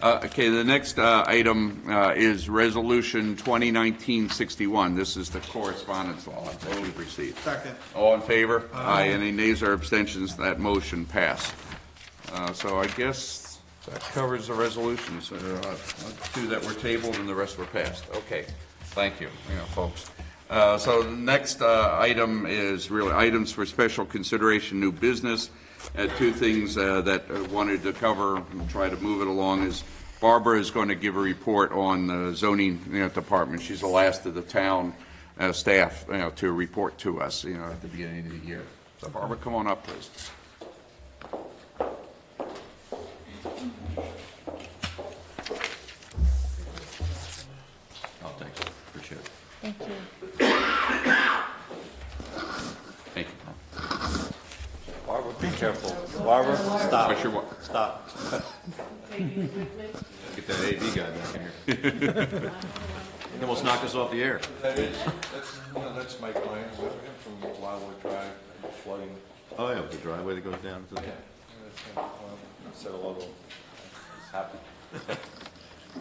Okay, the next item is Resolution 2019-61. This is the correspondence law that we've received. Second. All in favor? Aye. Any nays or abstentions? That motion passed. So I guess that covers the resolutions. 2 that were tabled and the rest were passed. Okay, thank you, folks. So the next item is really items for special consideration, new business. 2 things that I wanted to cover and try to move it along is Barbara is going to give a report on the zoning department. She's the last of the town staff to report to us at the beginning of the year. So Barbara, come on up, please. Oh, thanks, appreciate it. Thank you. Thank you. Barbara, be careful. Barbara, stop. What's your Stop. Get that AV guy back in here. He almost knocked us off the air. That's Mike Lyons, from Wildwood Drive, flooding. Oh, yeah, the driveway that goes down to the... Said a little, happy.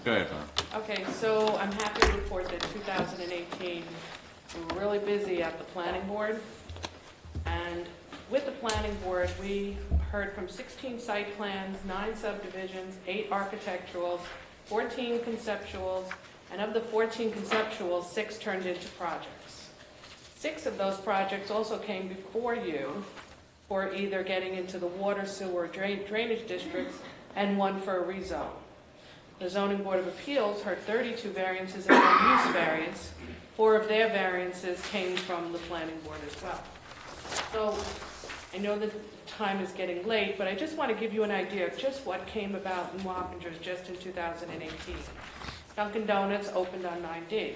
Go ahead, Tom. Okay, so I'm happy to report that 2018, we were really busy at the planning board. And with the planning board, we heard from 16 site plans, 9 subdivisions, 8 architecturals, 14 conceptuals, and of the 14 conceptuals, 6 turned into projects. 6 of those projects also came before you for either getting into the water, sewer, drainage districts, and 1 for a rezone. The Zoning Board of Appeals heard 32 variances and 1 use variance. 4 of their variances came from the planning board as well. So I know that time is getting late, but I just want to give you an idea of just what came about in Wappingers just in 2018. Dunkin' Donuts opened on 9D.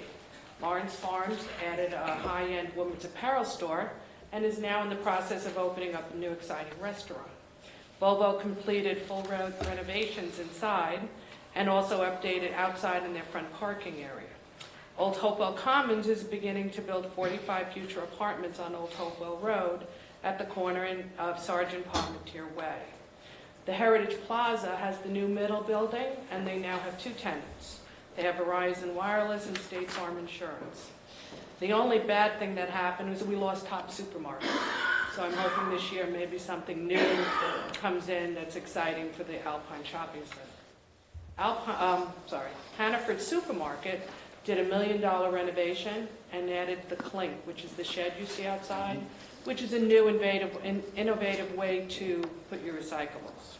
Lawrence Farms added a high-end women's apparel store, and is now in the process of opening up a new exciting restaurant. Volvo completed full renovations inside and also updated outside in their front parking area. Old Hopewell Commons is beginning to build 45 future apartments on Old Hopewell Road at the corner of Sergeant Parmentier Way. The Heritage Plaza has the new middle building, and they now have 2 tenants. They have Verizon Wireless and State Farm Insurance. The only bad thing that happened was we lost Top Supermarket. So I'm hoping this year maybe something new comes in that's exciting for the Alpine Shopping Center. Hannaford Supermarket did $1 million renovation and added the Clink, which is the shed you see outside, which is a new innovative way to put your recyclables.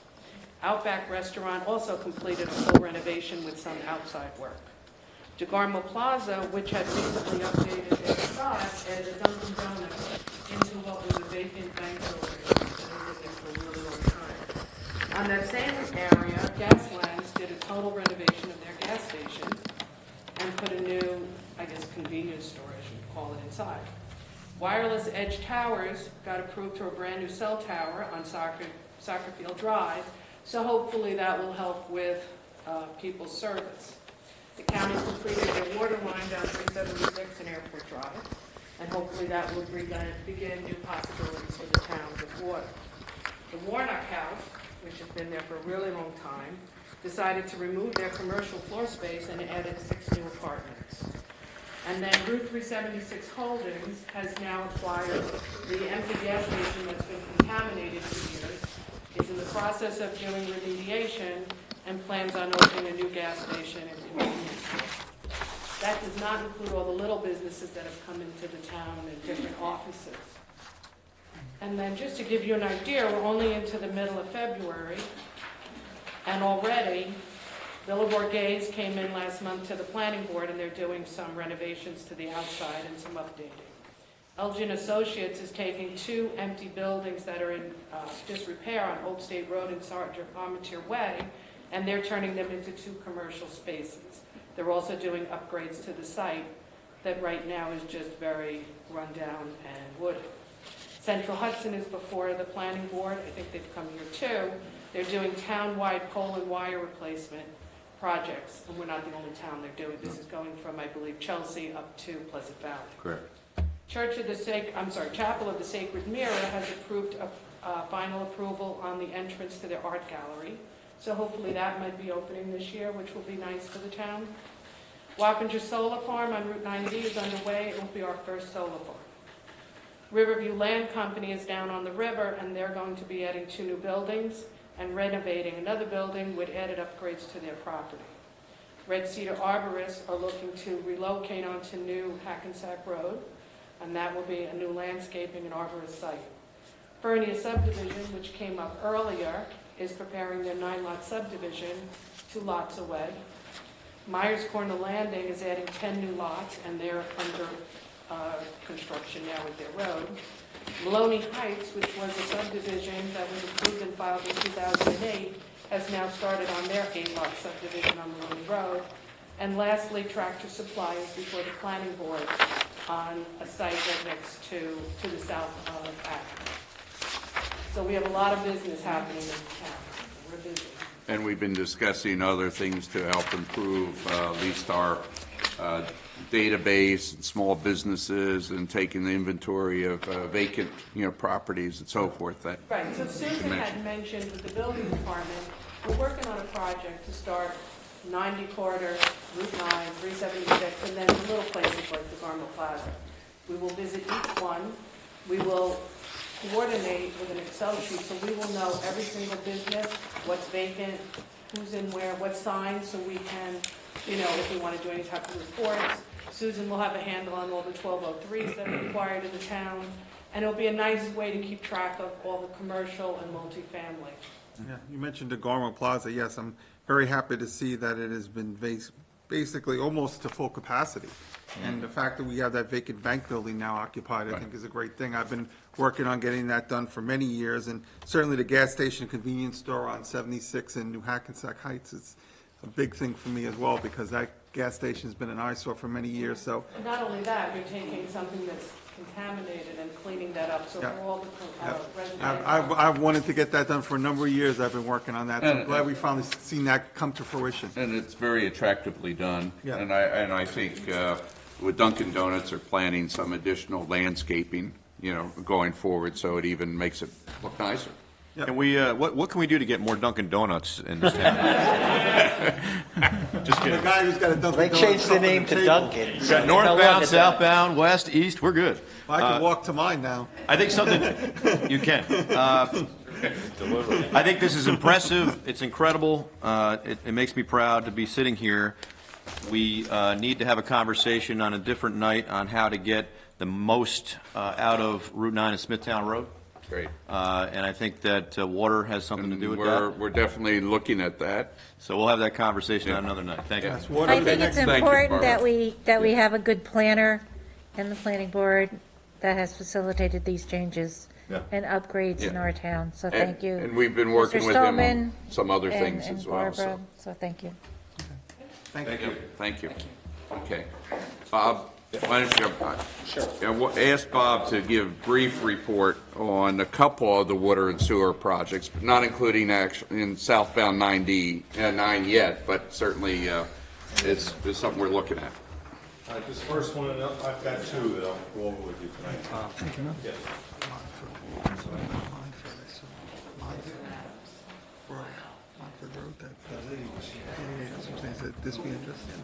Outback Restaurant also completed a full renovation with some outside work. DeGarmo Plaza, which had recently updated its facade, added a Dunkin' Donuts into what was a vacant bank building that had been there for a really long time. On that same area, Gaslands did a total renovation of their gas station and put a new, I guess, convenience store, I should call it, inside. Wireless Edge Towers got approved for a brand new cell tower on Soccer Field Drive, so hopefully that will help with people's service. The county completed their water line down 376 and Airport Drive, and hopefully that will begin new possibilities for the town with water. The Warnock House, which has been there for a really long time, decided to remove their commercial floor space and added 6 new apartments. And then Route 376 Holdings has now acquired the empty gas station that's been contaminated for years, is in the process of doing remediation, and plans on opening a new gas station and convenience store. That does not include all the little businesses that have come into the town and different offices. And then just to give you an idea, we're only into the middle of February, and already Villa Borghese came in last month to the planning board, and they're doing some renovations to the outside and some updating. Elgin Associates is taking 2 empty buildings that are in disrepair on Old State Road and Sergeant Parmentier Way, and they're turning them into 2 commercial spaces. They're also doing upgrades to the site that right now is just very run down and wooded. Central Hudson is before the planning board. I think they've come here too. They're doing town-wide pole and wire replacement projects, and we're not the only town they're doing. This is going from, I believe, Chelsea up to Pleasant Valley. Correct. Chapel of the Sacred Mirror has approved a final approval on the entrance to their art gallery. So hopefully that might be opening this year, which will be nice for the town. Wappinger Solar Farm on Route 90 is underway. It will be our first solar farm. Riverview Land Company is down on the river, and they're going to be adding 2 new buildings and renovating another building with added upgrades to their property. Red Cedar Arborists are looking to relocate onto new Hackensack Road, and that will be a new landscaping and arborist site. Fernia Subdivision, which came up earlier, is preparing their 9-lot subdivision 2 lots away. Myers Corner Landing is adding 10 new lots, and they're under construction now with their road. Maloney Heights, which was a subdivision that was approved and filed in 2008, has now started on their 8-lot subdivision on Maloney Road. And lastly, Tractor Supply is before the planning board on a site right next to the south of Akron. So we have a lot of business happening in town. We're busy. And we've been discussing other things to help improve at least our database and small businesses and taking the inventory of vacant, properties and so forth. That Right, so Susan had mentioned with the building department, we're working on a project to start 90 Corridor, Route 9, 376, and then the little places like the Garmo Plaza. We will visit each one. We will coordinate with an Excel sheet so we will know every single business, what's vacant, who's in where, what signs, so we can, if we want to do any type of reports. Susan will have a handle on all the 1203s that are required in the town, and it'll be a nice way to keep track of all the commercial and multifamily. Yeah, you mentioned DeGarmo Plaza. Yes, I'm very happy to see that it has been basically almost to full capacity. And the fact that we have that vacant bank building now occupied, I think is a great thing. I've been working on getting that done for many years, and certainly the gas station convenience store on 76 in New Hackensack Heights is a big thing for me as well, because that gas station's been an eyesore for many years, so. And not only that, you're taking something that's contaminated and cleaning that up, so Yeah. for all the residents. I've wanted to get that done for a number of years. I've been working on that, so I'm glad we finally seen that come to fruition. And it's very attractively done. Yeah. And I think with Dunkin' Donuts are planning some additional landscaping, going forward, so it even makes it look nicer. Can we, what can we do to get more Dunkin' Donuts in this town? Just The kidding. guy who's got a Dunkin' They Donuts changed the up on name to table. Dunkin'. We've so got it's no northbound, longer southbound, west, east, we're good. I can walk to mine now. I think something, you can. I think this is impressive, it's incredible, it makes me proud to be sitting here. We need to have a conversation on a different night on how to get the most out of Route 9 and Smithtown Road. Great. And I think that water has something to do with that. We're definitely looking at that. So we'll have that conversation on another night. Thank you. Yes, water I is think next. it's Thank you, important that Barbara. we have a good planner and the planning board that has facilitated these changes Yeah. and upgrades in Yeah. our town, so And- thank you. and we've been working Mr. with him on Stallman some other and- things and as well, so. Barbara, so thank you. Thank you. Thank you. Okay. Bob, why don't you, ask Bob to give brief report on a couple of the water and sewer projects, but not including in southbound 9 yet, but certainly it's something we're looking at. All right, this first one, I've got two that I'll go over with you tonight. Yes. This be interesting.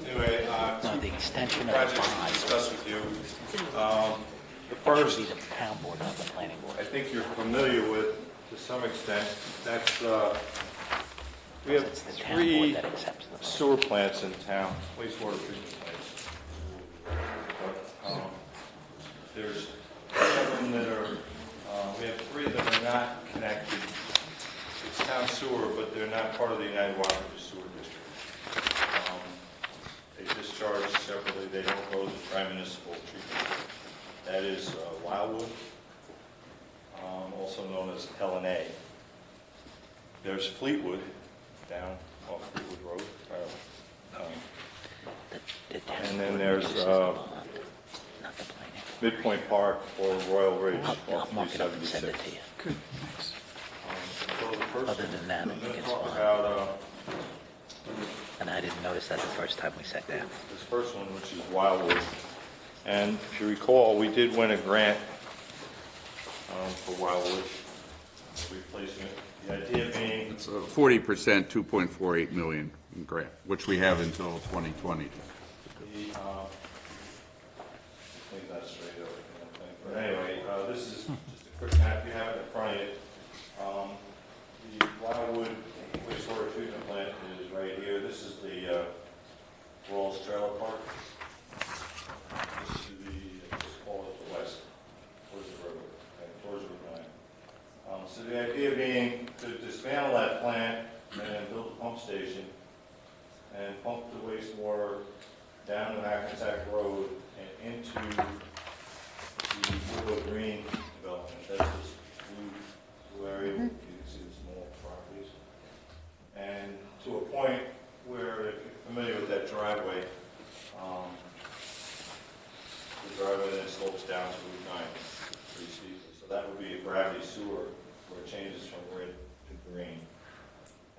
Anyway, No, the extension of the projects to bond. discuss with you. The That first, should be the town board, not the planning board. I think you're familiar with to some extent. That's, we have It's the town three board that accepts them. sewer plants in town, wastewater treatment plants. There's 7 that are, we have 3 that are not connected. It's town sewer, but they're not part of the United Waterford Sewer District. They discharge separately, they don't go to tri-municipal treatment. That is Wildwood, also known as L&A. There's Fleetwood, down off Fleetwood Road. The town And then board there's uses the bond, not the planning. Midpoint Park or Royal Ridge I'll off mark it up and send it 376. to you. So the first Other than that, I I'm think going to it's talk fine. about And I didn't notice that the first time we sat down. this first one, which is Wildwood. And if you recall, we did win a grant for Wildwood replacement. The idea being, It's 40%, 2.48 million in grant, which we have until 2020. leave that straight over, but anyway, this is just a quick map, you have it in front of you. The Wildwood wastewater treatment plant is right here, this is the Rawls Trailer Park. This is let's call it the west, towards the river, towards Route 9. So the idea being to dismantle that plant and then build a pump station and pump the wastewater down the Hackensack Road and into the Willow Green development. That's this blue area, you can see the small properties. And to a point where, if you're familiar with that driveway, the driveway then slopes down to Route 9 pretty steeply. So that would be a gravity sewer where it changes from red to green.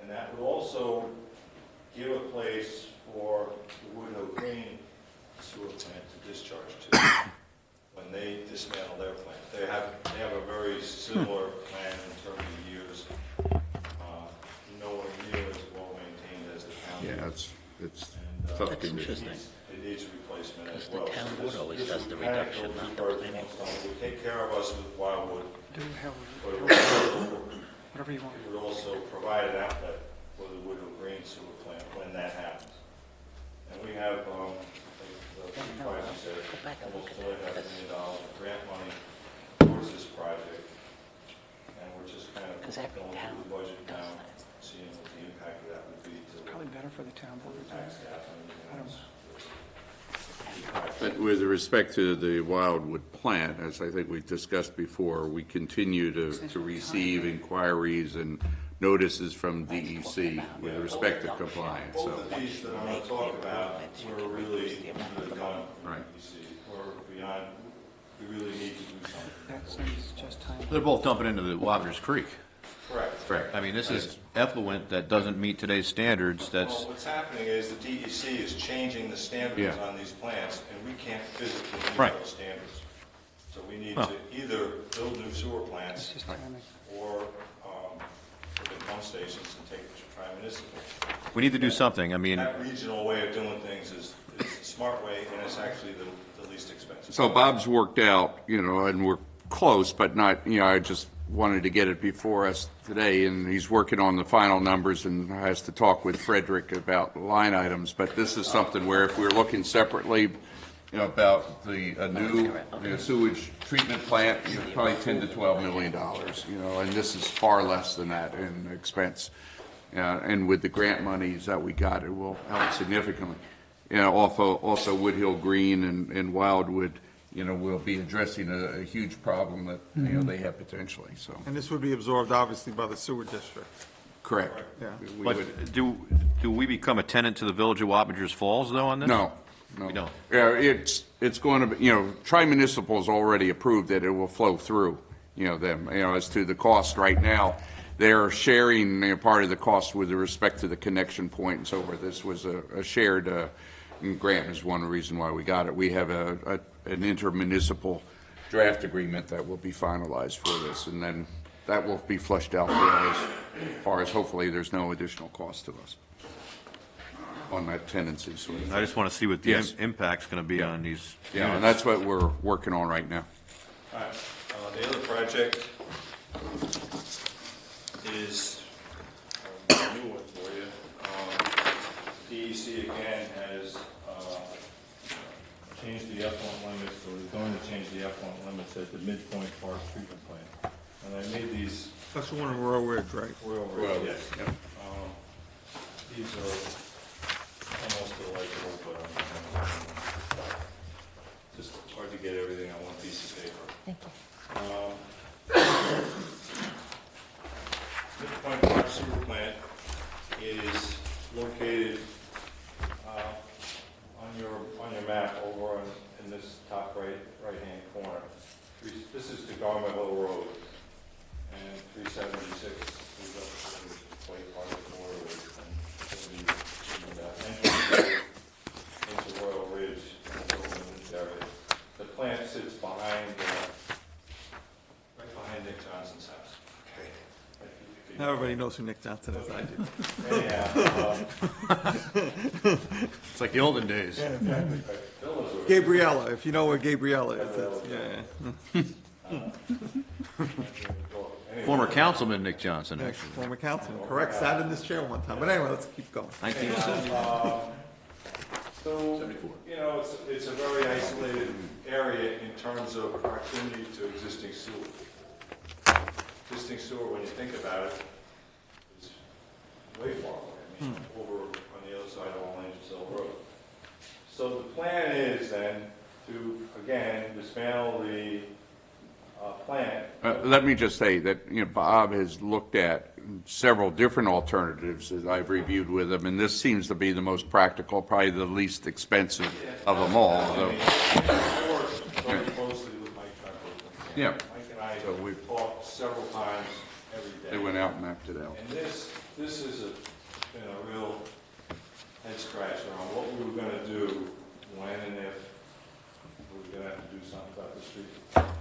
And that would also give a place for the Woodhill Green sewer plant to discharge to when they dismantle their plant. They have a very similar plan in terms of years, nowhere near as well maintained as the town. Yeah, it's tough That's condition. interesting. It needs replacement as Because the well. town So board this- always this does the would kind of reduction, go not the towards planning It would take care of us with Wildwood, Do have but it would also whatever you want. it would also provide an outlet for the Woodhill Green sewer plant when that happens. And we have, the supervisor said, almost $2.5 million of grant money towards this project. And we're just kind of Because every going town through the budget does now, that. seeing what the impact of that would be to the Probably better for the town board. tax staff and everything else. But with respect to the Wildwood plant, as I think we've discussed before, we continue to receive inquiries and notices from DEC with respect to compliance, so. Both of these that I'm going to talk about were really done from Right. DEC, or beyond, we really need to do something. That seems just time. They're both dumping into the Wapner's Creek. Correct. Correct. I mean, this is effluent that doesn't meet today's standards, that's, Well, what's happening is the DEC is changing the standards Yeah. on these plants, and we can't physically meet Right. those standards. So we need Huh. to either build new sewer plants Just timing. or put in pump stations and take it to tri-municipal. we need to do something, I mean, That regional way of doing things is the smart way, and it's actually the least expensive. So Bob's worked out, and we're close, but not, I just wanted to get it before us today, and he's working on the final numbers and has to talk with Frederick about line items, but this is something where if we're looking separately, about a new sewage treatment plant, probably $10 to $12 million, and this is far less than that in expense. And with the grant monies that we got, it will help significantly. Also Wood Hill Green and Wildwood, will be addressing a huge problem that, they have potentially, so. And this would be absorbed, obviously, by the sewer district. Correct. Yeah. We but would- do we become a tenant to the Village of Wappingers Falls, though, on this? No. We don't. Yeah, it's going to be, tri-municipal's already approved that it will flow through, them. As to the cost right now, they're sharing part of the cost with respect to the connection point and so forth. This was a shared grant is one reason why we got it. We have an intermunicipal draft agreement that will be finalized for this, and then that will be flushed out as far as hopefully there's no additional cost to us on that tenancy. So I just want to see what the Yes. impact's going to be on these yeah, and units. that's what we're working on right now. All right, the other project is a new one for you. DEC again has changed the effluent limits, or is going to change the effluent limits at the midpoint park treatment plant. And I made these. That's the one in Royal Ridge, right? Royal Ridge, Royal yes. Ridge, yeah. These are almost illegible, but just hard to get everything on one piece of paper. Thank you. Midpoint Park Sewer Plant is located on your map over in this top right-hand corner. This is the Garment Hill Road, and 376 is up to the white part of the border, and the entrance into Royal Ridge, over in this area. The plant sits behind, right behind Nick Johnson's house. Okay. Now everybody knows who Nick Johnson is, I do. Anyhow, It's like the olden days. Gabriella, if you know where Gabriella is, that's, Former councilman Nick Johnson, yeah. actually. Former councilman, correct, sat in this chair one time, but anyway, let's keep going. 1970. So, it's a very isolated area in terms of proximity to existing sewer. Existing sewer, when you think about it, is way far away. I mean, over on the other side of Old Angels Hill Road. So the plan is then to, again, dismantle the plant. Let me just say that, Bob has looked at several different alternatives that I've reviewed with him, and this seems to be the most practical, probably the least expensive of them all. I So, mean, I work very closely with Mike Tremper. Yeah. Mike and I So we've- talked several times every day. they went out and mapped it out. And this is been a real head scratcher on what we were gonna do when and if we were gonna have to do something about the street.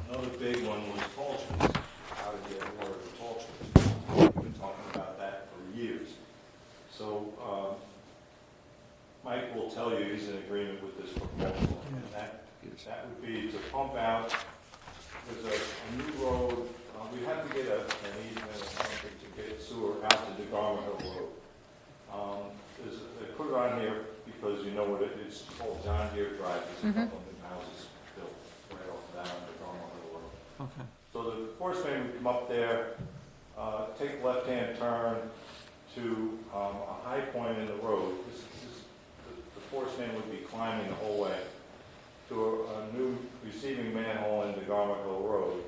Another big one was Tolchins, how to get water to Tolchins. We've been talking about that for years. So, Mike will tell you he's in agreement with this proposal, and that would be to pump out, there's a new road, we have to get an easement or something to get sewer out to the Garment Hill Road. They put it on here because you know what it is, called John Deere Drive, there's a couple of new houses built right off that on the Garment Hill Road. Okay. So the force main would come up there, take a left-hand turn to a high point in the road. The force main would be climbing the whole way. to a new receiving manhole into Garment Hill Road,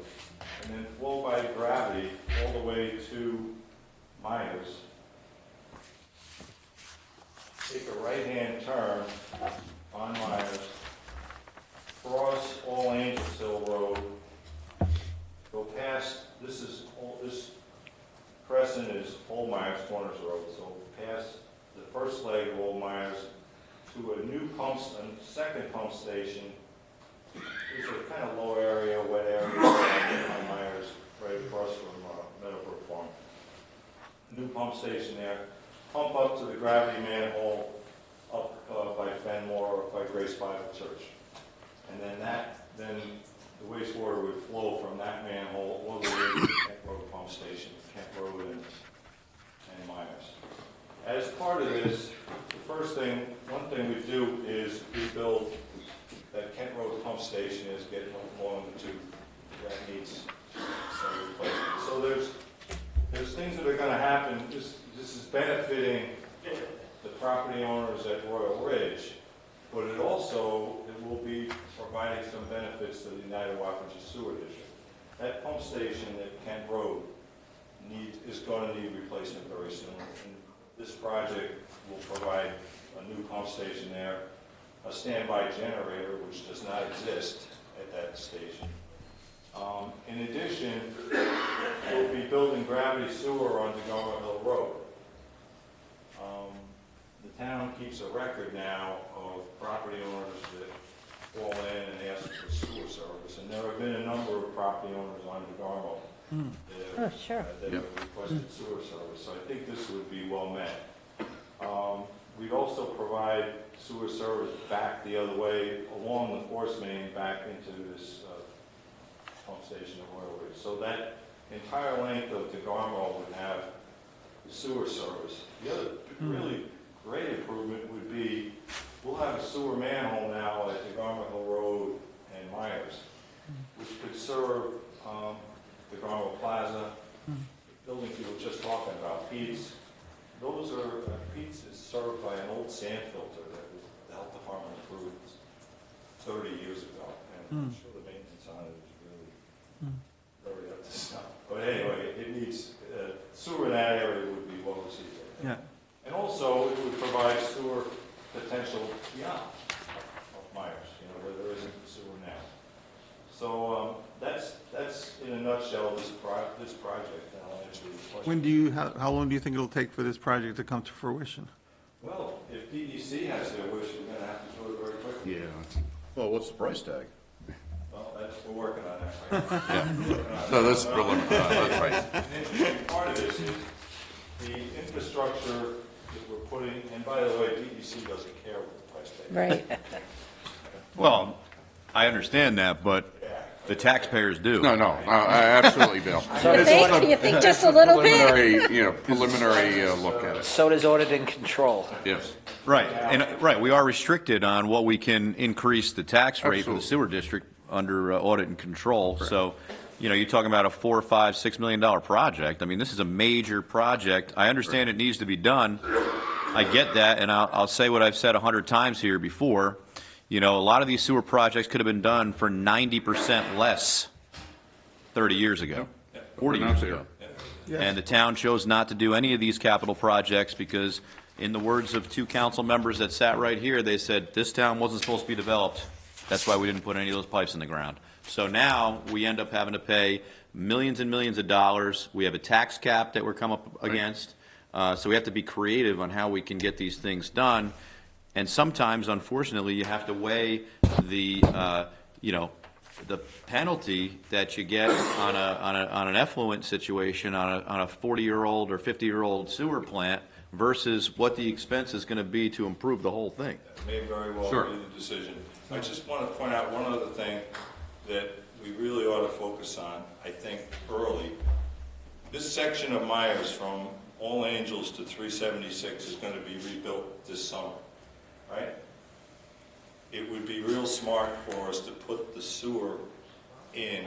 and then flow by gravity all the way to Myers. Take a right-hand turn on Myers, cross All Angels Hill Road, go past, this crescent is Old Myers Corners Road, so past the first leg of Old Myers to a new second pump station. It's a kind of low area, wet area on Myers, right across from Meadowbrook Farm. New pump station there. Pump up to the gravity manhole up by Fenmore or by Grace Bible Church. And then the wastewater would flow from that manhole all the way to the Kent Road pump station, Kent Road and Myers. As part of this, one thing we do is rebuild that Kent Road pump station is getting along the tube. That needs some replacement. So there's things that are going to happen. This is benefiting the property owners at Royal Ridge, but it will be providing some benefits to the United Wappinger Sewer District. That pump station at Kent Road is going to need replacement very soon. And this project will provide a new pump station there, a standby generator, which does not exist at that station. In addition, we'll be building gravity sewer on Garment Hill Road. The town keeps a record now of property owners that call in and ask for sewer service, and there have been a number of property owners on DeGarmo that have requested sewer service, so I think this would be well met. We'd also provide sewer service back the other way along the force main back into this pump station at Royal Ridge. So that entire length of DeGarmo would have the sewer service. The other really great improvement would be we'll have a sewer manhole now at DeGarmo Hill Road and Myers, which could serve DeGarmo Plaza, the buildings you were just talking about, Pete's. Those are, Pete's is served by an old sand filter that the health department approved 30 years ago, and I'm sure the maintenance on it is really very up to snuff. But anyway, it needs, sewer in that area would be well received. Yeah. And also, it would provide sewer potential beyond Myers, where there isn't sewer now. So that's in a nutshell this project. And I'll answer your question. How long do you think it'll take for this project to come to fruition? Well, if DEC has their wish, we're going to have to do it very quickly. Yeah. Well, what's the price tag? Well, we're working on that right now. Yeah. So that's preliminary. That's right. An interesting part of this is the infrastructure that we're putting, and by the way, DEC doesn't care what the price tag is. Right. Well, I understand that, but the taxpayers do. No, absolutely, Bill. But thank you, think just a little bit. Preliminary look at it. So does audit and control. Yes. Right, and we are restricted on what we can increase the tax rate for the Absolutely. sewer district under audit and control. So, you're talking about a $4, $5, $6 million project. I mean, this is a major project. I understand it needs to be done. I get that, and I'll say what I've said 100 times here before. A lot of these sewer projects could have been done for 90% less 30 years ago, 40 years ago. And the town chose not to do any of these capital projects because, in the words of two council members that sat right here, they said, this town wasn't supposed to be developed. That's why we didn't put any of those pipes in the ground. So now we end up having to pay millions and millions of dollars. We have a tax cap that we're come up against. So we have to be creative on how we can get these things done. And sometimes, unfortunately, you have to weigh the penalty that you get on an effluent situation on a 40-year-old or 50-year-old sewer plant versus what the expense is going to be to improve the whole thing. That may very well be the decision. I just want to point out one other thing that we really ought to focus on, I think, early. This section of Myers from All Angels to 376 is going to be rebuilt this summer, right? It would be real smart for us to put the sewer in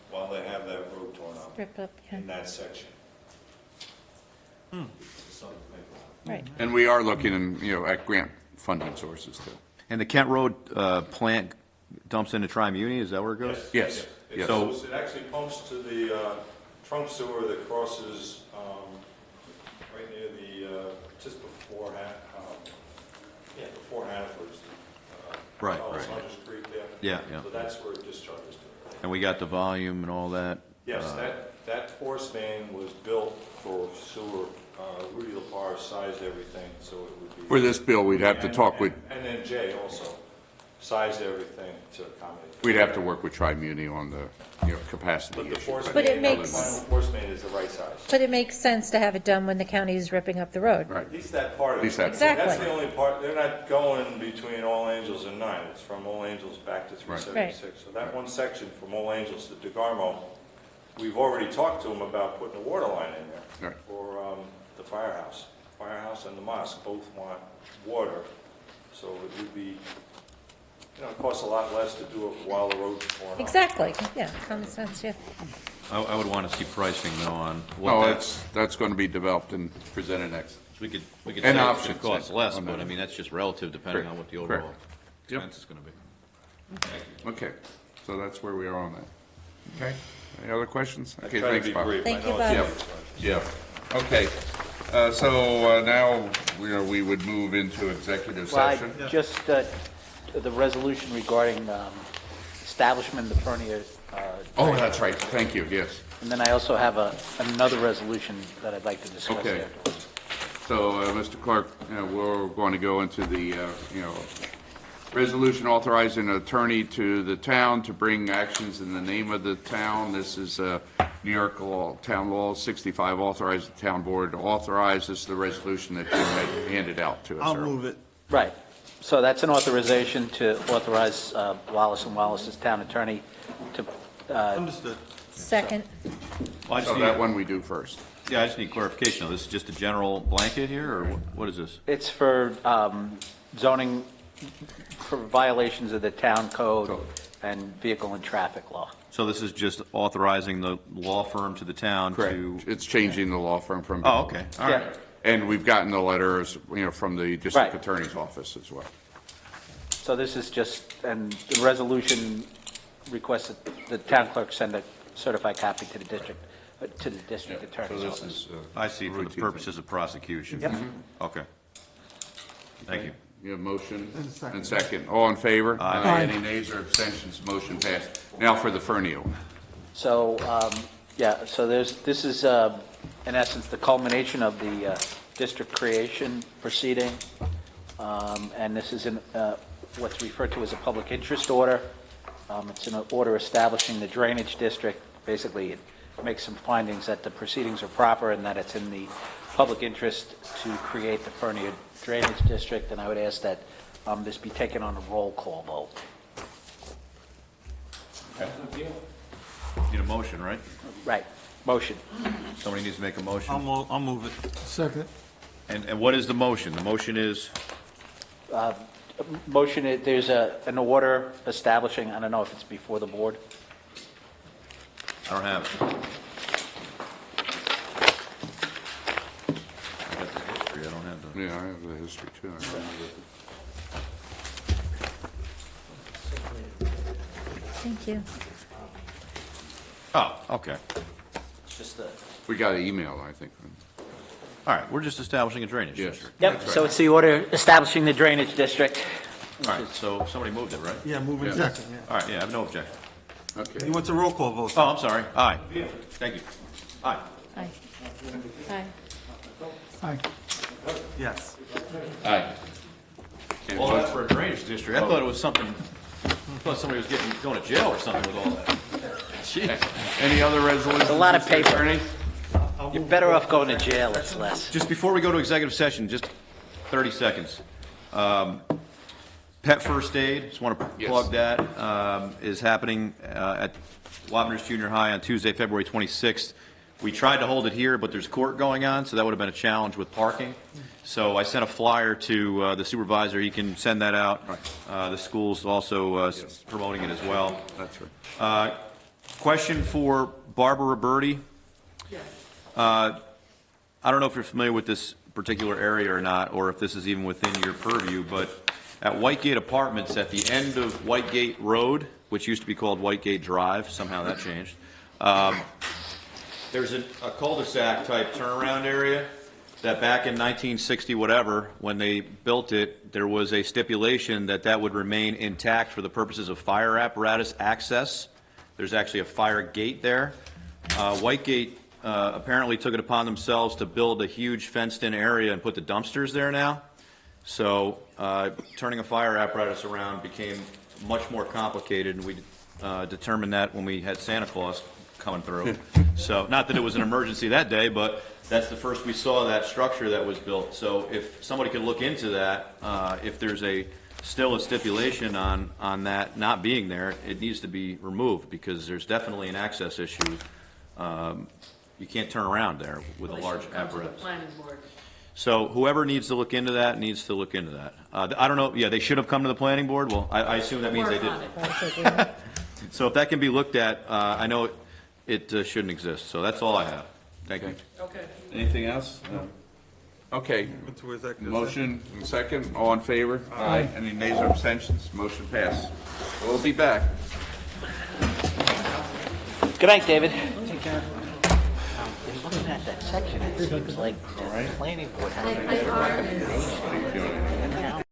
while they have that road torn up, in that section. Something to think about. Right. And we are looking at grant funding sources too. And the Kent Road plant dumps into Tri-Muni, is that where it goes? Yes, yes. So, It actually pumps to the trunk sewer that crosses right near the, just before Hannaford's. Right, Saunders right. Creek there. Yeah, yeah. So that's where it discharges to. and we got the volume and all that? Yes, that force main was built for sewer. Rudy Lepar sized everything, so it would be. For this bill, we'd have to talk with, And then Jay also sized everything to accommodate. we'd have to work with Tri-Muni on the, capacity But the issue. force But it main, the makes- final force main is the right size. But it makes sense to have it done when the county is ripping up the road. Right. At least that part of At least it. that- Exactly. That's the only part, they're not going between All Angels and 9. It's from All Angels back to 376. So that one section from All Angels to DeGarmo, we've already talked to them about putting a water line in there Right. for the firehouse. Firehouse and the mosque both want water, so it would be, it costs a lot less to do it while the road's torn up. Exactly, yeah, common sense, yeah. I would want to see pricing though on what No, that's, that's going to be developed and presented next. we could And say it's going options to cost on less, that. but I mean, that's just relative depending on what the Correct. overall Yep. expense is going to be. Okay, so that's where we are on that. Okay, any other questions? I Okay, try to thanks, be Bob. brief. Thank I you, know Bob. it's- Yeah, okay. So now, we would move into executive Well, I session. just, the resolution regarding establishment of the Fernia. Oh, that's right, thank you, yes. And then I also have another resolution that I'd like to discuss Okay. afterwards. So, Mr. Clark, we're going to go into the, resolution authorizing an attorney to the town to bring actions in the name of the town. This is New York law, Town Law 65, authorize the town board to authorize. This is the resolution that you had handed out to us. I'll earlier. move it. Right. So that's an authorization to authorize Wallace and Wallace's town attorney to, Understood. Second, Well, I just So need- that one we do first. Yeah, I just need clarification. This is just a general blanket here, or what is this? it's for zoning, for violations of the town code and vehicle and traffic law. So this is just authorizing the law firm to the town to... It's changing the law firm from. Oh, okay, all right. Yeah. And we've gotten the letters, from the district Right. attorney's office as well. So this is just, and the resolution requests that the town clerk send a certified copy to the district attorney's So this office. is, I see, for the routine purposes of prosecution. Yep. Okay. Thank you. You have motion And second. and second. All in favor? Aye. Any nays or abstentions? Motion passed. Now for the Fernio. So, so this is, in essence, the culmination of the district creation proceeding. And this is in what's referred to as a public interest order. It's an order establishing the drainage district. Basically, it makes some findings that the proceedings are proper and that it's in the public interest to create the Fernia Drainage District. And I would ask that this be taken on a roll call vote. Need a motion, right? Right. Motion. Somebody needs to make a motion. I'll move it. Second. And what is the motion? The motion is, Motion, there's an order establishing, I don't know if it's before the board. I don't have it. I got the history, I don't have the... Yeah, I have the history too. I remember. thank you. Oh, okay. It's just the... We got an email, I think. All right, we're just establishing a drainage Yes. district. Yep, so it's the order establishing the drainage district. All right, so somebody moved it, right? Yeah, move it Yeah. second, yeah. All right, yeah, I have no objection. Okay. He wants a roll call vote. Oh, I'm sorry. Aye. Thank you. Aye. Aye. Aye. Aye. Yes. Aye. Well, that's for a drainage district. I thought it was something, I thought somebody was going to jail or something with all that. Jeez. Any other resolutions? A lot of Mr. paper. Attorney? You're better off going to jail, it's less. Just before we go to executive session, just 30 seconds. Pet First Aid, just want to Yes. plug that, is happening at Wapner's Junior High on Tuesday, February 26th. We tried to hold it here, but there's court going on, so that would have been a challenge with parking. So I sent a flyer to the supervisor. He can send that out. The school's also promoting it as well. That's right. Question for Barbara Birdie. I don't know if you're familiar with this particular area or not, or if this is even within your purview, but at Whitegate Apartments, at the end of Whitegate Road, which used to be called Whitegate Drive, somehow that changed, there's a cul-de-sac type turnaround area that back in 1960 whatever, when they built it, there was a stipulation that that would remain intact for the purposes of fire apparatus access. There's actually a fire gate there. Whitegate apparently took it upon themselves to build a huge fenced-in area and put the dumpsters there now. So turning a fire apparatus around became much more complicated, and we determined that when we had Santa Claus coming through. So not that it was an emergency that day, but that's the first we saw that structure that was built. So if somebody could look into that, if there's still a stipulation on that not being there, it needs to be removed, because there's definitely an access issue. You can't turn around there with a large apparatus. Planning board. So whoever needs to look into that needs to look into that. I don't know, yeah, they should have come to the planning board? Well, I assume that means they Work did. on it. So if that can be looked at, I know it shouldn't exist. So that's all I have. Thank you. Okay. Anything else? Okay. To executive session. Motion and second, all in favor? Aye. Any nays or abstentions? Motion passed. We'll be back. Good night, David. Take care. Looking at that section, it seems like the planning board has.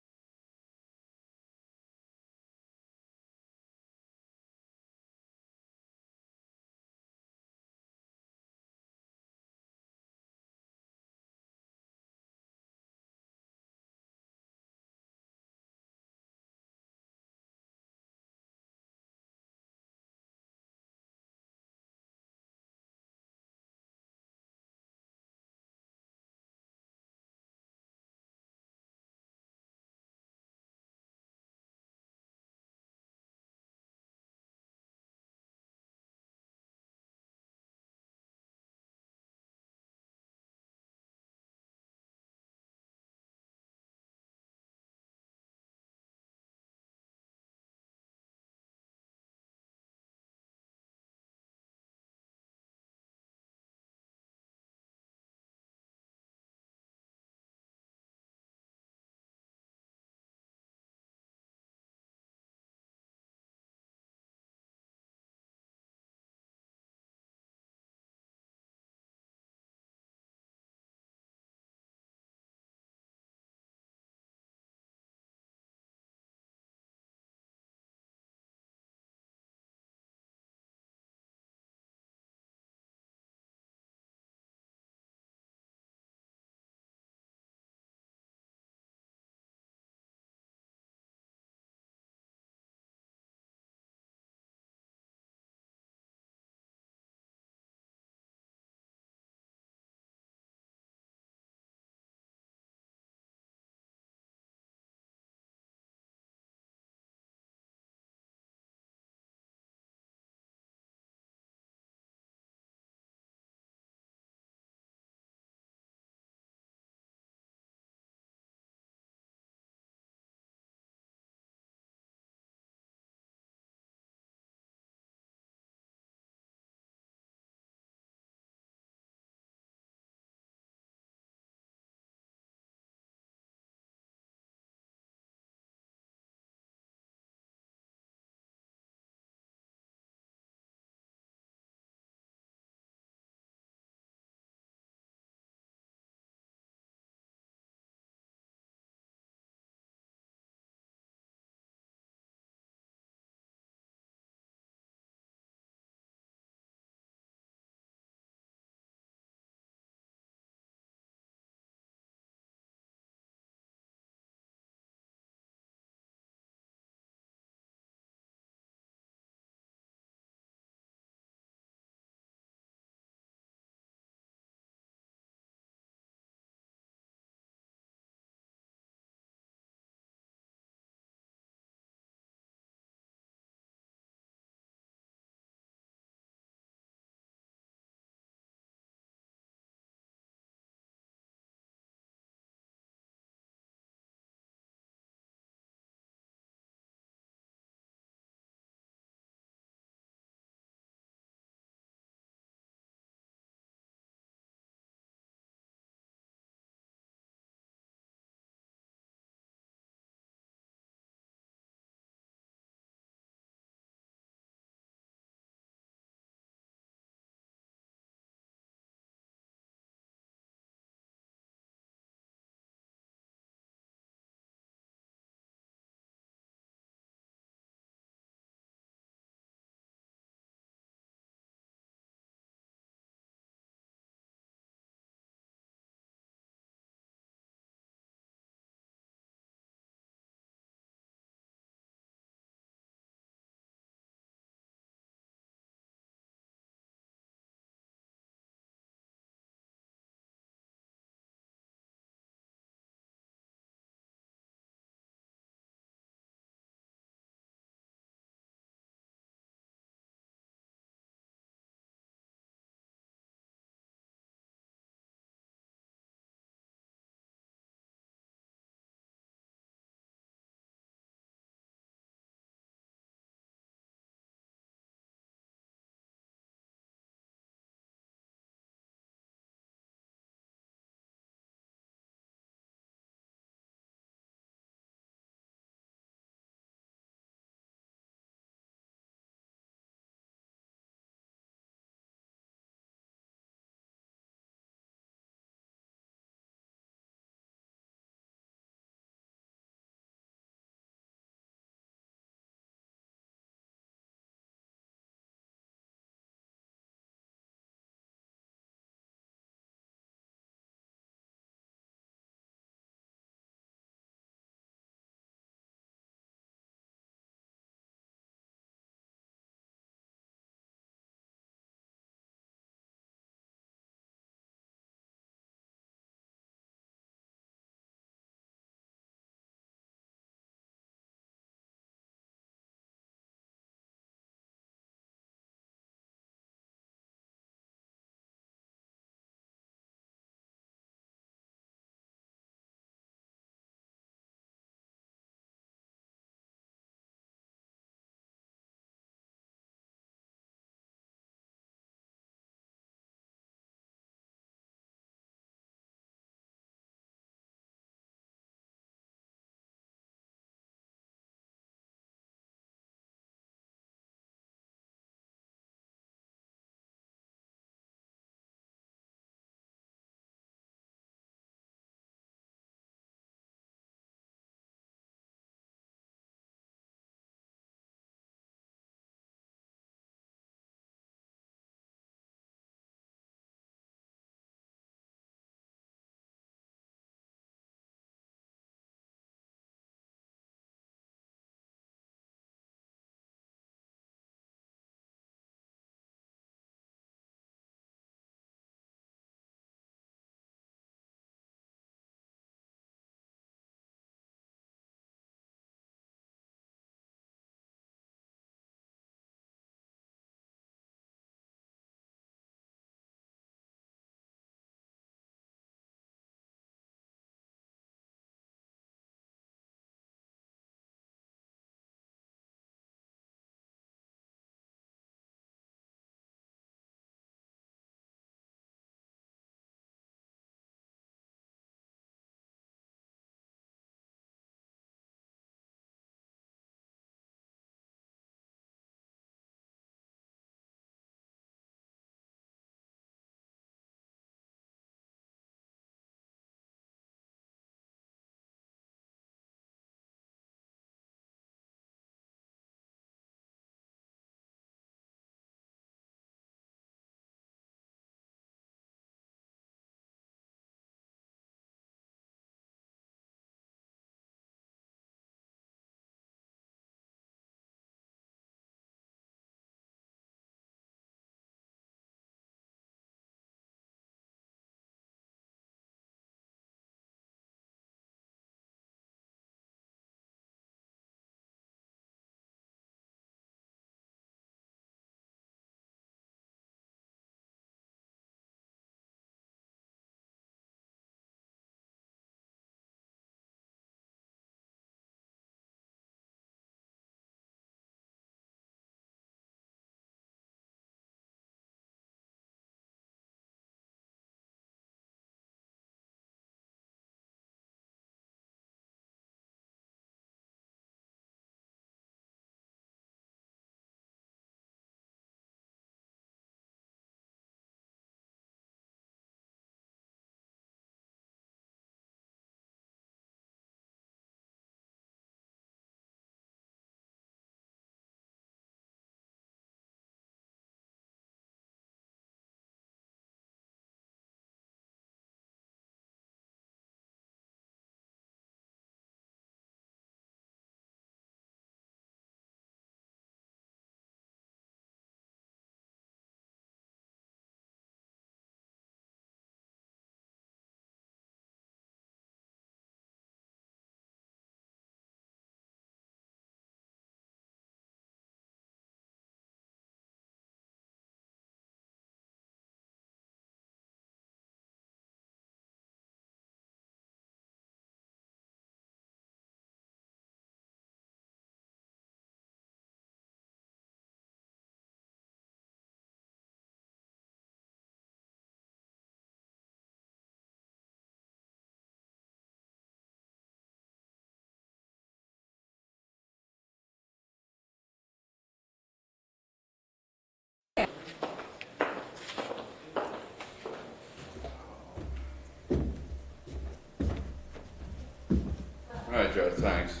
Joe, thanks.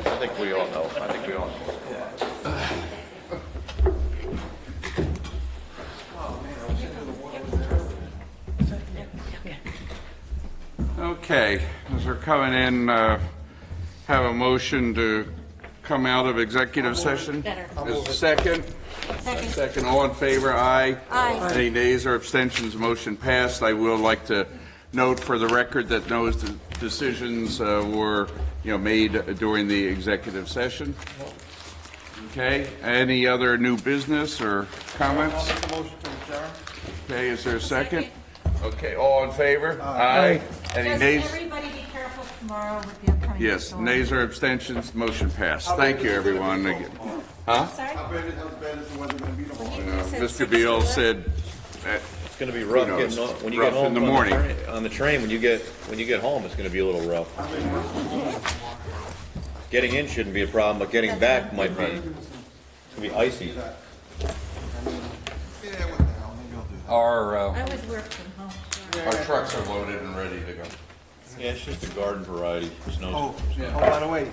I think we all know. I think we all know. Okay, as we're coming in, have a motion to come out of executive session? Better. Is there a second? Second, all in favor, aye. Aye. Any nays or abstentions, motion passed. I will like to note for the record that those decisions were, made during the executive session. Okay, any other new business or comments? Okay, is there a second? Okay, all in favor? Aye. Any Just nays? everybody be careful tomorrow with the upcoming Yes, storm. nays or abstentions, motion passed. Thank you, everyone. Huh? Sorry? How bad is the weather gonna be tomorrow? Mr. Beal said It's gonna be rough Who knows? getting, when you Rough get home. in the on morning. On the train, when you get home, it's gonna be a little rough. Getting in shouldn't be a problem, but getting back might be, it's gonna be icy. Yeah, what the hell, maybe I'll do that. our I would work from home. trucks are loaded and ready to go. Yeah, it's just a garden variety, snow. Oh, by the way,